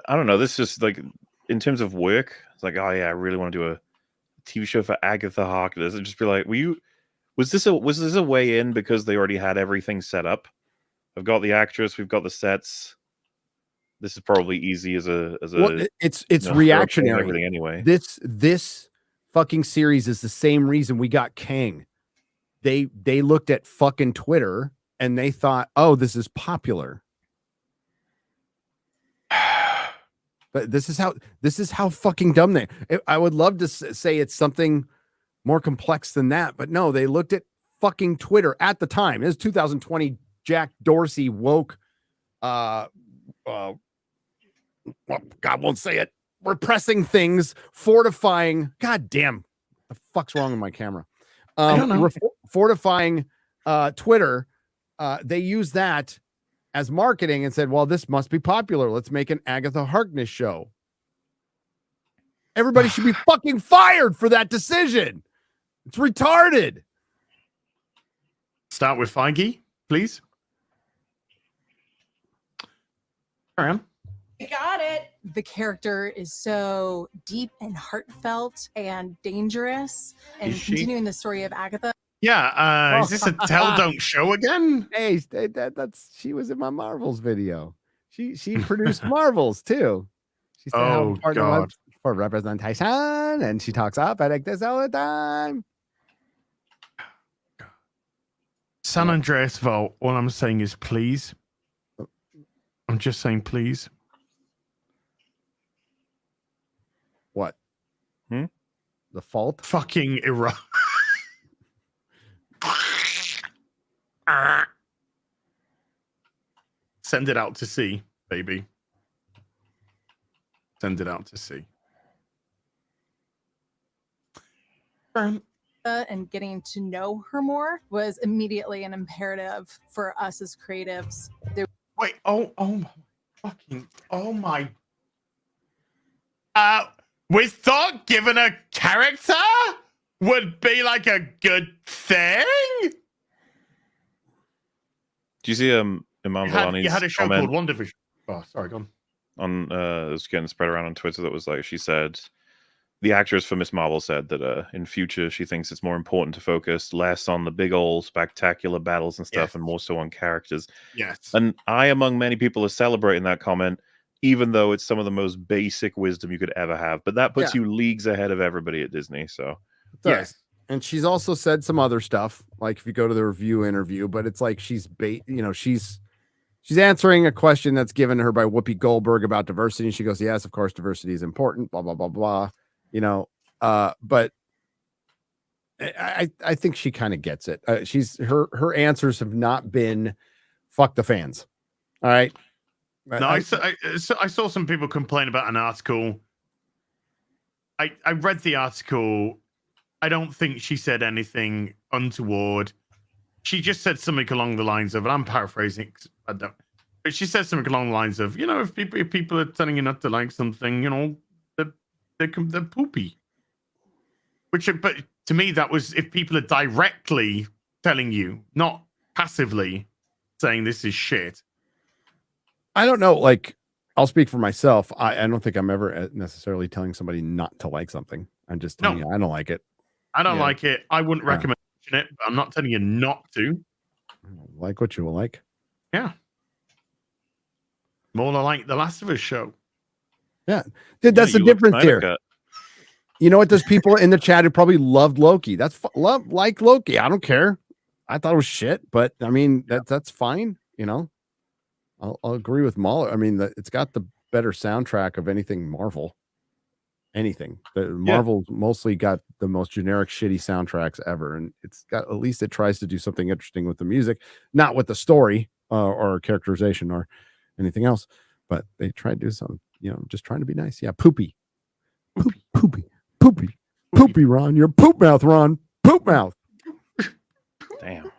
don't know. This is like, in terms of work, it's like, oh yeah, I really want to do a TV show for Agatha Harkness. And just be like, was this a way in because they already had everything set up? I've got the actress, we've got the sets. This is probably easy as a it's reactionary. Everything anyway. This fucking series is the same reason we got Kang. They looked at fucking Twitter and they thought, oh, this is popular. But this is how fucking dumb they. I would love to say it's something more complex than that, but no, they looked at fucking Twitter at the time. It was 2020. Jack Dorsey woke. God won't say it. Repressing things, fortifying. God damn, the fuck's wrong with my camera? I don't know. Fortifying Twitter. They use that as marketing and said, well, this must be popular. Let's make an Agatha Harkness show. Everybody should be fucking fired for that decision. It's retarded. Start with Feige, please. Carry on. Got it. The character is so deep and heartfelt and dangerous, and Is she? continuing the story of Agatha. Yeah, is this a tell don't show again? Hey, that's she was in my Marvels video. She produced Marvels too. She said how Oh, important it God. was for representation, and she talks up like this all the time. San Andreas Vault. All I'm saying is please. I'm just saying please. What? Hmm? The fault? Fucking Iraq. Send it out to sea, baby. Send it out to sea. And getting to know her more was immediately an imperative for us as creatives. Wait, oh my. We thought giving a character would be like a good thing. Do you see Imam Vellani's You had a show comment called WandaVision. Oh, sorry, go on. on it was getting spread around on Twitter that was like, she said, the actress for Miss Marvel said that in future she thinks it's more important to focus less on the big old spectacular battles and stuff, Yes. and more so on characters. Yes. And I, among many people, are celebrating that comment, even though it's some of the most basic wisdom you could ever have. But that puts you leagues ahead of everybody at Disney. So Yes. And she's also said some other stuff, like if you go to the review interview, but it's like she's answering a question that's given to her by Whoopi Goldberg about diversity. And she goes, yes, of course, diversity is important, blah, blah, blah, blah. But I think she kind of gets it. Her answers have not been fuck the fans. All right. No, I saw some people complain about an article. I read the article. I don't think she said anything untoward. She just said something along the lines of, and I'm paraphrasing, 'cause I don't. But she said something along the lines of, if people are telling you not to like something, they're poopy. But to me, that was if people are directly telling you, not passively saying this is shit. I don't know. Like, I'll speak for myself. I don't think I'm ever necessarily telling somebody not to like something. I'm just telling you I don't like it. I don't like it. I wouldn't recommend it, but I'm not telling you not to. Like what you will like. Yeah. More like the Last of Us show. Yeah. Dude, that's the difference here. You know what? There's people in the chat who probably loved Loki. That's like Loki. I don't care. I thought it was shit, but I mean, that's fine. I'll agree with Mahler. I mean, it's got the better soundtrack of anything Marvel. Anything. Marvel mostly got the most generic, shitty soundtracks ever, and it's got, at least it tries to do something interesting with the music, not with the story or characterization or anything else. But they try to do something, just trying to be nice. Yeah, poopy, poopy, Ron. You're poop mouth, Ron. Poop mouth. Damn.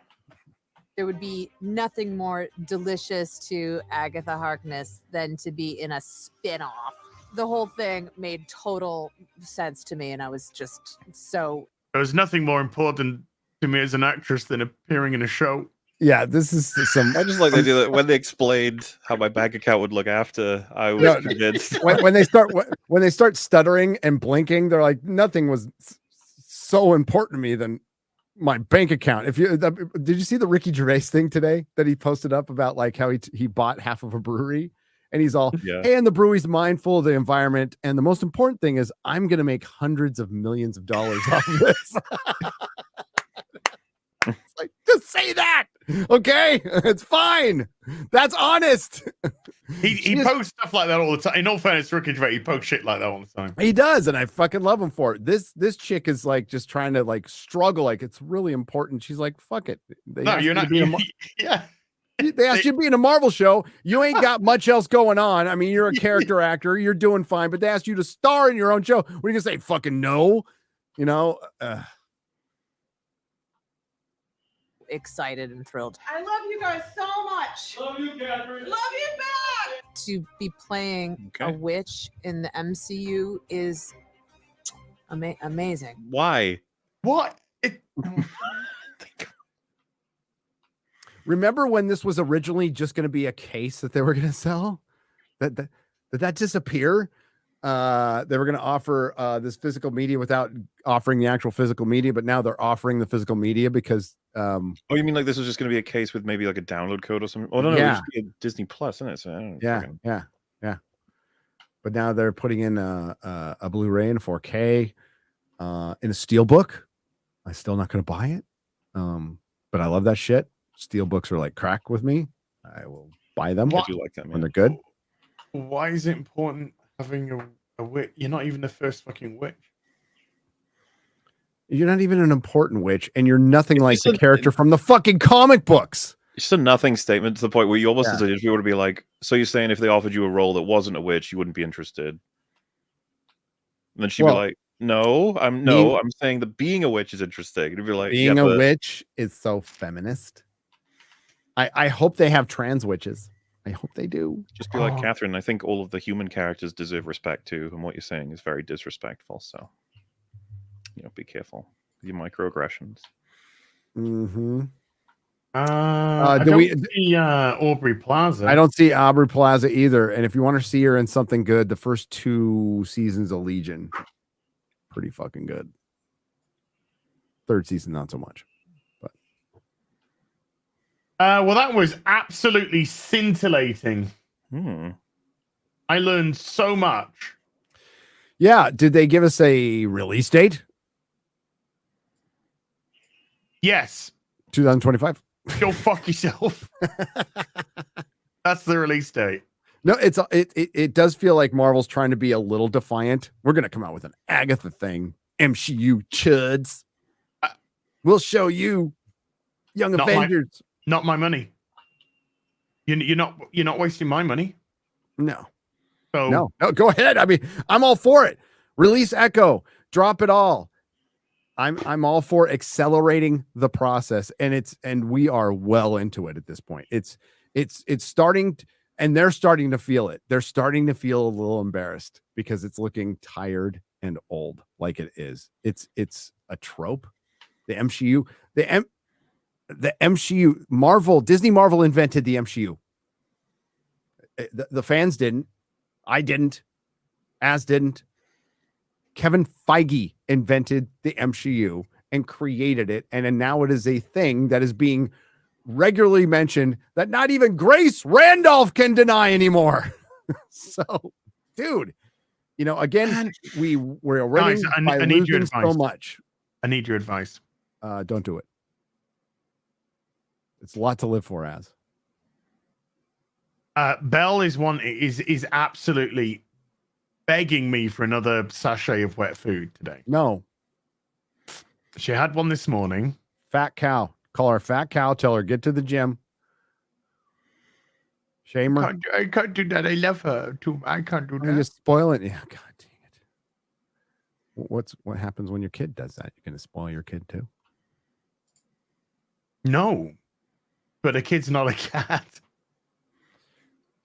There would be nothing more delicious to Agatha Harkness than to be in a spin-off. The whole thing made total sense to me, and I was just so... There was nothing more important to me as an actress than appearing in a show. Yeah, this is some. I just like the idea that when they explained how my bank account would look after, I was convinced. when they start stuttering and blinking, they're like, nothing was so important to me than my bank account. If you did you see the Ricky Gervais thing today that he posted up about like how he bought half of a brewery and he's all, hey, and the brewery's mindful of the environment, and the most important thing is I'm going to make hundreds of millions of dollars off of this. It's like, just say that, okay? It's fine. That's honest. He posts stuff like that all the time. In all fairness, Ricky Gervais, he posts shit like that all the time. He does, and I fucking love him for it. This chick is like just trying to like struggle, like it's really important. She's like, fuck it. No, you're not. Yeah. They asked you to be in a Marvel show. You ain't got much else going on. I mean, you're a character actor. You're doing fine, but they asked you to star in your own show. What are you gonna say? Fucking no, you know. Excited and thrilled. I love you guys so much. Love you, Catherine. Love you back. To be playing a witch in the MCU is amazing. Why? What? Remember when this was originally just going to be a case that they were going to sell? Did that disappear? They were going to offer this physical media without offering the actual physical media, but now they're offering the physical media because. Oh, you mean like this was just going to be a case with maybe like a download code or something? Oh no, yeah. It was a Disney Plus, isn't it? So I don't yeah. But now they're putting in a Blu-ray in 4K, in a steelbook. I'm still not going to buy it, but I love that shit. Steelbooks are like crack with me. I will buy them. I do like that, man. When they're good. Why is it important having a witch? You're not even the first fucking witch. You're not even an important witch, and you're nothing like the character from the fucking comic books. It's just a nothing statement to the point where you almost as if you were to be like, so you're saying if they offered you a role that wasn't a witch, you wouldn't be interested. And then she'd be like, no, I'm saying that being a witch is interesting. And you'd be like, being a witch is so feminist. I hope they have trans witches. I hope they do. Just be like, Catherine, I think all of the human characters deserve respect too, and what you're saying is very disrespectful. So, be careful with your microaggressions. Mm-hmm. I don't see Aubrey Plaza. I don't see Aubrey Plaza either. And if you want to see her in something good, the first 2 seasons of Legion, pretty fucking good. 3rd season, not so much. Well, that was absolutely scintillating. I learned so much. Yeah. Did they give us a release date? Yes. 2025. Go fuck yourself. That's the release date. No, it does feel like Marvel's trying to be a little defiant. We're going to come out with an Agatha thing. MCU chuds. We'll show you Young Avengers. Not my money. You're not wasting my money. No. So no, go ahead. I mean, I'm all for it. Release Echo, drop it all. I'm all for accelerating the process, and we are well into it at this point. It's starting and they're starting to feel it. They're starting to feel a little embarrassed because it's looking tired and old like it is. It's a trope. The MCU, the MCU, Disney Marvel invented the MCU. The fans didn't. I didn't. Az didn't. Kevin Feige invented the MCU and created it. And now it is a thing that is being regularly mentioned that not even Grace Randolph can deny anymore. So, dude, again, we're already I need your advice. So much. I need your advice. Don't do it. It's a lot to live for, Az. Belle is absolutely begging me for another sachet of wet food today. No. She had one this morning. Fat cow. Call her fat cow. Tell her get to the gym. Shame her. I can't do that. I love her too. I can't do that. You're spoiling. Yeah, God dang it. What happens when your kid does that? You're going to spoil your kid too? No. but a kid's not a cat.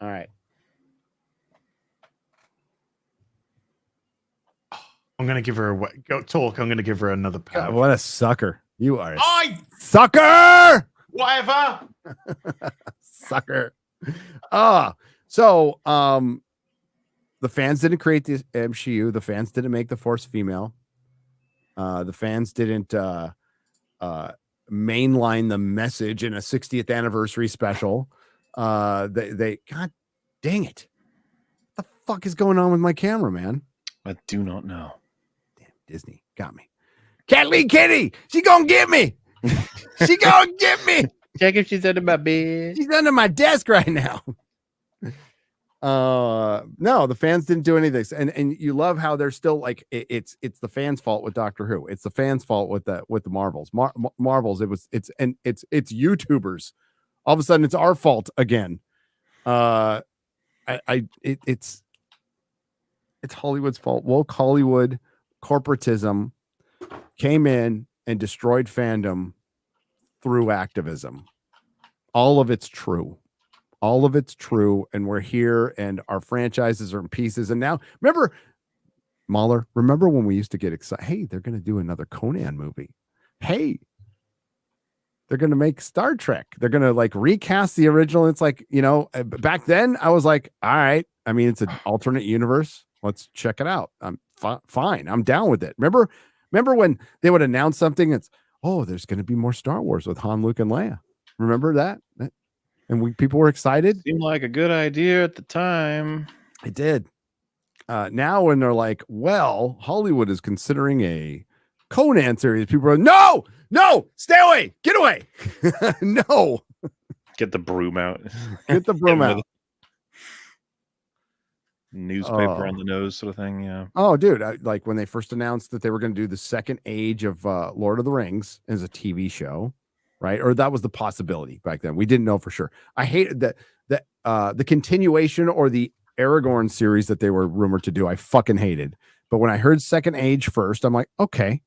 All right. I'm gonna give her go talk. I'm gonna give her another God, pound. what a sucker. You are a I sucker. whatever. Sucker. So the fans didn't create the MCU. The fans didn't make the Force female. The fans didn't mainline the message in a 60th anniversary special. They God dang it. What the fuck is going on with my camera, man? I do not know. Damn, Disney got me. Kathleen Kitty, she gonna get me. She gonna get me. Check if she's under my bed. She's under my desk right now. No, the fans didn't do any of this, and you love how they're still like it's the fans' fault with Doctor Who. It's the fans' fault with the Marvels. Marvels. It's YouTubers. All of a sudden, it's our fault again. It's Hollywood's fault. Woke Hollywood corporatism came in and destroyed fandom through activism. All of it's true. All of it's true, and we're here, and our franchises are in pieces. And now, remember, Mahler, remember when we used to get excited? Hey, they're going to do another Conan movie. Hey, they're going to make Star Trek. They're going to like recast the original. It's like, you know, back then I was like, all right. I mean, it's an alternate universe. Let's check it out. I'm fine. I'm down with it. Remember when they would announce something? It's, oh, there's going to be more Star Wars with Han, Luke, and Leia. Remember that? And people were excited. Seemed like a good idea at the time. It did. Now when they're like, well, Hollywood is considering a Conan series, people are like, no, stay away, get away. No. Get the broom out. Get the broom out. Newspaper on the nose sort of thing. Yeah. Oh, dude. Like when they first announced that they were going to do the second age of Lord of the Rings as a TV show. Right, or that was the possibility back then. We didn't know for sure. I hated that the continuation or the Aragorn series that they were rumored to do. I fucking hated. But when I heard Second Age first, I'm like, okay.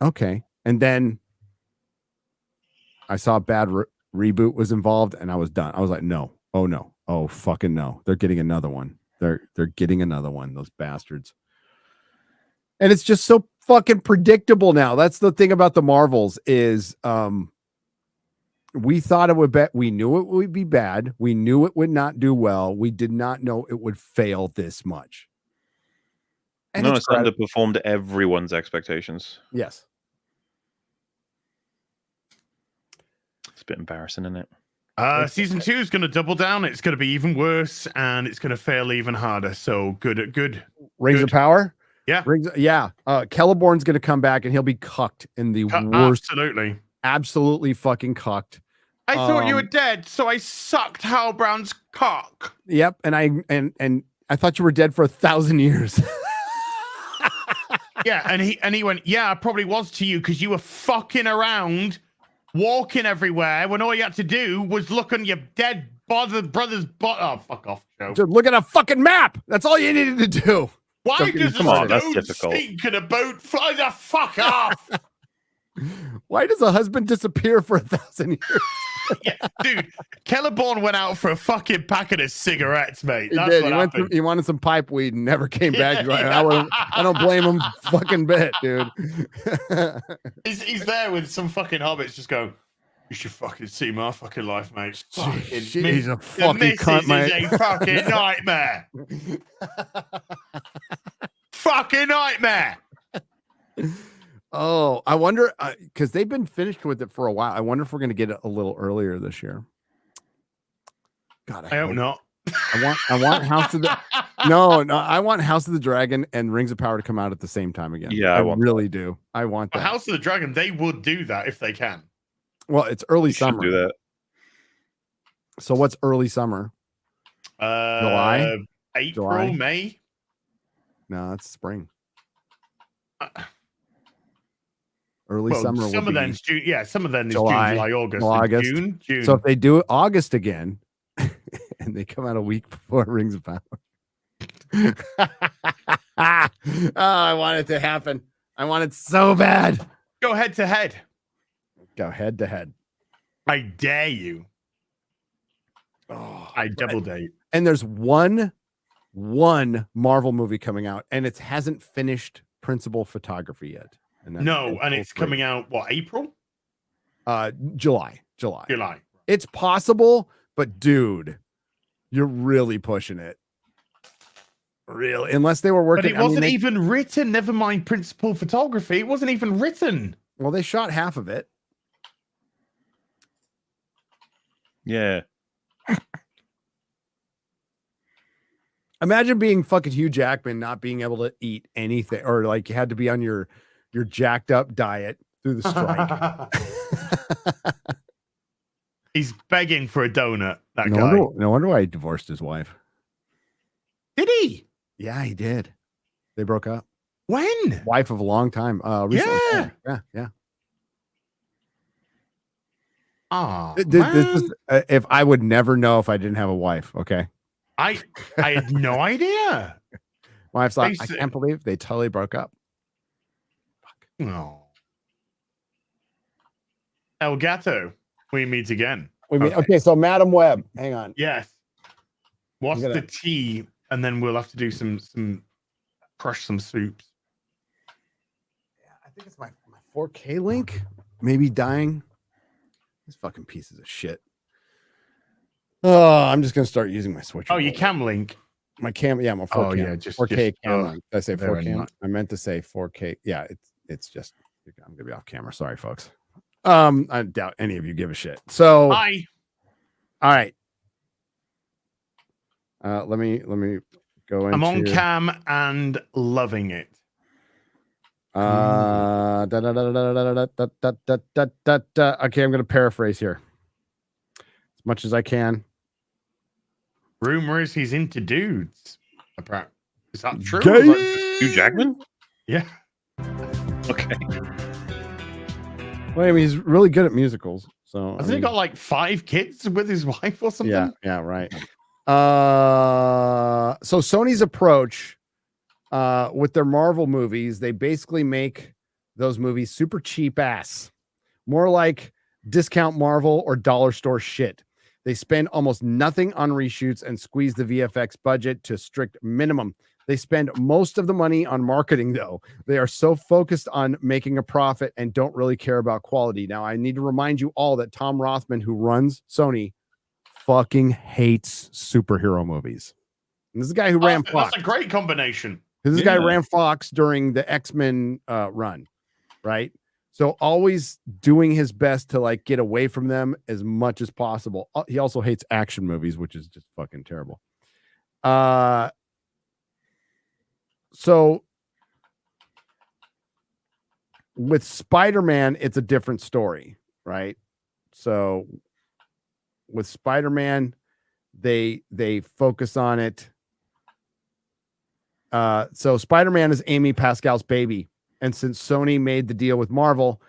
And then I saw a bad reboot was involved, and I was done. I was like, no, oh fucking no. They're getting another one. They're getting another one. Those bastards. And it's just so fucking predictable now. That's the thing about the Marvels is we thought it would we knew it would be bad. We knew it would not do well. We did not know it would fail this much. And no, it's underperformed everyone's expectations. Yes. It's a bit embarrassing, isn't it? Season 2 is going to double down. It's going to be even worse, and it's going to fail even harder. So good. Rings of Power. Yeah. Celeborn's going to come back and he'll be cucked in the worst. Absolutely fucking cucked. I thought you were dead, so I sucked Hal Brown's cock. Yep, and I thought you were dead for 1,000 years. Yeah, and he went, yeah, I probably was to you because you were fucking around, walking everywhere when all you had to do was look on your dead brother's butt. Oh, fuck off, Joe. Just look at a fucking map. That's all you needed to do. Why does a stone sink in a boat? Fly the fuck off! Why does a husband disappear for 1,000 years? Yeah, dude, Celeborn went out for a fucking packet of cigarettes, mate. He did. He wanted some pipe weed and never came back. I don't blame him fucking bit, dude. He's there with some fucking hobbits just going, you should fucking see my fucking life, mate. He's a fucking cunt, mate. Is a fucking nightmare. Fucking nightmare. Oh, I wonder because they've been finished with it for a while. I wonder if we're going to get it a little earlier this year. God, I hope not. I want House of the no. I want House of the Dragon and Rings of Power to come out at the same time again. Yeah, I really do. I want that. House of the Dragon. They would do that if they can. Well, it's early summer. Do that. So what's early summer? July, April, July? May. No, it's spring. Early summer. Some of them is June. Yeah, some of them is July, June, July, August. June. So if they do August again, and they come out a week before Rings of Power. Oh, I want it to happen. I want it so bad. Go head to head. Go head to head. I dare you. Oh, I double dare you. and there's one Marvel movie coming out, and it hasn't finished principal photography yet. And that's No, and it's Deadpool 3. coming out, what, April? July. July. It's possible, but dude, you're really pushing it. Really, unless they were working. But it wasn't even written. Never mind principal photography. It wasn't even written. Well, they shot half of it. Yeah. Imagine being fucking Hugh Jackman, not being able to eat anything, or like you had to be on your jacked up diet through the strike. He's begging for a donut. That no guy. Wonder, no wonder why he divorced his wife. Did he? Yeah, he did. They broke up. When? Wife of a long time. Recently. Yeah. Oh, If I would never know if I didn't have a wife. Okay. I had no idea. Wife's like, I can't believe they totally broke up. Fuck. No. El Gato, we meet again. Okay, so Madam Web, hang on. Yes. What's the tea? And then we'll have to do some crush some soups. Yeah, I think it's my 4K link. Maybe dying. These fucking pieces of shit. Oh, I'm just gonna start using my switcher. Oh, your cam link. My cam, yeah, my 4K. Oh, yeah, just 4K cam link. Did I say very 4K? nice. I meant to say 4K. Yeah, it's just I'm gonna be off camera. Sorry, folks. I doubt any of you give a shit. So Hi. All right. Let me go into. I'm on cam and loving it. Okay, I'm gonna paraphrase here as much as I can. Rumors he's into dudes. Apparently. Is that true? Gay! Or is that Hugh Jackman? Yeah. Okay. Well, I mean, he's really good at musicals. So Hasn't he got like 5 kids with his wife or something? Yeah, right. So Sony's approach with their Marvel movies, they basically make those movies super cheap ass, more like discount Marvel or dollar store shit. They spend almost nothing on reshoots and squeeze the VFX budget to strict minimum. They spend most of the money on marketing, though. They are so focused on making a profit and don't really care about quality. Now, I need to remind you all that Tom Rothman, who runs Sony, fucking hates superhero movies. And this is a guy who ran Fox. That's a great combination. This guy ran Fox during the X-Men run, right? So always doing his best to like get away from them as much as possible. He also hates action movies, which is just fucking terrible. So with Spider-Man, it's a different story, right? So with Spider-Man, they focus on it. So Spider-Man is Amy Pascal's baby. And since Sony made the deal with Marvel,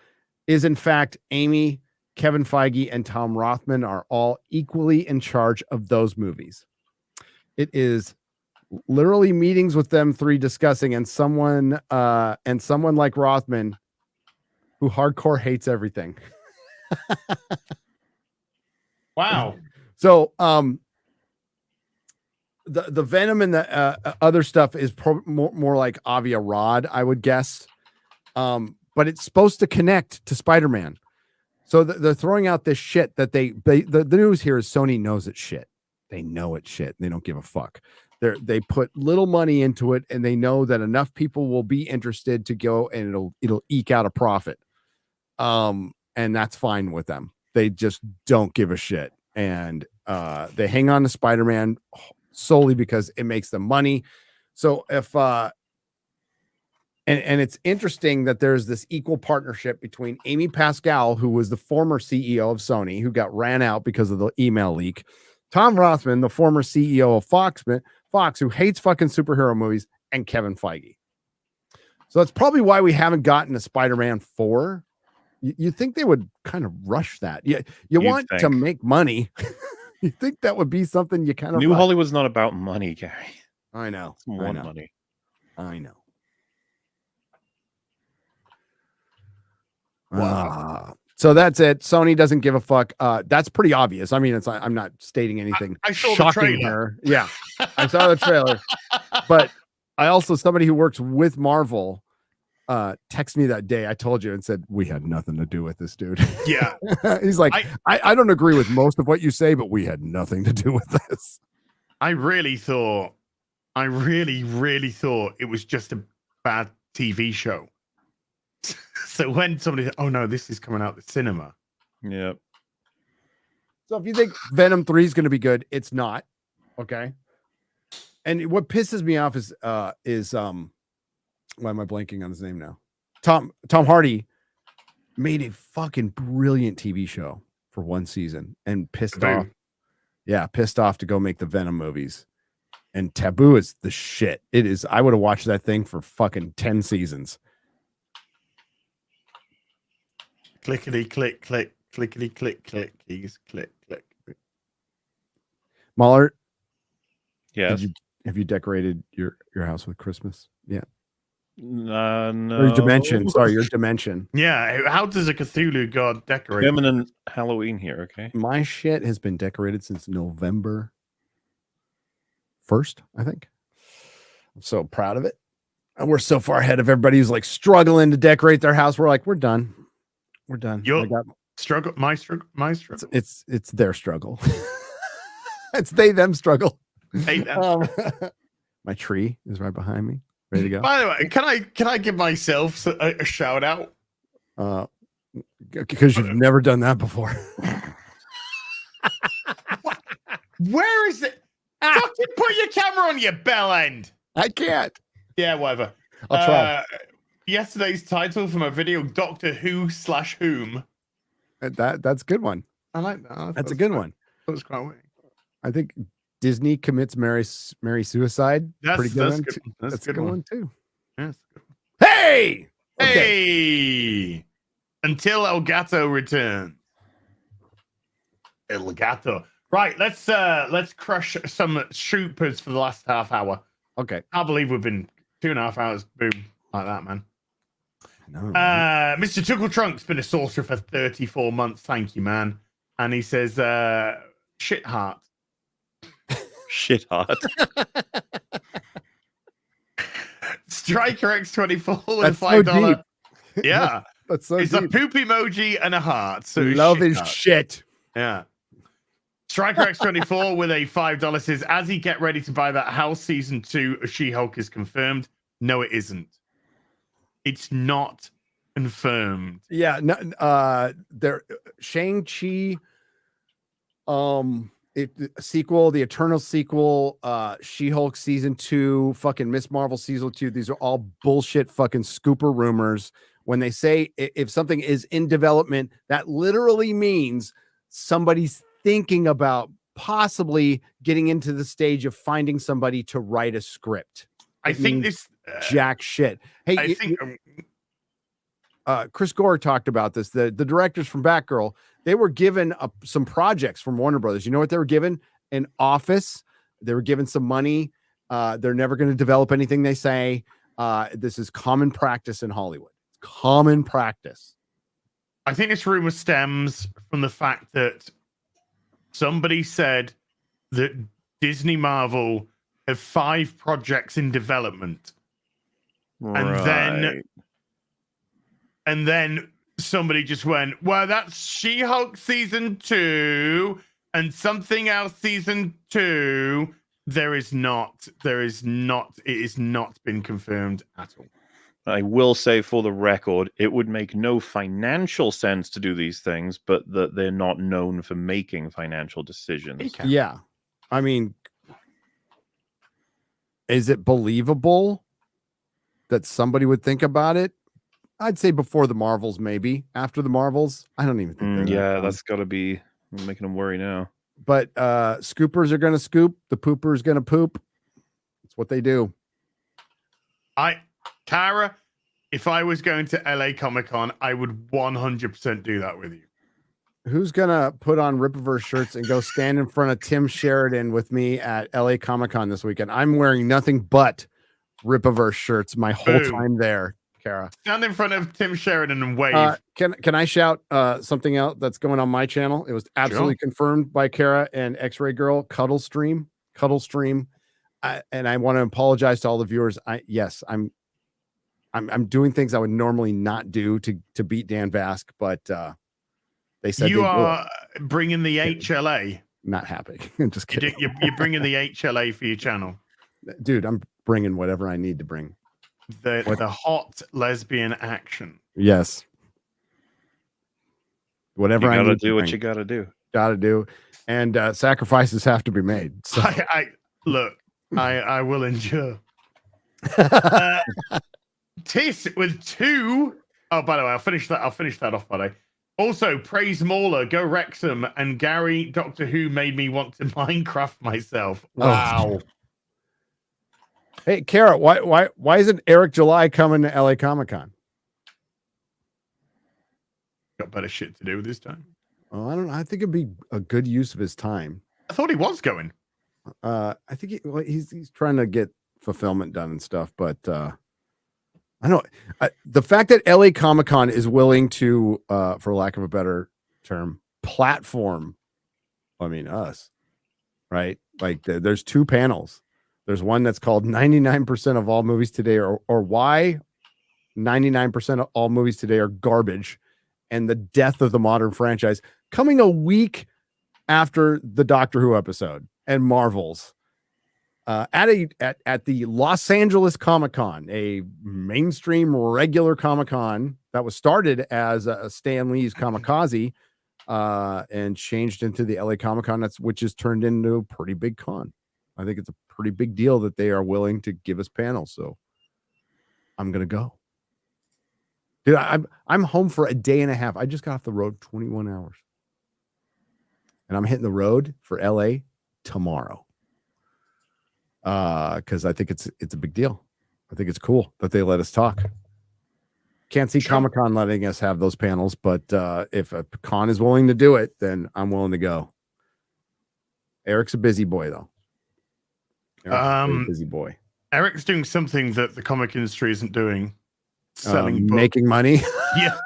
is in fact Amy, Kevin Feige, and Tom Rothman are all equally in charge of those movies. It is literally meetings with them three discussing, and someone like Rothman who hardcore hates everything. Wow. So the Venom and the other stuff is more like Avia Rod, I would guess. But it's supposed to connect to Spider-Man. So they're throwing out this shit that the news here is Sony knows it's shit. They know it's shit. They don't give a fuck. They put little money into it, and they know that enough people will be interested to go, and it'll eke out a profit. And that's fine with them. They just don't give a shit. And they hang on to Spider-Man solely because it makes them money. So if and it's interesting that there's this equal partnership between Amy Pascal, who was the former CEO of Sony, who got ran out because of the email leak, Tom Rothman, the former CEO of Fox, who hates fucking superhero movies, and Kevin Feige. So that's probably why we haven't gotten a Spider-Man 4. You think they would kind of rush that? You want to make money. You think that would be something you kind of New Hollywood's not about money, Gary. I know. It's more money. I know. Wow. So that's it. Sony doesn't give a fuck. That's pretty obvious. I mean, it's I'm not stating anything I saw the shocking trailer. here. Yeah, I saw the trailer, but I also somebody who works with Marvel texted me that day. I told you and said we had nothing to do with this, dude. Yeah. He's like, I don't agree with most of what you say, but we had nothing to do with this. I really thought it was just a bad TV show. So when somebody said, oh no, this is coming out the cinema. Yeah. So if you think Venom 3 is going to be good, it's not. Okay. And what pisses me off is why am I blanking on his name now? Tom Hardy made a fucking brilliant TV show for one season and pissed off. Yeah, pissed off to go make the Venom movies. And Taboo is the shit. It is. I would have watched that thing for fucking 10 seasons. Clickety click click clickety click click keys click click. Mahler, Yes. have you decorated your house with Christmas? Yeah. No. Or your dimension. Sorry, your dimension. Yeah. How does a Cthulhu god decorate? Feminine Halloween here, okay? My shit has been decorated since November 1st, I think. I'm so proud of it. And we're so far ahead of everybody who's like struggling to decorate their house. We're like, we're done. We're done. Your struggle, my struggle. It's their struggle. It's them struggle. Hey, them. My tree is right behind me, ready to go. By the way, can I give myself a shout out? Because you've never done that before. Where is it? Fucking put your camera on your bell end. I can't. Yeah, whatever. I'll try. Yesterday's title from a video, Doctor Who / Whom. That's a good one. I like that. That's a good one. That was quite weird. I think Disney commits Mary suicide. That's pretty good. That's a good one too. Yes. Hey! Hey! Until Elgato returns. Elgato. Right, let's crush some troopers for the last half hour. Okay. I believe we've been 2.5 hours. Boom. Like that, man. No. Mr. Chuckle Trunk's been a sorcerer for 34 months. Thank you, man. And he says, shit heart. Shit heart. Striker X24 with That's a $5. so deep. Yeah. That's so It's deep. a poop emoji and a heart. So Love is heart. shit. Yeah. Striker X24 with a $5 says, as he get ready to buy that house, season 2 of She-Hulk is confirmed. No, it isn't. It's not confirmed. Yeah, no, there Shang-Chi sequel, the Eternal sequel, She-Hulk season 2, fucking Miss Marvel season 2. These are all bullshit fucking scooper rumors. When they say if something is in development, that literally means somebody's thinking about possibly getting into the stage of finding somebody to write a script. I think this jack shit. Hey, I think Chris Gore talked about this. The directors from Batgirl, they were given some projects from Warner Brothers. You know what they were given? An office. They were given some money. They're never going to develop anything they say. This is common practice in Hollywood. Common practice. I think this rumor stems from the fact that somebody said that Disney Marvel have 5 projects in development. Right. And then somebody just went, well, that's She-Hulk season 2 and something else season 2. It is not been confirmed at all. I will say for the record, it would make no financial sense to do these things, but that they're not known for making financial decisions. Yeah. I mean, is it believable that somebody would think about it? I'd say before the Marvels, maybe. After the Marvels, I don't even think. That's got to be making them worry now. But scoopers are going to scoop. The pooper's going to poop. It's what they do. Tara, if I was going to LA Comic-Con, I would 100% do that with you. Who's going to put on Rippaverse shirts and go stand in front of Tim Sheridan with me at LA Comic-Con this weekend? I'm wearing nothing but Rippaverse shirts my whole time there. Kara. Stand in front of Tim Sheridan and wave. Can I shout something out that's going on my channel? It was absolutely confirmed by Kara and X-Ray Girl. Cuddle Stream. And I want to apologize to all the viewers. I'm doing things I would normally not do to beat Dan Vask, but they said you are bringing the HLA. Not happy. I'm just kidding. You're bringing the HLA for your channel, dude. I'm bringing whatever I need to bring. The hot lesbian action. Yes. Whatever I need to do, what you gotta do. Gotta do, and sacrifices have to be made. So I will endure. Tiss with 2. Oh, by the way, I'll finish that off. By the way, also praise Mauler, go Wrexham, and Gary. Doctor Who made me want to Minecraft myself. Wow. Oh. Hey, Kara, why isn't Eric July coming to LA ComicCon? Got better shit to do this time. Oh, I don't know. I think it'd be a good use of his time. I thought he was going. I think he's trying to get fulfillment done and stuff, but I don't. The fact that LA ComicCon is willing to, for lack of a better term, platform. I mean, us, right? Like there's 2 panels. There's one that's called 99% of all movies today, or why 99% of all movies today are garbage, and the death of the modern franchise, coming a week after the Doctor Who episode and Marvel's. At the Los Angeles Comic-Con, a mainstream regular Comic-Con that was started as a Stan Lee's Kamikaze, and changed into the LA Comic-Con, which has turned into a pretty big con. I think it's a pretty big deal that they are willing to give us panels. So I'm gonna go. Dude, I'm home for a day and a half. I just got off the road 21 hours. And I'm hitting the road for LA tomorrow. Because I think it's a big deal. I think it's cool that they let us talk. Can't see Comic-Con letting us have those panels, but if a con is willing to do it, then I'm willing to go. Eric's a busy boy, though. Busy boy. Eric's doing something that the comic industry isn't doing. Selling books. Making money. Yeah.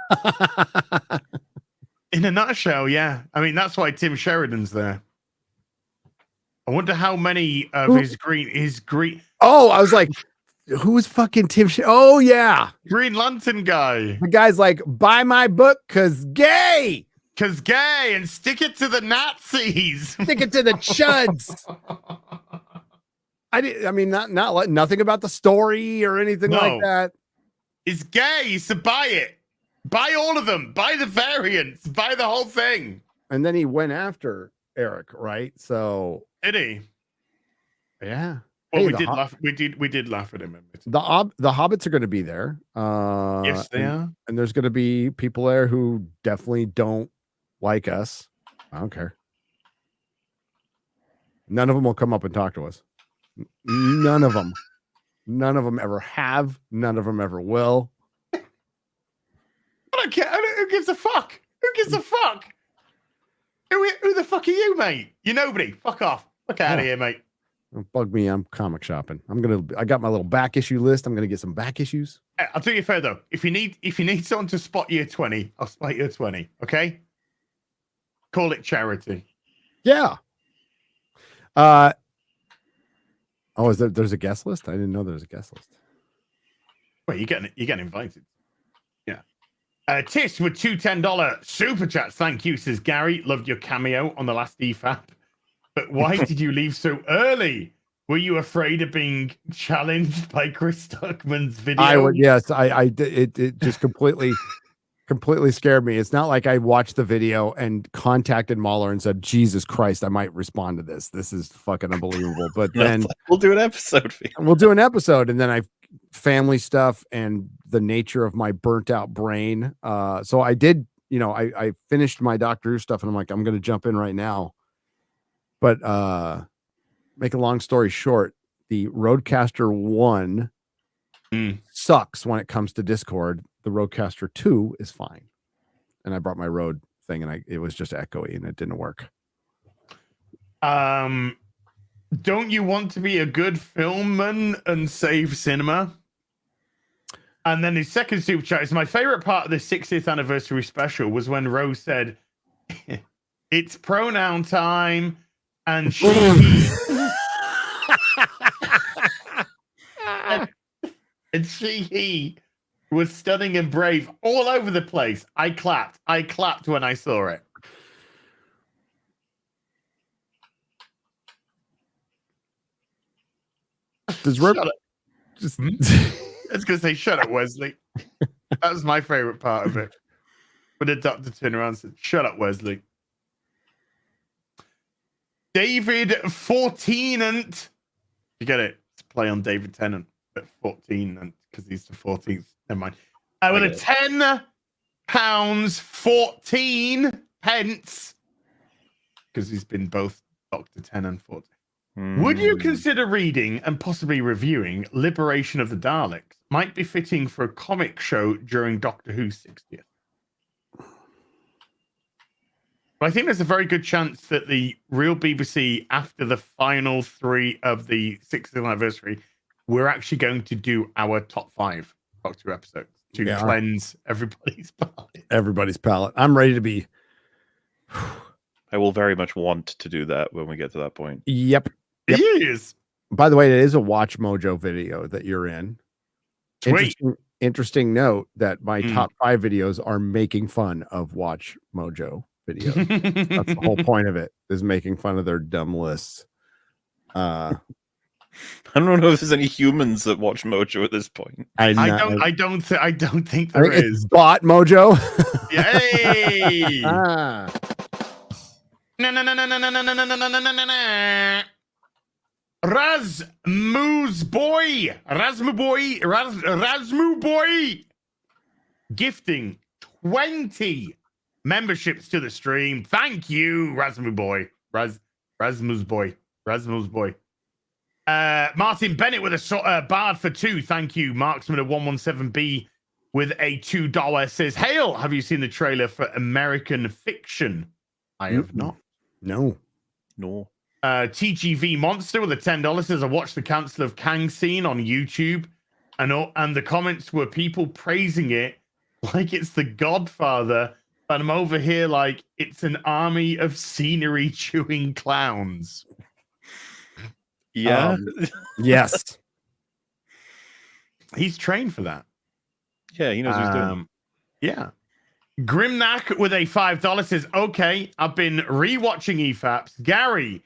In a nutshell, yeah. I mean, that's why Tim Sheridan's there. I wonder how many of his green. Oh, I was like, who's fucking Tim? Oh yeah, Green Lantern guy. The guy's like, buy my book because gay, and stick it to the Nazis. Stick it to the chuds. I mean, nothing about the story or anything like that. It's gay, so buy it. Buy all of them. Buy the variants. Buy the whole thing. And then he went after Eric, right? So did he? Yeah. Well, hey, we did laugh at him. The Hobbits are going to be there. Yes, they are. And there's going to be people there who definitely don't like us. I don't care. None of them will come up and talk to us. None of them. None of them ever have. None of them ever will. I don't care. Who gives a fuck? Who gives a fuck? Who the fuck are you, mate? You're nobody. Fuck off. Fuck out of here, mate. Don't bug me. I'm comic shopping. I got my little back issue list. I'm gonna get some back issues. I'll tell you fair though. If you need someone to spot year 20, I'll spot year 20. Okay. Call it charity. Yeah. Oh, there's a guest list? I didn't know there was a guest list. Well, you're getting invited. Yeah. Tiss with $2 $10 super chats. Thank you, says Gary. Loved your cameo on the last EFAP. But why did you leave so early? Were you afraid of being challenged by Chris Stuckman's video? Yes, I did. It just completely scared me. It's not like I watched the video and contacted Mahler and said, Jesus Christ, I might respond to this. This is fucking unbelievable. But then we'll do an episode. We'll do an episode. And then family stuff and the nature of my burnt out brain. So I did, I finished my Doctor Who stuff and I'm like, I'm going to jump in right now. But make a long story short, the Rodecaster 1 sucks when it comes to Discord. The Rodecaster 2 is fine. And I brought my Rode thing and it was just echoey and it didn't work. Don't you want to be a good filmman and save cinema? And then his second super chat is my favorite part of the 60th anniversary special was when Rose said, "It's pronoun time," and she and he was stunning and brave all over the place. I clapped when I saw it. Does Rip Shut up. just I was going to say, shut up, Wesley. That was my favorite part of it. But the doctor turned around and said, shut up, Wesley. David 14th. You get it? It's a play on David Tennant, but 14 because he's the 14th. Never mind. With a £10, 14 pence. Because he's been both Dr. 10 and 14. Would you consider reading and possibly reviewing Liberation of the Daleks? Might be fitting for a comic show during Doctor Who's 60th. But I think there's a very good chance that the real BBC, after the final 3 of the 60th anniversary, we're actually going to do our top 5 Doctor Who episodes to cleanse everybody's palate. Everybody's palate. I'm ready to be. I will very much want to do that when we get to that point. Yep. Yes. By the way, it is a Watch Mojo video that you're in. Sweet. Interesting note that my top 5 videos are making fun of Watch Mojo videos. That's the whole point of it, is making fun of their dumb lists. I don't know if there's any humans that watch Mojo at this point. I don't think there is. It's bot Mojo. Yay! Ah. Razmu boy gifting 20 memberships to the stream. Thank you, Razmu boy. Rasmus boy. Martin Bennett with a bard for 2. Thank you. Marksman of 117B with a $2 says, "Hail, have you seen the trailer for American Fiction?" I have not. No. TGV Monster with a $10 says, "I watched the Council of Kang scene on YouTube, and the comments were people praising it like it's The Godfather, but I'm over here like it's an army of scenery chewing clowns." Yeah. Yes. He's trained for that. Yeah, he knows what he's doing. Yeah. Grimnack with a $5 says, "Okay, I've been rewatching EFAPs. Gary,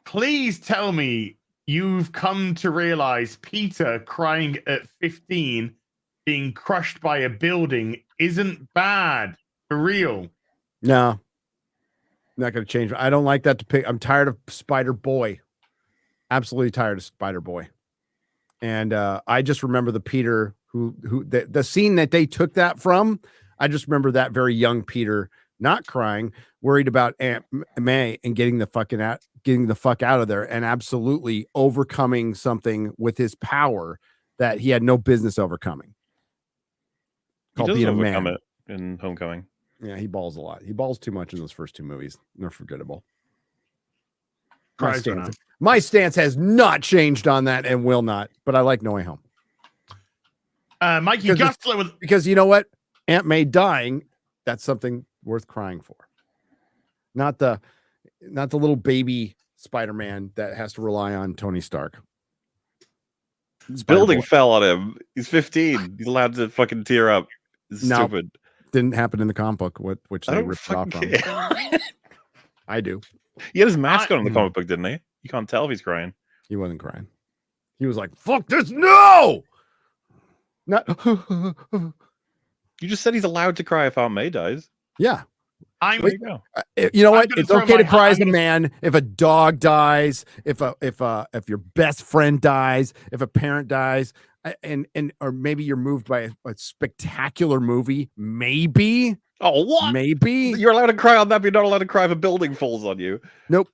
please tell me you've come to realize Peter crying at 15 being crushed by a building isn't bad. For real." No. Not going to change. I don't like that to pick. I'm tired of Spider Boy. Absolutely tired of Spider Boy. And I just remember the Peter who the scene that they took that from. I just remember that very young Peter not crying, worried about Aunt May and getting the fuck out of there, and absolutely overcoming something with his power that he had no business overcoming. He does overcome it in Homecoming. Yeah, he balls a lot. He balls too much in those first 2 movies. They're forgettable. My stance has not changed on that and will not, but I like No Way Home. Mikey Gustler because you know what? Aunt May dying, that's something worth crying for. Not the little baby Spider-Man that has to rely on Tony Stark. His building fell on him. He's 15. He's allowed to fucking tear up. It's stupid. Didn't happen in the comic book, which they ripped off from. I do. He had his mask on in the comic book, didn't he? You can't tell if he's crying. He wasn't crying. He was like, "Fuck this, no!" Not. You just said he's allowed to cry if Aunt May dies. Yeah. There you go. You know what? It's okay to cry as a man if a dog dies, if your best friend dies, if a parent dies, and or maybe you're moved by a spectacular movie. Maybe. Oh, what? Maybe you're allowed to cry on that, but you're not allowed to cry if a building falls on you. Nope.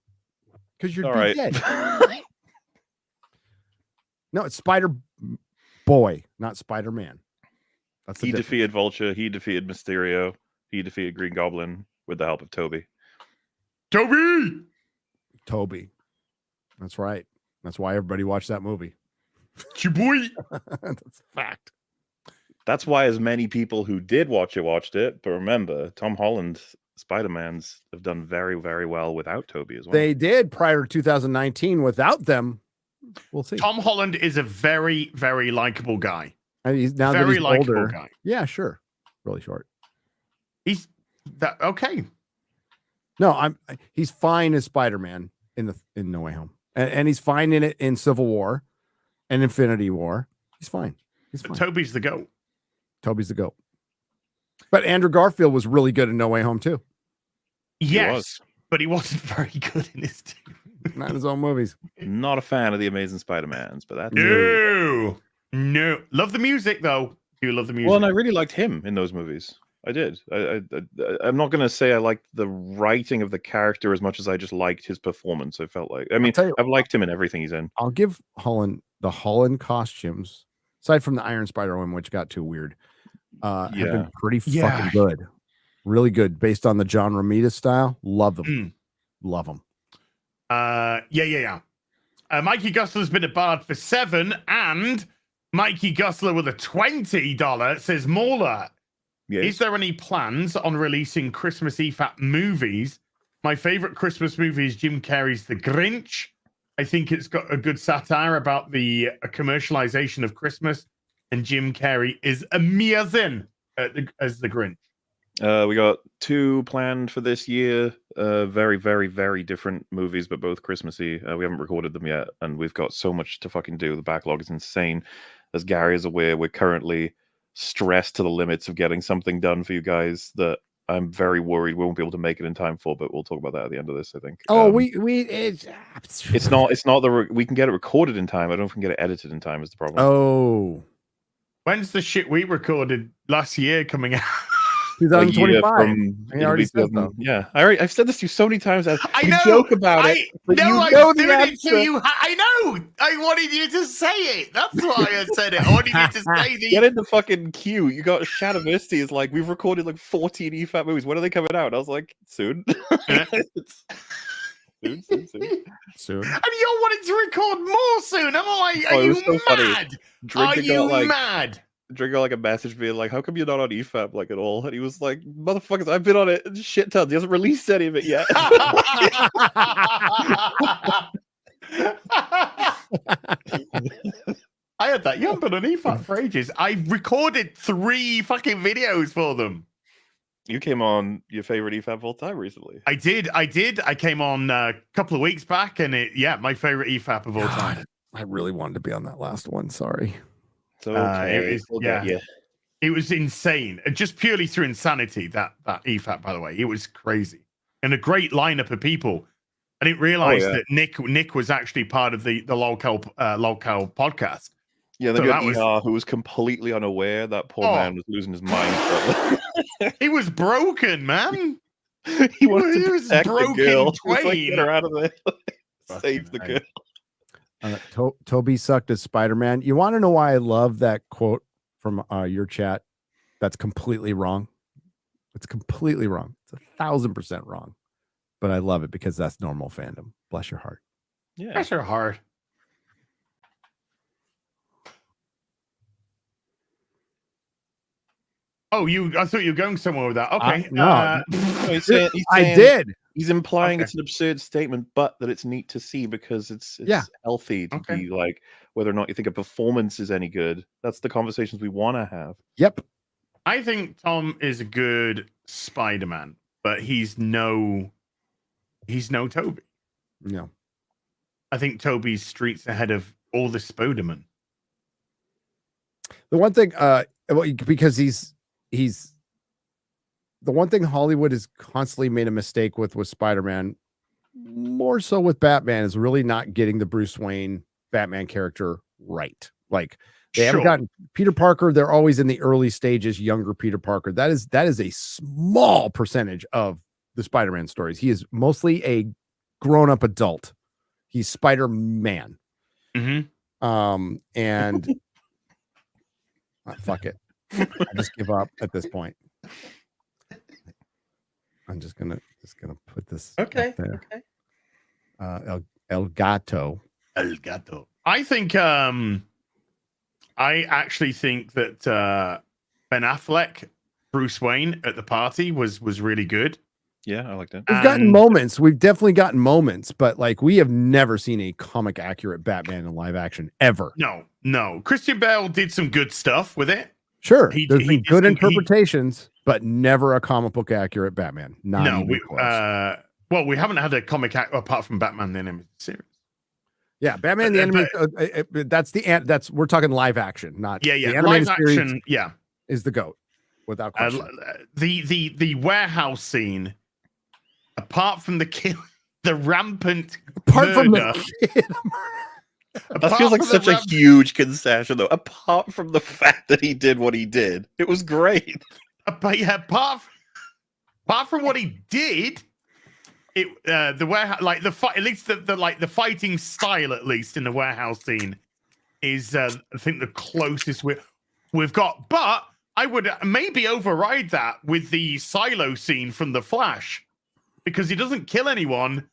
Because you're dead. No, it's Spider Boy, not Spider Man. That's he defeated Vulture. He defeated Mysterio. He defeated Green Goblin with the help of Toby. Toby. That's right. That's why everybody watched that movie. Chiboy. That's a fact. That's why as many people who did watch it watched it. But remember, Tom Holland Spider-Mans have done very, very well without Toby as well. They did prior to 2019. Without them, we'll see. Tom Holland is a very, very likable guy. I mean, now that Very he's likable older, guy. yeah, sure, really short. He's that okay. No, he's fine as Spider-Man in No Way Home, and he's fine in it in Civil War and Infinity War. He's fine. He's fine. Toby's the GOAT. Toby's the GOAT. But Andrew Garfield was really good in No Way Home too. Yes, but he wasn't very good in his team. Not in his own movies. Not a fan of the Amazing Spider-Mans, but that's no. Love the music though. Do love the music? well, and I really liked him in those movies. I did. I'm not going to say I liked the writing of the character as much as I just liked his performance. I felt like, I've liked him in everything he's in. I'll give Holland the Holland costumes, aside from the Iron Spider one, which got too weird. Have been pretty fucking good, really good, based on the John Romita style. Love them, love them. Yeah. Mikey Gustler's been a bard for 7, and Mikey Gustler with a $20 says, Mauler, is there any plans on releasing Christmas EFAP movies? My favorite Christmas movie is Jim Carrey's The Grinch. I think it's got a good satire about the commercialization of Christmas, and Jim Carrey is amazing as the Grinch. We got 2 planned for this year. Very, very, very different movies, but both Christmassy. We haven't recorded them yet, and we've got so much to fucking do. The backlog is insane. As Gary is aware, we're currently stressed to the limits of getting something done for you guys that I'm very worried we won't be able to make it in time for, but we'll talk about that at the end of this, I think. Oh, it's not we can get it recorded in time. I don't know if we can get it edited in time is the problem. Oh, when's the shit we recorded last year coming out? 2025. I already said that. Yeah, I've said this to you so many times. I know. Joke about it. I know the it answer. to you. I know. I wanted you to say it. That's why I said it. I wanted you to say the. Get in the fucking queue. You got Shadowmisty is like, we've recorded like 14 EFAP movies. When are they coming out? And I was like, soon. Soon. And you're wanting to record more soon. I'm like, are you mad? Are you mad? Drink got like a message being like, how come you're not on EFAP like at all? And he was like, motherfuckers, I've been on it shit tons. He hasn't released any of it yet. I had that. You haven't been on EFAP for ages. I recorded 3 fucking videos for them. You came on your favorite EFAP of all time recently. I did. I came on a couple of weeks back, and my favorite EFAP of all time. I really wanted to be on that last one. Sorry. So okay. It was insane. Just purely through insanity, that EFAP, by the way. It was crazy. And a great lineup of people. I didn't realize that Nick was actually part of the Lolcal podcast. Yeah, then you had who was completely unaware that poor man was losing his mind. He was broken, man. he was broken. The girl. Twain. Like, get her out of there. Save the girl. Toby sucked as Spider-Man. You want to know why I love that quote from your chat? That's completely wrong. It's completely wrong. It's 1,000% wrong. But I love it because that's normal fandom. Bless your heart. Yeah. Bless your heart. Oh, I thought you were going somewhere with that. Okay. No. He's saying, I did. He's implying it's an absurd statement, but that it's neat to see because it's healthy to be like, whether or not you think a performance is any good. That's the conversations we want to have. Yep. I think Tom is a good Spider-Man, but he's no Toby. No. I think Toby's streets ahead of all the Spider-Man. The one thing, because he's the one thing Hollywood has constantly made a mistake with Spider-Man, more so with Batman, is really not getting the Bruce Wayne Batman character right. Like they haven't gotten Peter Parker. They're always in the early stages, younger Peter Parker. That is a small percentage of the Spider-Man stories. He is mostly a grown-up adult. He's Spider-Man. Mm-hmm. And fuck it. I just give up at this point. I'm just gonna put this up there. Okay. El Gato. I think I actually think that Ben Affleck, Bruce Wayne at the party was really good. Yeah, I liked it. We've gotten moments. We've definitely gotten moments, but like we have never seen a comic accurate Batman in live action ever. No. Christian Bale did some good stuff with it. Sure, He there's been did good some- interpretations, but never a comic book accurate Batman. Not No, even close. well, we haven't had a comic apart from Batman the Animated Series. Yeah, Batman the Animated. That's we're talking live action, not Yeah, the live animated series action. Yeah, is the GOAT without question. The warehouse scene, apart from the kill, the rampant Apart from murder, the kid, That feels like such a huge concession, though. Apart from the fact that he did what he did, it was great. but yeah, apart from what he did, it the warehouse, like the fight, at least the fighting style, at least in the warehouse scene, is I think the closest we've got. But I would maybe override that with the silo scene from The Flash, because he doesn't kill anyone.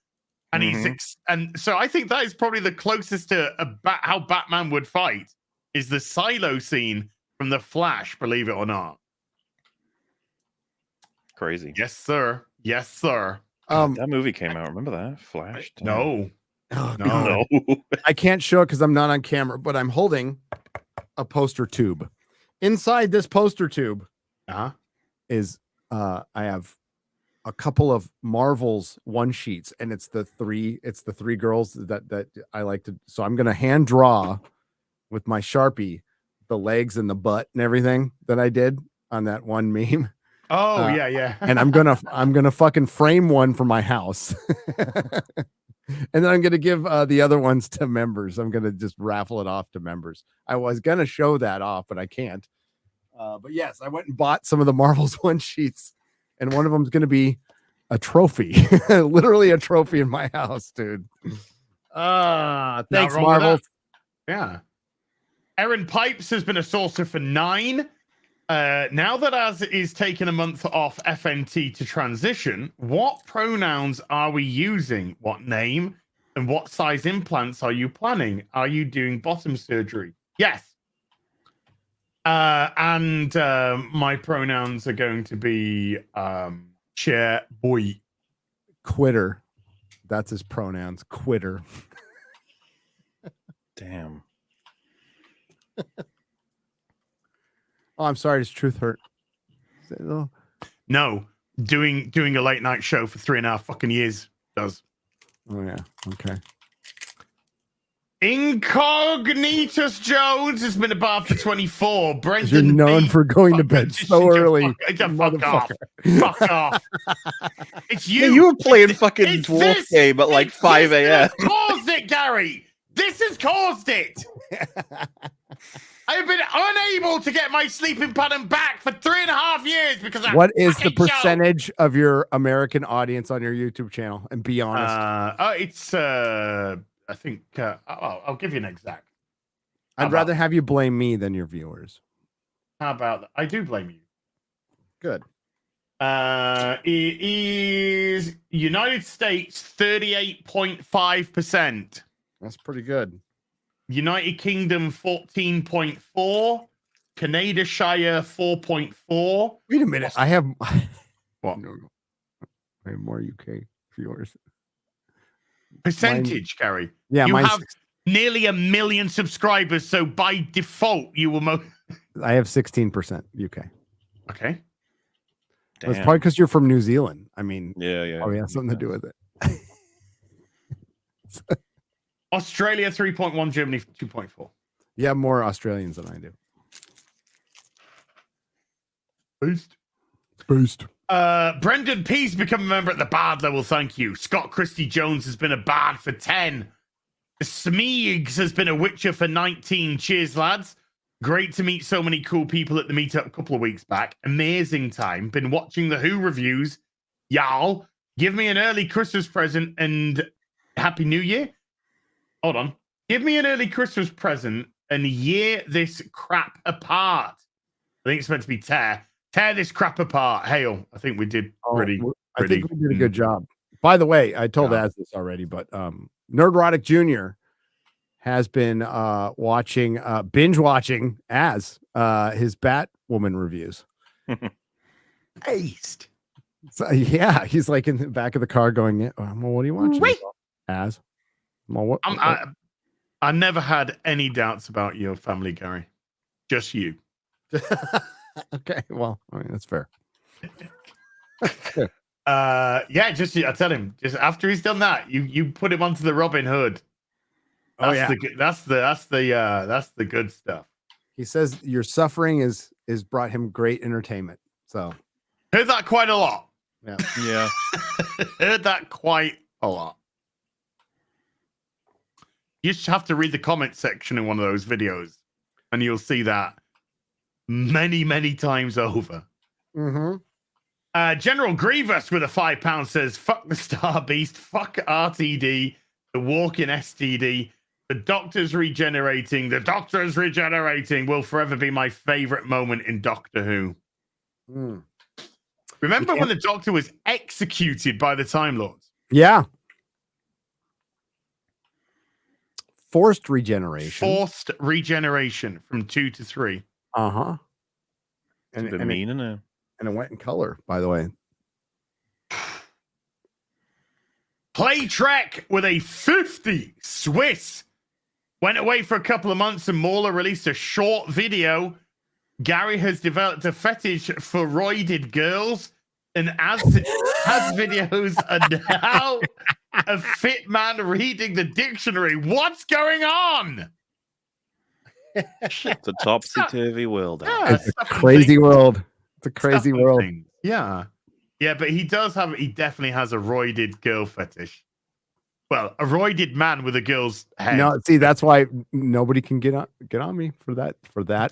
And and so I think that is probably the closest to how Batman would fight is the silo scene from The Flash, believe it or not. Crazy. Yes, sir. Yes, sir. That movie came out. Remember that? Flash? No. Oh, No. I can't show it because I'm not on camera, but I'm holding a poster tube. Inside this poster tube is I have a couple of Marvel's one sheets, and it's the three girls that I like to. So I'm gonna hand draw with my Sharpie the legs and the butt and everything that I did on that one meme. Oh yeah. And I'm gonna fucking frame one for my house. And then I'm going to give the other ones to members. I'm going to just raffle it off to members. I was going to show that off, but I can't. But yes, I went and bought some of the Marvel's one sheets, and one of them is going to be a trophy, literally a trophy in my house, dude. Thanks, Marvel. Yeah. Aaron Pipes has been a saucer for 9. Now that Az is taking a month off FNT to transition, what pronouns are we using? What name and what size implants are you planning? Are you doing bottom surgery? Yes. And my pronouns are going to be chair boy. Quitter. That's his pronouns. Quitter. Damn. Oh, I'm sorry. Does truth hurt? No, doing a late night show for 3.5 fucking years does. Oh yeah. Okay. Incognitus Jones has been a bar for 24. Brendan, you're known B. for going to bed so early. Fuck off. Fuck off. It's you. Yeah, you were playing fucking Dwarf Game at like 5 a.m. This has caused it, Gary. This has caused it. I have been unable to get my sleeping pattern back for 3.5 years because of what is the fucking show. percentage of your American audience on your YouTube channel? And be honest. It's I think I'll give you an exact. I'd rather have you blame me than your viewers. How about that? I do blame you. Good. It is United States 38.5%. That's pretty good. United Kingdom 14.4, Canada Shire 4.4. Wait a minute, I have what? No. I have more UK viewers. Percentage, Gary. Yeah, you have nearly 1 million subscribers, so by default, you will. I have 16% UK. Okay. Well, it's probably because you're from New Zealand. I mean, yeah. Oh, yeah, something to do with it. Australia 3.1, Germany 2.4. You have more Australians than I do. Boost. Brendan P's become a member at the bard level. Thank you. Scott Christie Jones has been a bard for 10. Smeegs has been a Witcher for 19. Cheers, lads. Great to meet so many cool people at the meetup a couple of weeks back. Amazing time. Been watching the Who reviews. Y'all, give me an early Christmas present and Happy New Year. Hold on. Give me an early Christmas present and year this crap apart. I think it's meant to be tear. Tear this crap apart. Hail. I think we did pretty. I think we did a good job. By the way, I told Az this already, but Nerdrotic Jr. has been binge watching as his Batwoman reviews. Aced. So, yeah, he's like in the back of the car going, yeah, well, what are you watching? Wait. As? Well, what? I never had any doubts about your family, Gary. Just you. Okay, well, I mean, that's fair. Yeah, just I tell him, just after he's done that, you put him onto the Robin Hood. That's the good stuff. He says your suffering is brought him great entertainment. So heard that quite a lot. Yeah. Heard that quite a lot. You just have to read the comment section in one of those videos, and you'll see that many, many times over. Mm-hmm. General Grievous with a £5 says, fuck the Star Beast, fuck RTD, the walking STD, the Doctor's regenerating, will forever be my favorite moment in Doctor Who. Remember when the Doctor was executed by the Time Lords? Yeah. Forced regeneration from 2 to 3. Uh-huh. And it mean, isn't it? And it went in color, by the way. Play Trek with a 50 Swiss. Went away for a couple of months and Mauler released a short video. Gary has developed a fetish for roided girls and as videos are now a fit man reading the dictionary. What's going on? It's a topsy-turvy world. It's a crazy world. It's a crazy world. Yeah. Yeah, but he definitely has a roided girl fetish. Well, a roided man with a girl's head. No, see, that's why nobody can get on me for that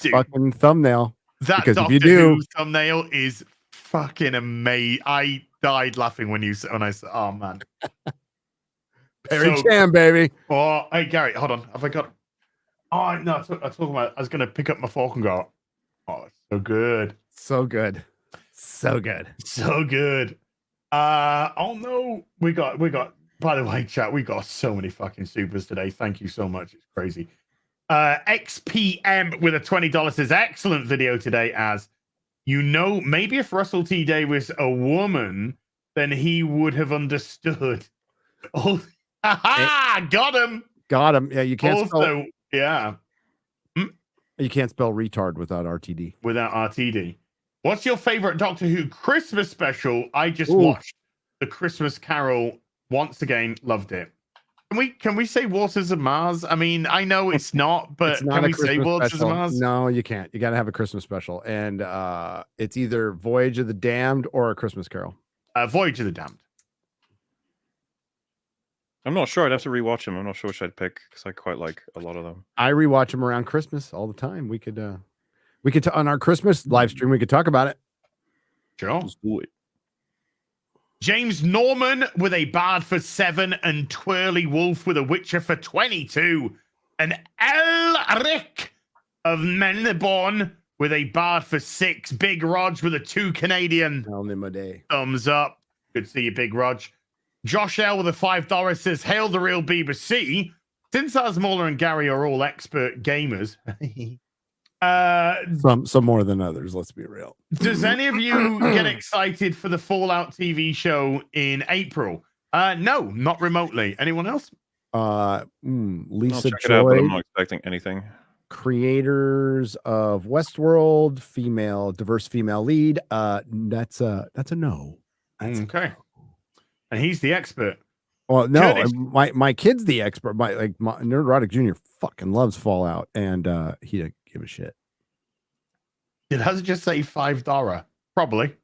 Dude, fucking thumbnail. That because Doctor if you do, Who thumbnail is fucking amazing. I died laughing when I said, "Oh man, Perry Chan, baby." Oh, hey Gary, hold on. Have I got? Oh no, I was gonna pick up my fork and go. Oh, it's so good, so good, so good, so good. Oh no, we got. By the way, chat, we got so many fucking supers today. Thank you so much. It's crazy. XPM with a $20 says, excellent video today. As you know, maybe if Russell T Davies was a woman, then he would have understood. Oh, got him. Yeah, you can't also, spell. Yeah, you can't spell retard without RTD. Without RTD. What's your favorite Doctor Who Christmas special? I just watched the Christmas Carol once again. Loved it. Can we say Waters of Mars? I mean, I know it's not, but can we say Waters of Mars? No, you can't. You got to have a Christmas special, and it's either Voyage of the Damned or a Christmas Carol. Voyage of the Damned. I'm not sure. I'd have to rewatch them. I'm not sure which I'd pick because I quite like a lot of them. I rewatch them around Christmas all the time. We could on our Christmas live stream. We could talk about it. Sure. Let's do it. James Norman with a bard for 7 and Twirly Wolf with a Witcher for 22. And Elric of Menneborn with a bard for 6. Big Rog with a 2 Canadian. Thumbs up. Good to see you, Big Rog. Josh L with a $5 says, hail the real BBC. Since Asmola and Gary are all expert gamers. Some more than others, let's be real. Does any of you get excited for the Fallout TV show in April? No, not remotely. Anyone else? Lisa I'll check Joy, it out, but I'm not expecting anything. Creators of Westworld, diverse female lead. That's a no. Okay. And he's the expert. Well, no, my kid's the expert. My Nerdrotic Jr. fucking loves Fallout, and he didn't give a shit. It has just say $5. Probably.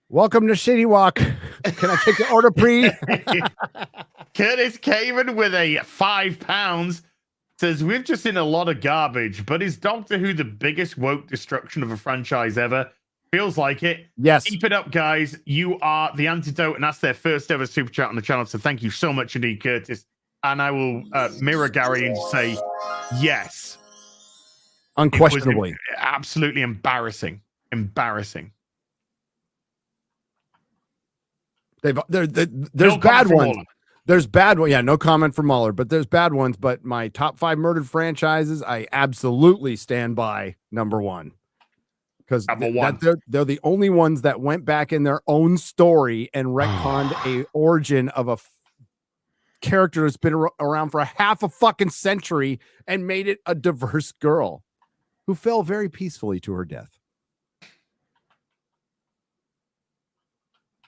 Welcome to Shitty Walk. Can I take the order, please? Curtis Caven with a £5 says, we've just seen a lot of garbage, but is Doctor Who the biggest woke destruction of a franchise ever? Feels like it. Yes. Keep it up, guys. You are the antidote, and that's their first ever super chat on the channel. So thank you so much indeed, Curtis. And I will mirror Gary and say, yes. Unquestionably. Absolutely embarrassing. Embarrassing. There's bad ones. There's bad one. Yeah, no comment from Mueller, but there's bad ones. But my top 5 murdered franchises, I absolutely stand by number 1. Because they're the only ones that went back in their own story and retconned a origin of a character that's been around for half a fucking century and made it a diverse girl who fell very peacefully to her death.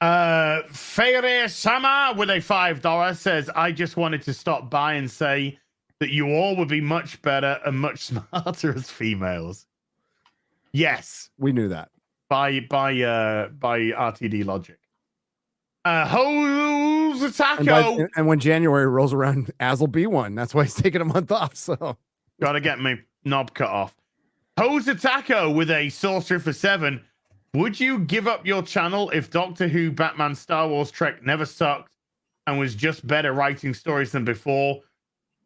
Feyre Sama with a $5 says, I just wanted to stop by and say that you all would be much better and much smarter as females. Yes, we knew that by RTD logic. Hose Taco, and when January rolls around, Az will be one. That's why he's taking a month off. So gotta get my knob cut off. Hose Taco with a sorcerer for 7. Would you give up your channel if Doctor Who, Batman, Star Wars, Trek never sucked and was just better writing stories than before?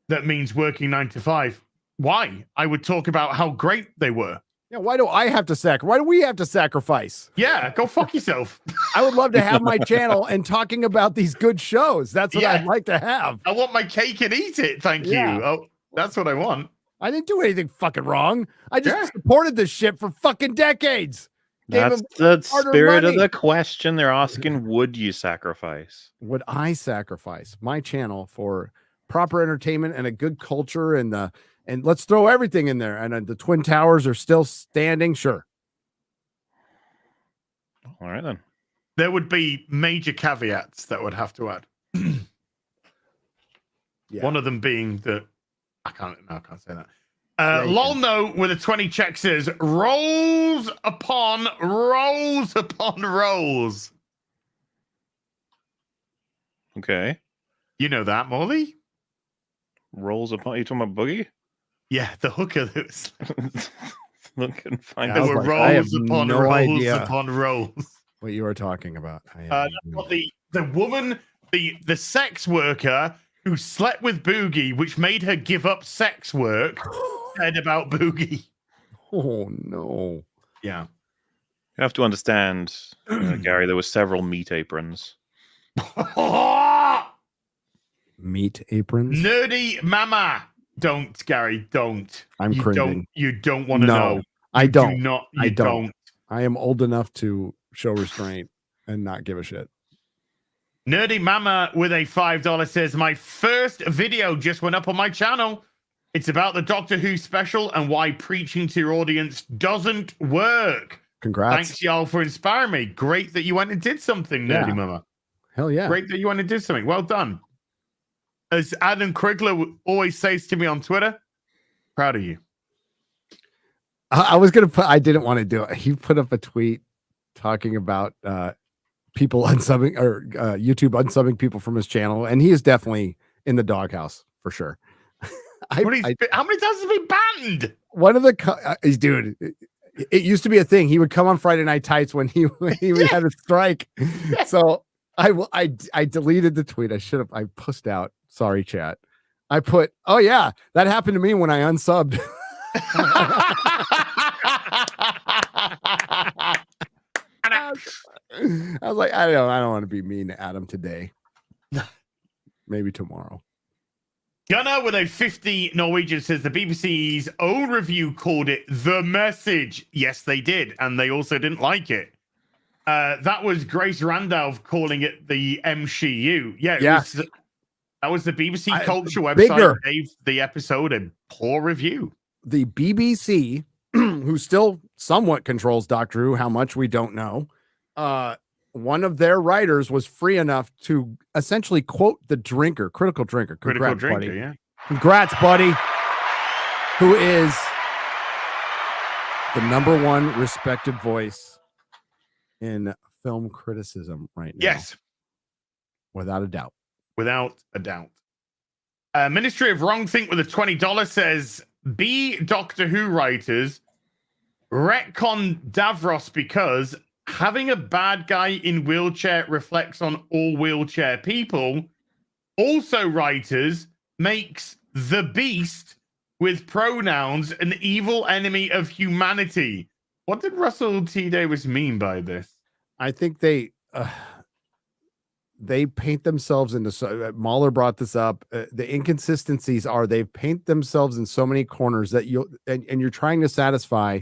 That means working 9 to 5. Why? I would talk about how great they were. Yeah, why do I have to Why do we have to sacrifice? Yeah, go fuck yourself. I would love to have my channel and talking about these good shows. That's what I'd like to have. I want my cake and eat it. Thank you. Oh, that's what I want. I didn't do anything fucking wrong. I just supported this shit for fucking decades. That's the spirit of the question. They're asking, would you sacrifice? Would I sacrifice my channel for proper entertainment and a good culture and let's throw everything in there. And the Twin Towers are still standing. Sure. All right, then. There would be major caveats that would have to add. One of them being that I can't say that. Lolno with a 20 check says, rolls upon rolls upon rolls. Okay. You know that, Molly? Rolls upon, you talking about Boogie? Yeah, the hooker that was look and find there out. were rolls upon rolls upon rolls. What you are talking about. The woman, the sex worker who slept with Boogie, which made her give up sex work, said about Boogie. Oh no. Yeah. You have to understand, Gary, there were several meat aprons. Meat aprons? Nerdy mama. Don't, Gary, don't. I'm cringing. You don't want to know. I don't. I don't. I am old enough to show restraint and not give a shit. Nerdy Mama with a $5 says, my first video just went up on my channel. It's about the Doctor Who special and why preaching to your audience doesn't work. Congrats. Thanks, y'all, for inspiring me. Great that you went and did something, Nerdy Mama. Hell yeah. Great that you went and did something. Well done. As Adam Krigler always says to me on Twitter, proud of you. I was going to put, I didn't want to do it. He put up a tweet talking about people unsubbing or YouTube unsubbing people from his channel. And he is definitely in the doghouse for sure. How many times has he been banned? One of the dude, it used to be a thing. He would come on Friday Night Tights when he had a strike. So I deleted the tweet. I pushed out. Sorry, chat. I put, oh yeah, that happened to me when I unsubbed. I was like, I don't want to be mean to Adam today. Maybe tomorrow. Gunnar with a 50 Norwegian says the BBC's own review called it The Message. Yes, they did. And they also didn't like it. That was Grace Randolph calling it the MCU. Yeah. That was the BBC Culture website that gave the episode a poor review. The BBC, who still somewhat controls Doctor Who, how much we don't know, one of their writers was free enough to essentially quote the drinker, critical drinker. Congrats, buddy. Yeah. Congrats, buddy. Who is the #1 respected voice in film criticism right now. Yes. Without a doubt. Without a doubt. Ministry of Wrong Think with a $20 says, be Doctor Who writers, retcon Davros because having a bad guy in wheelchair reflects on all wheelchair people. Also, writers makes the beast with pronouns an evil enemy of humanity. What did Russell T. Davis mean by this? I think they they paint themselves into Mahler brought this up. The inconsistencies are they paint themselves in so many corners that and you're trying to satisfy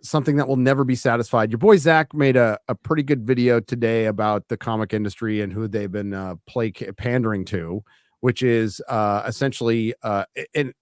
something that will never be satisfied. Your boy Zach made a pretty good video today about the comic industry and who they've been pandering to, which is essentially and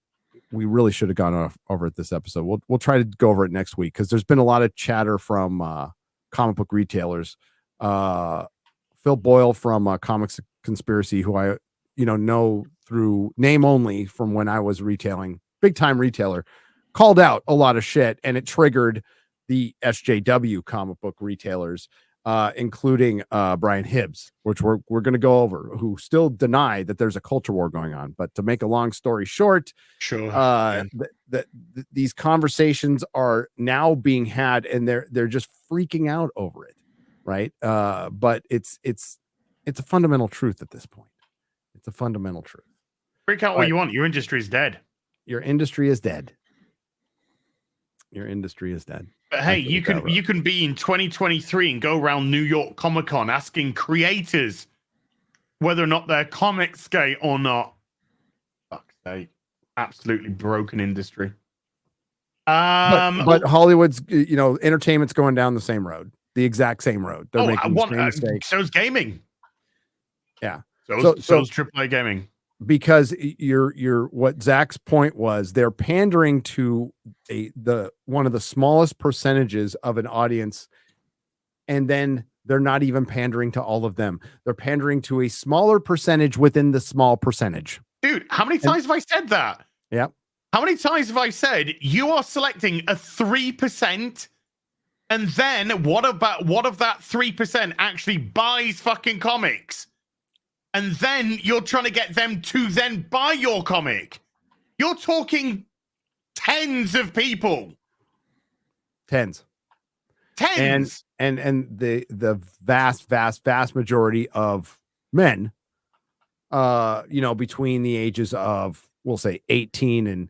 we really should have gone over it this episode. We'll try to go over it next week because there's been a lot of chatter from comic book retailers. Phil Boyle from Comics Conspiracy, who I know through name only from when I was retailing, big time retailer, called out a lot of shit, and it triggered the SJW comic book retailers, including Brian Hibbs, which we're going to go over, who still deny that there's a culture war going on. But to make a long story short, sure, these conversations are now being had, and they're just freaking out over it, right? But it's a fundamental truth at this point. It's a fundamental truth. Freak out what you want. Your industry is dead. Your industry is dead. Your industry is dead. But hey, you can be in 2023 and go around New York Comic-Con asking creators whether or not they're comics gay or not. Fuck's sake. Absolutely broken industry. But Hollywood's, entertainment's going down the same road, the exact same road. They're making the same mistakes. So's gaming. Yeah. So's AAA gaming. Because you're what Zach's point was, they're pandering to one of the smallest percentages of an audience, and then they're not even pandering to all of them. They're pandering to a smaller percentage within the small percentage. Dude, how many times have I said that? Yeah. How many times have I said you are selecting a 3%, and then what of that 3% actually buys fucking comics? And then you're trying to get them to then buy your comic. You're talking tens of people. Tens. And the vast majority of men, between the ages of, we'll say 18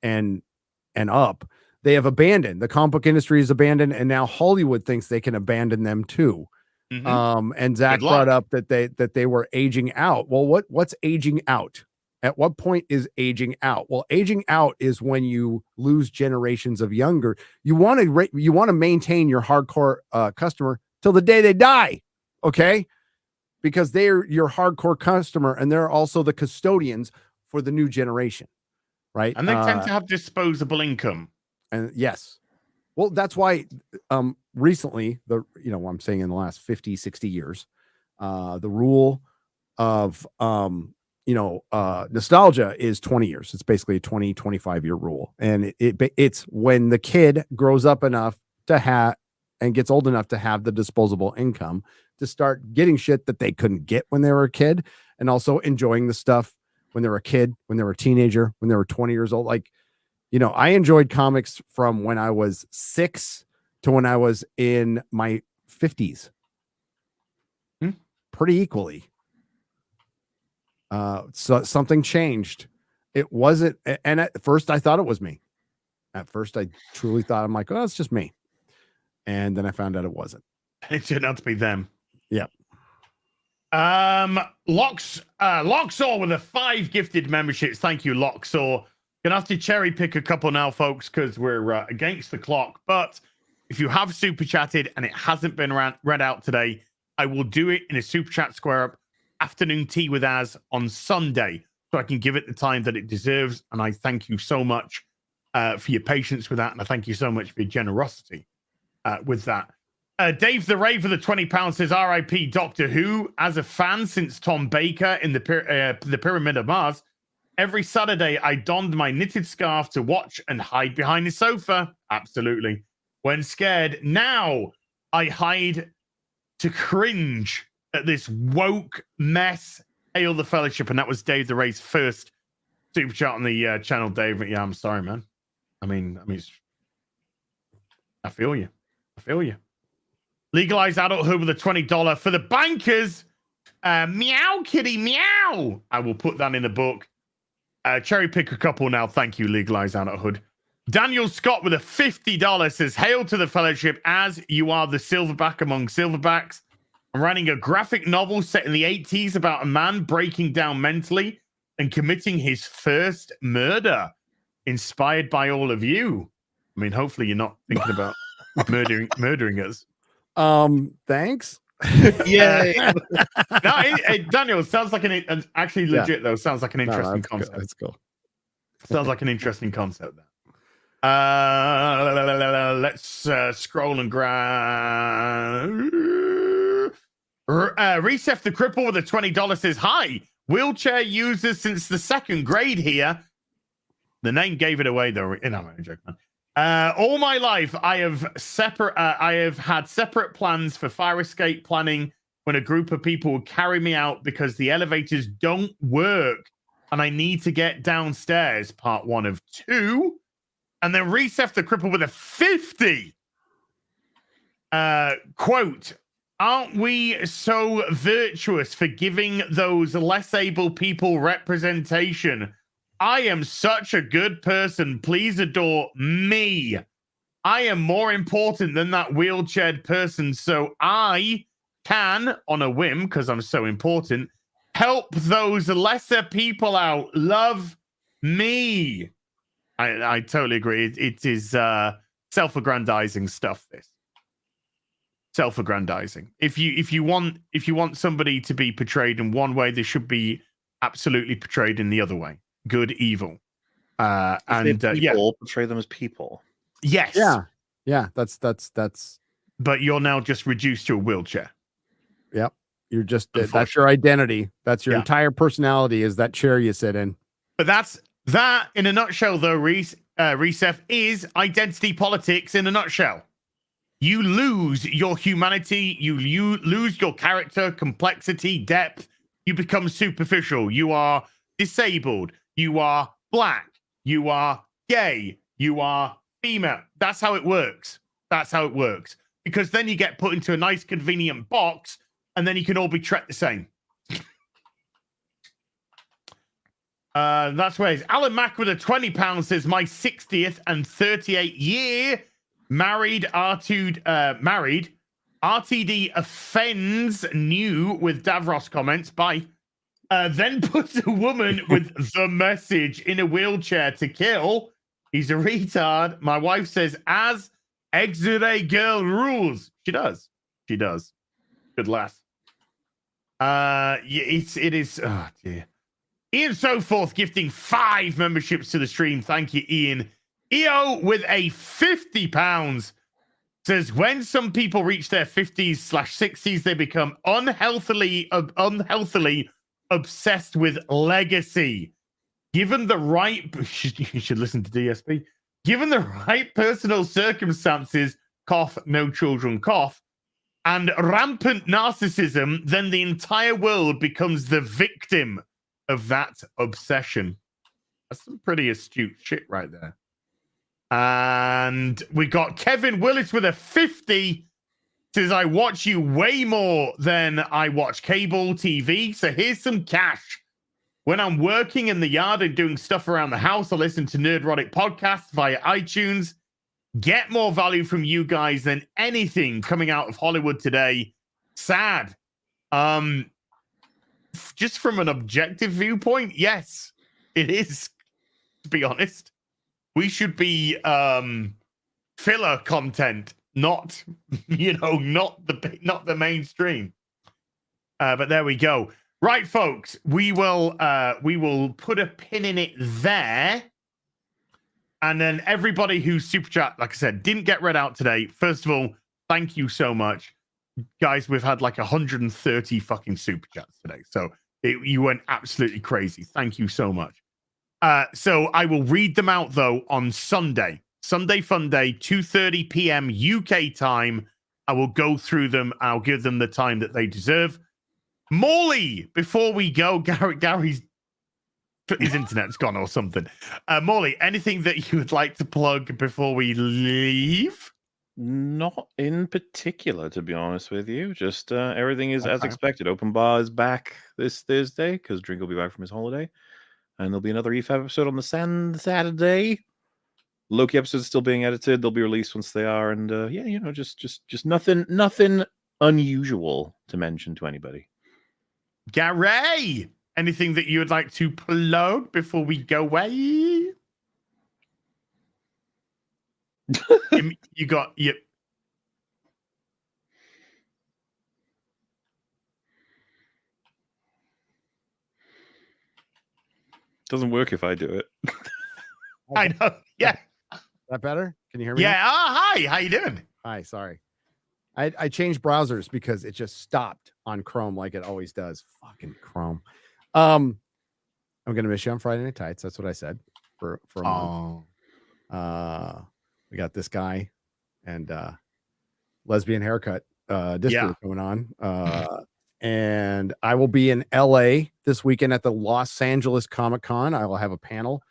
and up, they have abandoned. The comic book industry is abandoned, and now Hollywood thinks they can abandon them too. Mm-hmm. And Zach brought up that they were aging out. Well, what's aging out? At what point is aging out? Well, aging out is when you lose generations of younger. You want to maintain your hardcore customer till the day they die, okay? Because they're your hardcore customer, and they're also the custodians for the new generation, right? And they tend to have disposable income. And yes. Well, that's why recently, I'm saying in the last 50, 60 years, the rule of, nostalgia is 20 years. It's basically a 20, 25-year rule. And it's when the kid grows up enough to have and gets old enough to have the disposable income to start getting shit that they couldn't get when they were a kid, and also enjoying the stuff when they were a kid, when they were a teenager, when they were 20 years old. Like, I enjoyed comics from when I was 6 to when I was in my 50s. Pretty equally. So something changed. It wasn't, and at first I thought it was me. At first I truly thought, I'm like, oh, it's just me. And then I found out it wasn't. It turned out to be them. Yep. Locksaw with 5 gifted memberships. Thank you, Locksaw. Gonna have to cherry pick a couple now, folks, because we're against the clock. But if you have super chatted and it hasn't been read out today, I will do it in a super chat square up afternoon tea with Az on Sunday, so I can give it the time that it deserves. And I thank you so much for your patience with that, and I thank you so much for your generosity with that. Dave the Rave for the £20 says, "R.I.P. Doctor Who. As a fan since Tom Baker in the Pyramid of Mars. Every Saturday, I donned my knitted scarf to watch and hide behind the sofa. Absolutely. When scared, now I hide to cringe at this woke mess. Hail the Fellowship." And that was Dave the Ray's first super chat on the channel, Dave. Yeah, I'm sorry, man. I mean, I feel you. Legalize adulthood with a $20 for the bankers. Meow, kitty, meow. I will put that in the book. Cherry pick a couple now. Thank you, Legalize Adulthood. Daniel Scott with a $50 says, "Hail to the Fellowship, as you are the silverback among silverbacks. I'm writing a graphic novel set in the 80s about a man breaking down mentally and committing his first murder, inspired by all of you. I mean, hopefully you're not thinking about murdering us. Thanks. Yay. No, Daniel, it sounds like actually legit though. Sounds like an interesting concept. That's cool. Sounds like an interesting concept. Let's scroll and grab. Resef the Cripple with a $20 says, "Hi, wheelchair users since the second grade here." The name gave it away though. I'm only joking. All my life, I have had separate plans for fire escape planning when a group of people would carry me out because the elevators don't work and I need to get downstairs. Part 1 of 2. And then Resef the Cripple with a 50. Quote, "Aren't we so virtuous for giving those less able people representation? I am such a good person. Please adore me. I am more important than that wheelchaired person, so I can, on a whim, because I'm so important, help those lesser people out. Love me." I totally agree. It is self-aggrandizing stuff. This self-aggrandizing. If you want somebody to be portrayed in one way, they should be absolutely portrayed in the other way. Good, evil, and portray them as people. Yes, yeah. That's. But you're now just reduced to a wheelchair. Yep, you're just that's your identity. That's your entire personality. Is that chair you sit in? But that in a nutshell, though. Resef is identity politics in a nutshell. You lose your humanity. You lose your character, complexity, depth. You become superficial. You are disabled. You are black. You are gay. You are female. That's how it works. That's how it works. Because then you get put into a nice, convenient box, and then you can all be treated the same. That's where it's Alan Mack with a £20 says, "My 60th and 38 year married RTD offends new with Davros comments by then puts a woman with the message in a wheelchair to kill. He's a retard. My wife says, as Exure girl rules." She does. Good laugh. It is. Oh dear. Ian Soforth gifting 5 memberships to the stream. Thank you, Ian. EO with a £50 says, "When some people reach their 50s/60s, they become unhealthily obsessed with legacy. Given the right," you should listen to DSP. "Given the right personal circumstances, cough, no children, cough, and rampant narcissism, then the entire world becomes the victim of that obsession." That's some pretty astute shit right there. And we got Kevin Willis with a 50. Says, "I watch you way more than I watch cable TV. So here's some cash. When I'm working in the yard and doing stuff around the house, I listen to Nerdrotic podcasts via iTunes. Get more value from you guys than anything coming out of Hollywood today. Sad." Just from an objective viewpoint, yes, it is. To be honest, we should be filler content, not not the mainstream. But there we go. Right, folks, we will put a pin in it there. And then everybody who's super chat, like I said, didn't get read out today. First of all, thank you so much. Guys, we've had like 130 fucking super chats today. So you went absolutely crazy. Thank you so much. So I will read them out, though, on Sunday. Sunday Fun Day, 2:30 p.m. UK time. I will go through them. I'll give them the time that they deserve. Morley, before we go, Gary's his internet's gone or something. Morley, anything that you would like to plug before we leave? Not in particular, to be honest with you. Just everything is as expected. Open Bar is back this Thursday because Drink will be back from his holiday. And there'll be another EFAB episode on the Saturday. Loki episodes still being edited. They'll be released once they are. And just nothing unusual to mention to anybody. Gary, anything that you would like to plug before we go away? You got you. Doesn't work if I do it. I know. Yeah. That better? Can you hear me? Yeah. now? Hi. How you doing? Hi. Sorry. I changed browsers because it just stopped on Chrome like it always does. Fucking Chrome. I'm gonna miss you on Friday Night Tights. That's what I said for a month. We got this guy and lesbian haircut discourse going on. And I will be in LA this weekend at the Los Angeles Comic-Con. I will have a panel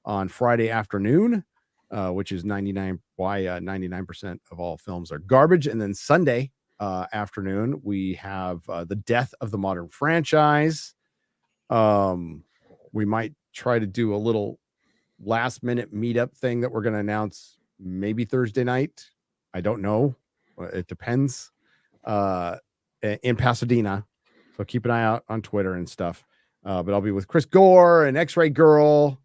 on Friday afternoon, which is 99% of all films are garbage. And then Sunday afternoon, we have the death of the modern franchise. We might try to do a little last minute meetup thing that we're going to announce maybe Thursday night. I don't know. It depends. In Pasadena. So keep an eye out on Twitter and stuff. But I'll be with Chris Gore and X-Ray Girl,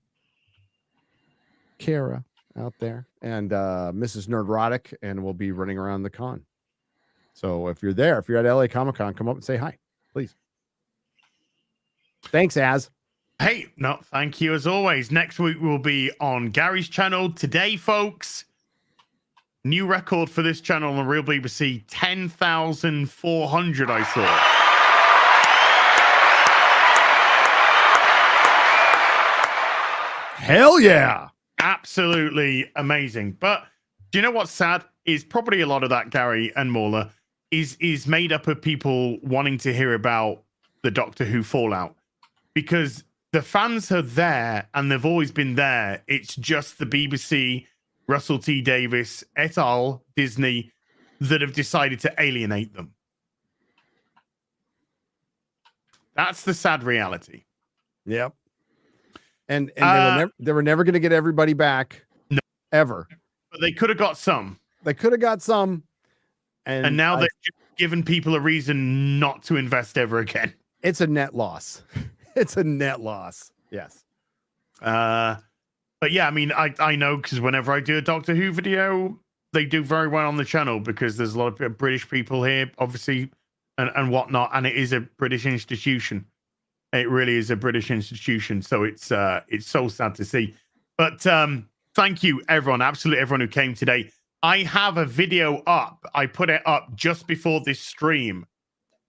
Kara out there, and Mrs. Nerdrotic, and we'll be running around the con. So if you're there, if you're at LA Comic-Con, come up and say hi, please. Thanks, Az. Hey, no, thank you as always. Next week we'll be on Gary's channel. Today, folks, new record for this channel on the Real BBC, 10,400 I saw. Hell yeah. Absolutely amazing. But do you know what's sad? Is probably a lot of that, Gary and Mauler, is made up of people wanting to hear about the Doctor Who fallout. Because the fans are there and they've always been there. It's just the BBC, Russell T. Davis, et al., Disney, that have decided to alienate them. That's the sad reality. Yep. And they were never going to get everybody back. No. Ever. But they could have got some. They could have got some. And now they've given people a reason not to invest ever again. It's a net loss. It's a net loss. Yes. But yeah, I mean, I know because whenever I do a Doctor Who video, they do very well on the channel because there's a lot of British people here, obviously, and whatnot. And it is a British institution. It really is a British institution. So it's so sad to see. But thank you, everyone, absolutely everyone who came today. I have a video up. I put it up just before this stream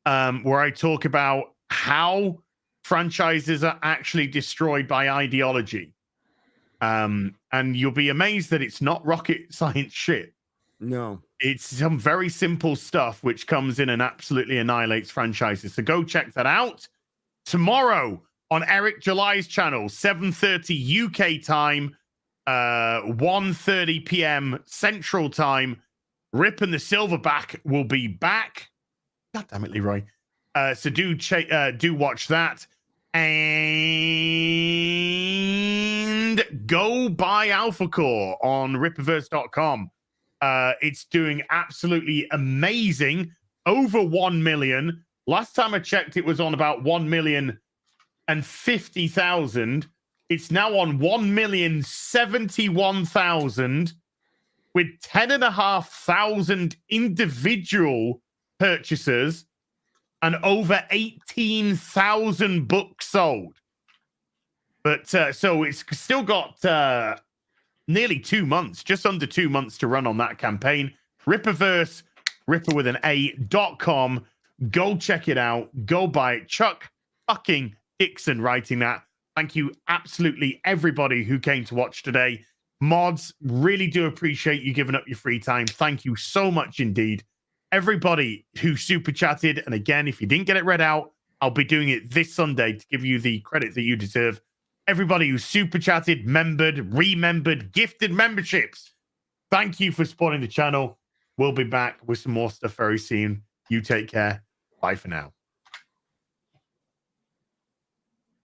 where I talk about how franchises are actually destroyed by ideology. And you'll be amazed that it's not rocket science shit. No. It's some very simple stuff which comes in and absolutely annihilates franchises. So go check that out. Tomorrow on Eric July's channel, 7:30 UK time, 1:30 p.m. Central time, Rip and the Silverback will be back. God damn it, Leroy. So do watch that. And go buy Alpha Core on Rippaverse.com. It's doing absolutely amazing. Over 1 million. Last time I checked, it was on about 1,050,000. It's now on 1,071,000 with 10,500 individual purchasers and over 18,000 books sold. But so it's still got nearly 2 months, just under 2 months to run on that campaign. Rippaverse, Ripper with an A.com. Go check it out. Go buy it. Chuck fucking Dixon writing that. Thank you, absolutely everybody who came to watch today. Mods, really do appreciate you giving up your free time. Thank you so much indeed. Everybody who super chatted, and again, if you didn't get it read out, I'll be doing it this Sunday to give you the credit that you deserve. Everybody who super chatted, membered, remembered, gifted memberships, thank you for supporting the channel. We'll be back with some more stuff very soon. You take care. Bye for now.